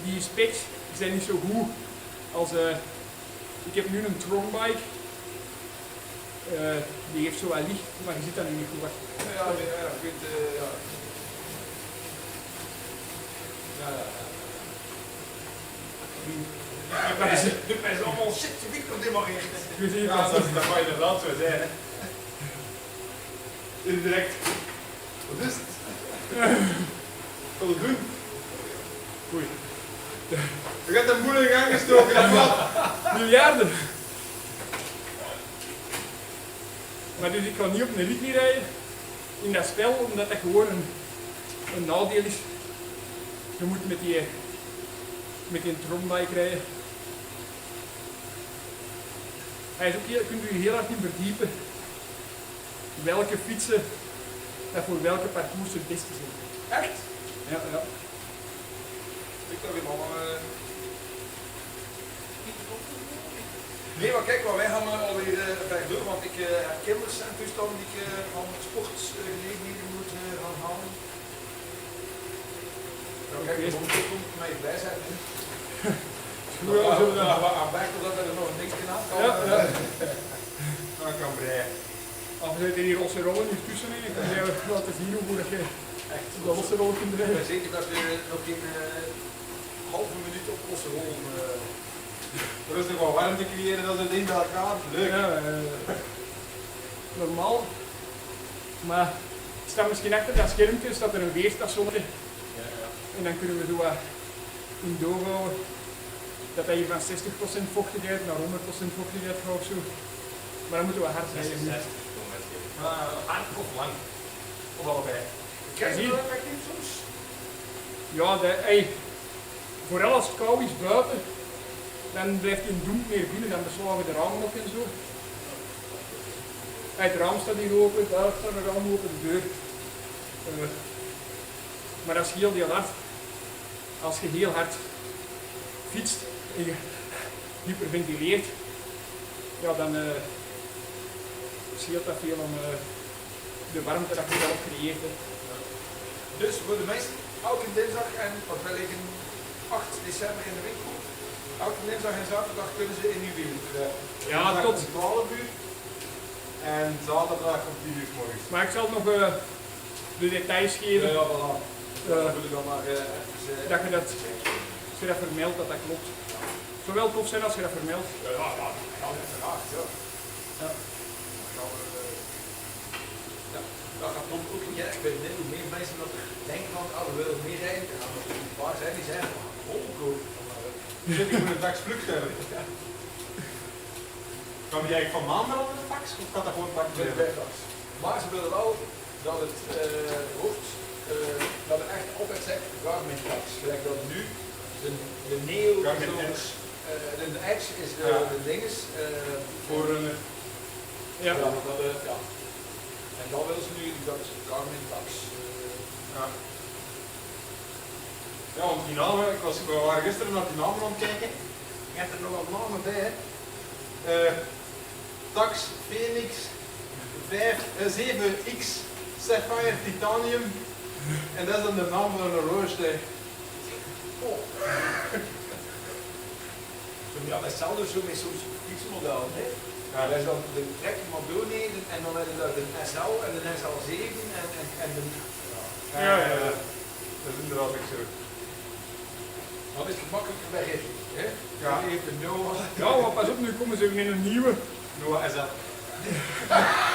die specs zijn niet zo goed als... ik heb nu een Tronbike, die heeft zo wat licht, maar je ziet dat nu niet goed.
Ja, ik weet, ja. De mensen allemaal shit, te dik op dit moment.
Je ziet
Ja,
dat
dat kan inderdaad zo zijn. Hè. Indirect. Wat is het? Wat wil je doen?
Oei.
Je hebt een moeilijk aangestoken, dat wat?
Miljarden! Maar dus ik ga niet op een Ridley rijden in dat spel, omdat dat gewoon een nadeel is. Je moet met die Tronbike rijden. Hij is ook heel, je kunt je heel hard in verdiepen welke fietsen dat voor welke parcours het beste zijn.
Echt?
Ja, ja.
Ik dacht weer allemaal... Nee, maar kijk, maar wij gaan alweer verder, want ik heb kinders en toestanden die ik van sportsgelegenheden moet gaan halen. Nou, kijk,
Oké.
de komt mij blij zijn.
Goed, we zullen dan...
Aan weg dat er nog een ding gedaan kan.
Ja, ja.
Nou, ik kan breien.
Of we zitten hier losse rollen hier tussenin. Ik kan je laten zien hoe dat je
Echt,
de losse rollen kunt
ik
rijden.
ben zeker dat je nog geen halve minuut op losse rol.
Er is nog wat warmte creëren dat het ding bij elkaar. Leuk.
Ja, normaal. Maar ik sta misschien achter dat schermpje, staat er een weerstationnetje.
Ja, ja.
En dan kunnen we zo wat in doorhouden. Dat hij hier van 60% vochtigheid naar 100% vochtigheid gaat of zo. Maar dan moeten we hard rijden.
60
Hard of lang. Of allebei.
Kijk,
Zie je?
dat effectief soms.
Ja, vooral als het koud is buiten, dan blijft hij doem meer binnen, dan beslaan we de ramen op en zo. Het raam staat hier open, daar staat een raam open, de deur. Maar dat scheelt heel hard. Als je heel hard fietst en je hyperventileert, ja, dan scheelt dat veel om de warmte dat je zelf creëert. Hè.
Dus voor de mensen, elke dinsdag en wat wij liggen 8 december in de winkel. Elke dinsdag en zaterdag kunnen ze in uw wiel.
Ja, tot.
12 uur. En zaterdag om 10 uur 's morgens.
Maar ik zal nog de details geven.
Ja, voilà.
Dat moet ik dan maar even...
Dat je dat, als je dat vermeldt, dat dat klopt. Zou wel tof zijn als je dat vermeldt.
Ja, uiteraard, ja.
Ja.
Dat gaat Tom ook niet erg bij. Hoe meer mensen dat denken van, oh, we willen meer rijden, dan gaan er een paar zijn die zeggen, oh,
Zit ik voor een tax vlucht hebben? Kan die eigenlijk van maandag op de tax? Of gaat dat gewoon tax
bij de
hebben?
bijtax. Maar ze willen wel dat het hoofd, dat het echt altijd zegt Garmin tax. Gelijk dat nu, de Neo,
Garmin
is
Edge.
de Edge is
Ja.
de dinges.
Voor een...
Ja.
Ja. En dan willen ze nu, dat is Garmin tax.
Ja. Ja, want die namen, we waren gisteren naar die namen aan het kijken. Je hebt er nog wat namen bij, hè. Tax, Phoenix, 7X, Sapphire, Titanium. En dat is dan de naam van een horloge. Hè.
Oh. Ja, dat is hetzelfde zo met zo'n fietsmodel. Hè?
Ja.
Dat is dan de trek maar doornemen en dan hebben we de SL en de SL7 en de...
Ja.
Dat is inderdaad ook zo.
Dat is gemakkelijker bij rit. Hè?
Ja.
Dan heeft de Noah.
Ja, maar pas op, nu komen ze in een nieuwe.
Noah SL.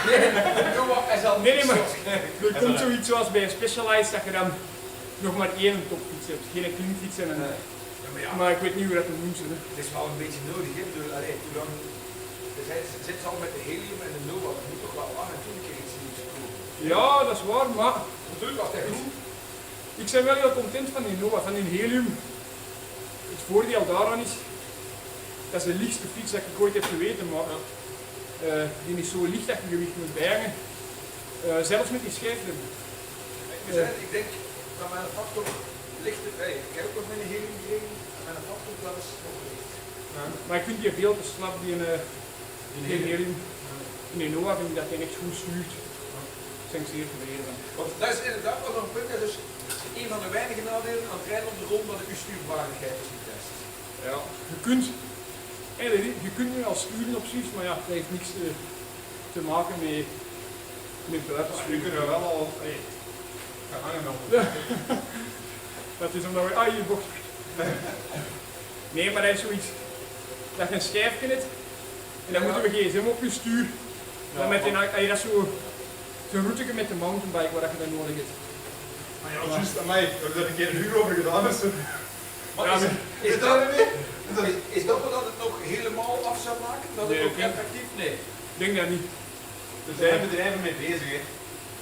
Nee, de Noah SL.
Nee, maar er komt zoiets zoals bij Specialized dat je dan nog maar één topfiets hebt. Geen klimfiets en een...
Ja, maar ja,
Maar ik weet niet hoe dat te noemen is.
het is wel een beetje nodig. Hè? Bedoel, allee, hoe dan... Zit al met de helium en de Noah, dat moet toch wel lang en toen een keer iets nieuws komen.
Ja, dat is waar, maar
Natuurlijk was hij goed.
ik ben wel heel content van die Nova, van die helium. Het voordeel daaraan is, dat is de lichtste fiets dat ik ooit heb geweten, maar die is zo licht dat je gewicht moet bijhangen. Zelfs met die schijfrem.
Ik denk dat mijn factor lichter, ik heb ook nog met een helium gereden, en mijn factor dat is nog licht.
Ja.
Maar ik vind die veel te slap, die helium. In die Nova vind ik dat hij echt goed stuurt. zijn zeer tevreden ben.
Want dat is inderdaad wel nog een punt, dat is een van de weinige nadelen aan het rijden op de rond, dat de stuurvaardigheid is niet best.
Ja, je kunt nu al sturen op zich, maar ja, dat heeft niks te maken met buitensturen.
Nu kunnen we wel al gaan hangen dan.
Dat is omdat we, je bocht. Nee, maar dat is zoiets, dat je een schijfje hebt, en dan moeten we gsm op je stuur. Dan met dat zo'n route met de mountainbike waar je dat nodig hebt.
Maar ja, juist aan mij, we hebben er een keer een uur over gedaan. Dus.
Maar
Ja,
is dat wat dat het nog helemaal af zou maken? Dat het
Nee,
ook effectief? Nee.
Ik denk dat niet.
Er zijn bedrijven mee bezig, hè.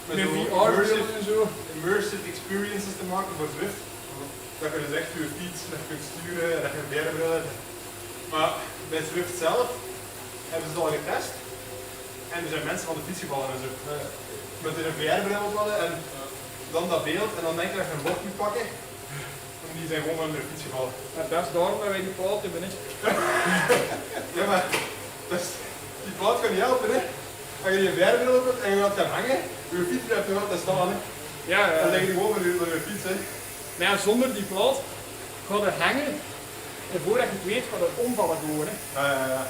Met
zo'n
VR-brillen en zo.
immersive experiences te maken voor Zwift. Dat je dus echt je fiets kunt sturen, dat je een VR-bril hebt. Maar bij Zwift zelf hebben ze het al getest. En er zijn mensen van de fiets gevallen en zo. Met een VR-bril op hadden en dan dat beeld en dan denk je dat je een bocht moet pakken. En die zijn gewoon onder de fiets gevallen.
En dat is daarom dat wij die plaat hebben. Hè.
Ja, maar dus, die plaat kan niet helpen, hè. Als je die VR-bril op hebt en je gaat gaan hangen, je fiets blijft nog altijd staan, hè.
Ja,
Dan leg je gewoon onder je fiets, hè.
maar ja, zonder die plaat gaat er hangen. En voordat je het weet, gaat het omvallen gewoon. Hè.
Ja.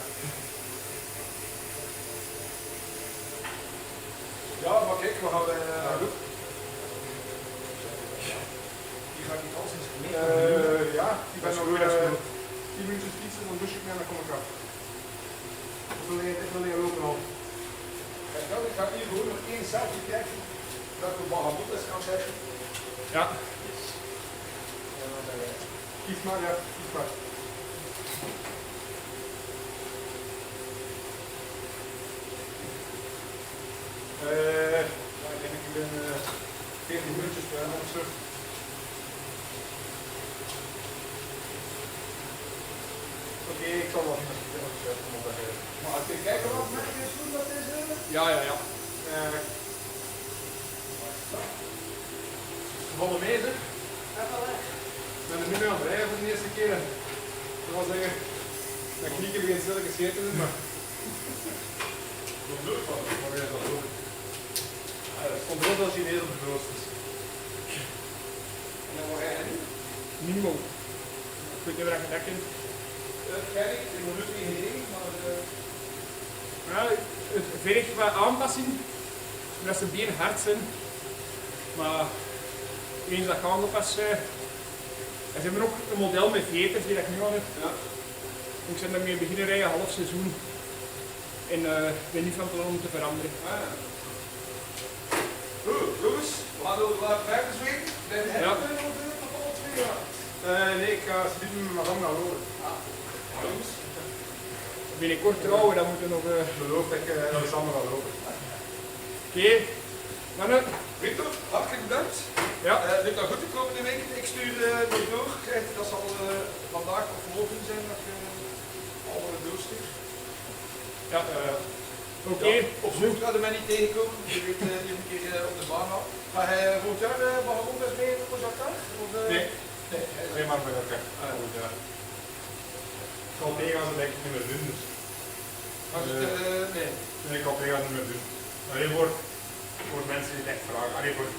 Ja, maar kijk, we gaan... Die ga ik niet al sinds
Ja, ik ben nog 10 minuutjes fietsen, dan douche ik mee en dan kom ik af. Ik wil niet lopen al.
Ik ga hier gewoon nog één selfie kijken. Dat we Bahamotas kan zeggen.
Ja.
Kies maar, ja, kies maar. Ik denk dat ik ben 14 minuutjes of zo. Oké, ik zal wel
Maar als je kijkt wat merk je hoe dat is?
Ja.
Volle mee, hè? Ik ben er nu mee aan het rijden voor de eerste keer. Ik wil zeggen, mijn knieën beginnen stil gescheerd te doen, maar... Dat is leuk van, maar weer dat ook. Er stond heel veel Chinees op de doos, dus...
En dan word jij nu?
Niemand. Ik weet niet waar je dat kent.
Kijk, ik moet nu geen ding, maar...
Ja, het vergt wat aanpassing, omdat ze benen hard zijn. Maar eens dat gaan pas. En ze hebben ook een model met veters die ik nu aan heb.
Ja.
Ik ben daarmee beginnen rijden, half seizoen. En ik ben niet van plan om te veranderen.
Jongens, we gaan over buiten zweten. Ben je
Ja.
tot alle 2 jaar?
Nee, ik ga ze met mijn gang gaan lopen.
Jongens.
Binnenkort trouwen, dan moeten we nog...
Beloof dat ik dat we samen gaan lopen.
Oké. Mannen.
Victor, hartelijk bedankt.
Ja.
Dit gaat goed de komende week. Ik stuur nog door. Dat zal vandaag of morgen zijn dat je alle doorstuurt.
Ja. Oké.
Op zoek hadden wij niet tegenkomen. Je weet een keer op de baan al. Maar volgend jaar mag ik ook eens mee voor elkaar?
Nee.
Nee.
Alleen maar bij elkaar. Ja. Ik kan gaan ze denk ik niet meer doen, dus.
Nee.
Nee, ik kan gaan niet meer doen. Alleen voor mensen die het echt vragen. Alleen voor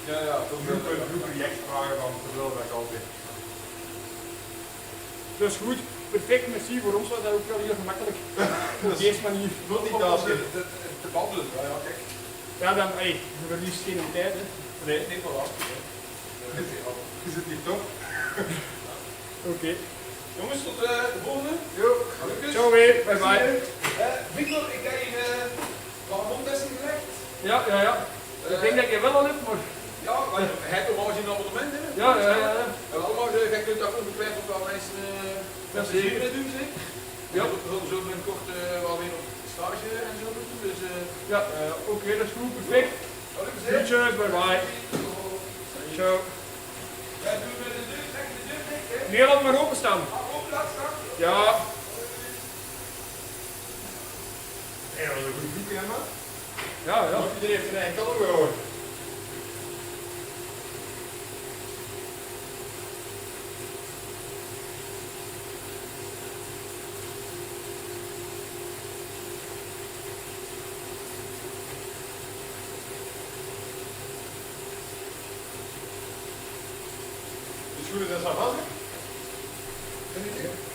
groepen die echt vragen van te veel dat ik altijd.
Dat is goed. Perfect, merci. Voor ons was dat ook wel heel gemakkelijk. Op deze manier.
Multitasken.
Te babbelen. Ja, kijk.
Ja, dan, je verliest geen tijd, hè.
Nee,
Nee, voilà.
is het niet toch?
Oké.
Jongens, tot de volgende.
Jo.
Ciao weer. Bye bye.
Victor, ik heb hier Bahamotas-testen gelegd.
Ja. Ik denk dat ik er wel al heb, maar...
Ja, maar hij heeft normaal gezien een abonnement, hè?
Ja.
En allemaal, jij kunt dat ongetwijfeld wel mensen met plezier doen, zeg. Ja. We zullen zo binnenkort wel weer op stage en zo doen, dus...
Ja, oké, dat is goed, perfect. Groetjes, bye bye. Ciao.
Ja, doe met de deur, zeg de deur dicht, hè?
Nee, laat maar openstaan.
Open laat staan.
Ja.
Ja, dat was een goed boekje, hè, man.
Ja.
Iedereen heeft zijn eigen kalm gehouden.
schoenen zijn vast.
Kan niet tegen.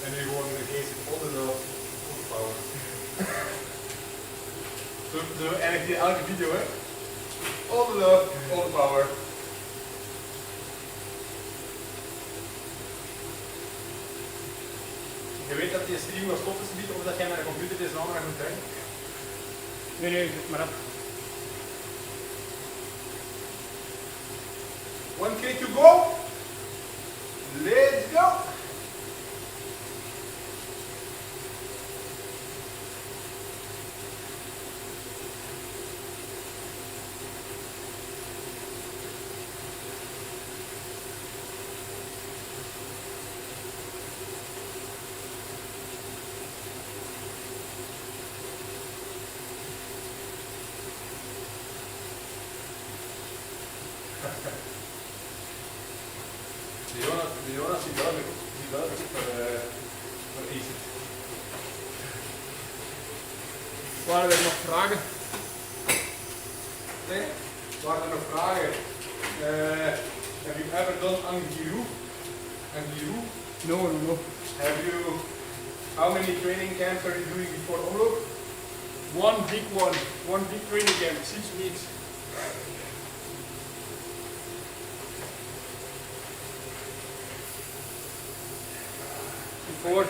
En nu gewoon de geest onder de power. Zo eigenlijk in elke video, hè? Onder de power. Je weet dat die stream was stopt is niet, of dat jij met een computer deze aandacht moet krijgen.
Nee, zet maar op.
1K to go. Let's go. De Jonas die wel goed voor Ace.
Waren er nog vragen?
Nee, waren er nog vragen? Have you ever done Angiru?
No, no, no.
Have you, how many training camps are you doing before Omloop?
One big one. One big training camp, 6 weeks. Before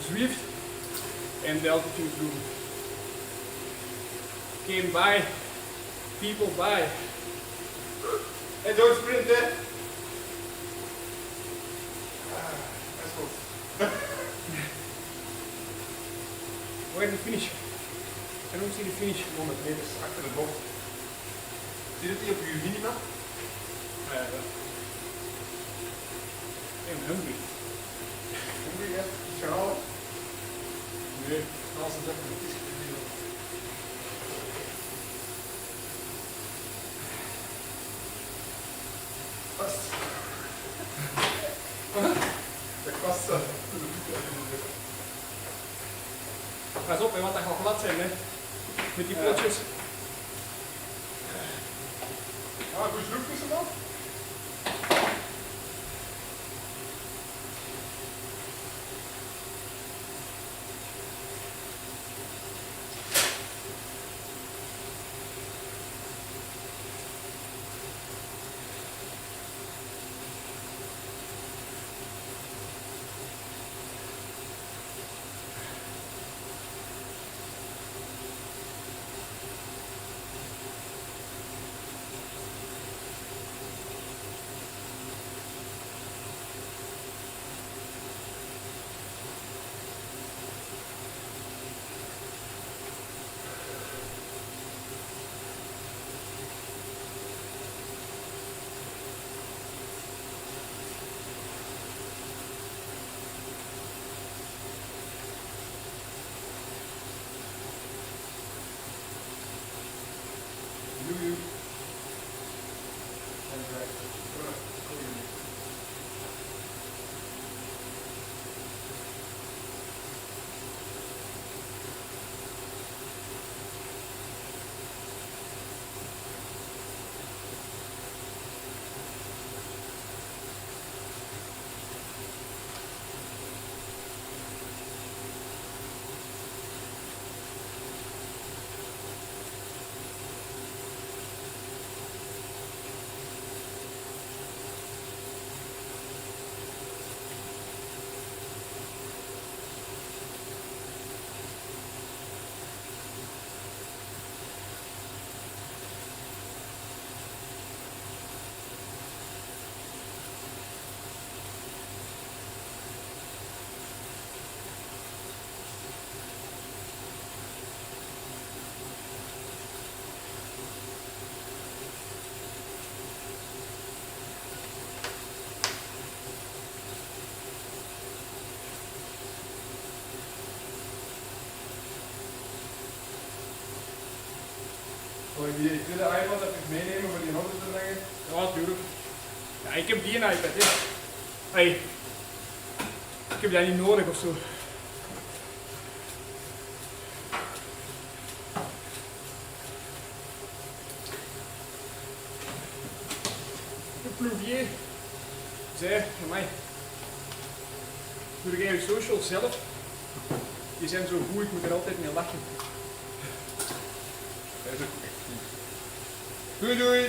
Zwift and the altitude room. Came by, people by.
En don't sprint, hè? Dat is goed.
Where the finish? I don't see the finish.
100 meters achter de bocht. Zie je het hier op je minima?
I'm hungry.
Hungry, ja? Iets gaan halen? Nee, als het even niet is. Vast. De kwast.
Pas op, hè, want dat gaat glad zijn, hè. Met die potjes.
Ah, goed zoek tussen dan?
Zou je die tweede iPad even meenemen voor die in orde te brengen?
Ja, natuurlijk. Ja, ik heb die een iPad, hè. Hey, ik heb dat niet nodig of zo. De Plouvier zei van mij, doe jij je socials zelf? Die zijn zo goed, ik moet er altijd mee lachen.
Doei doei!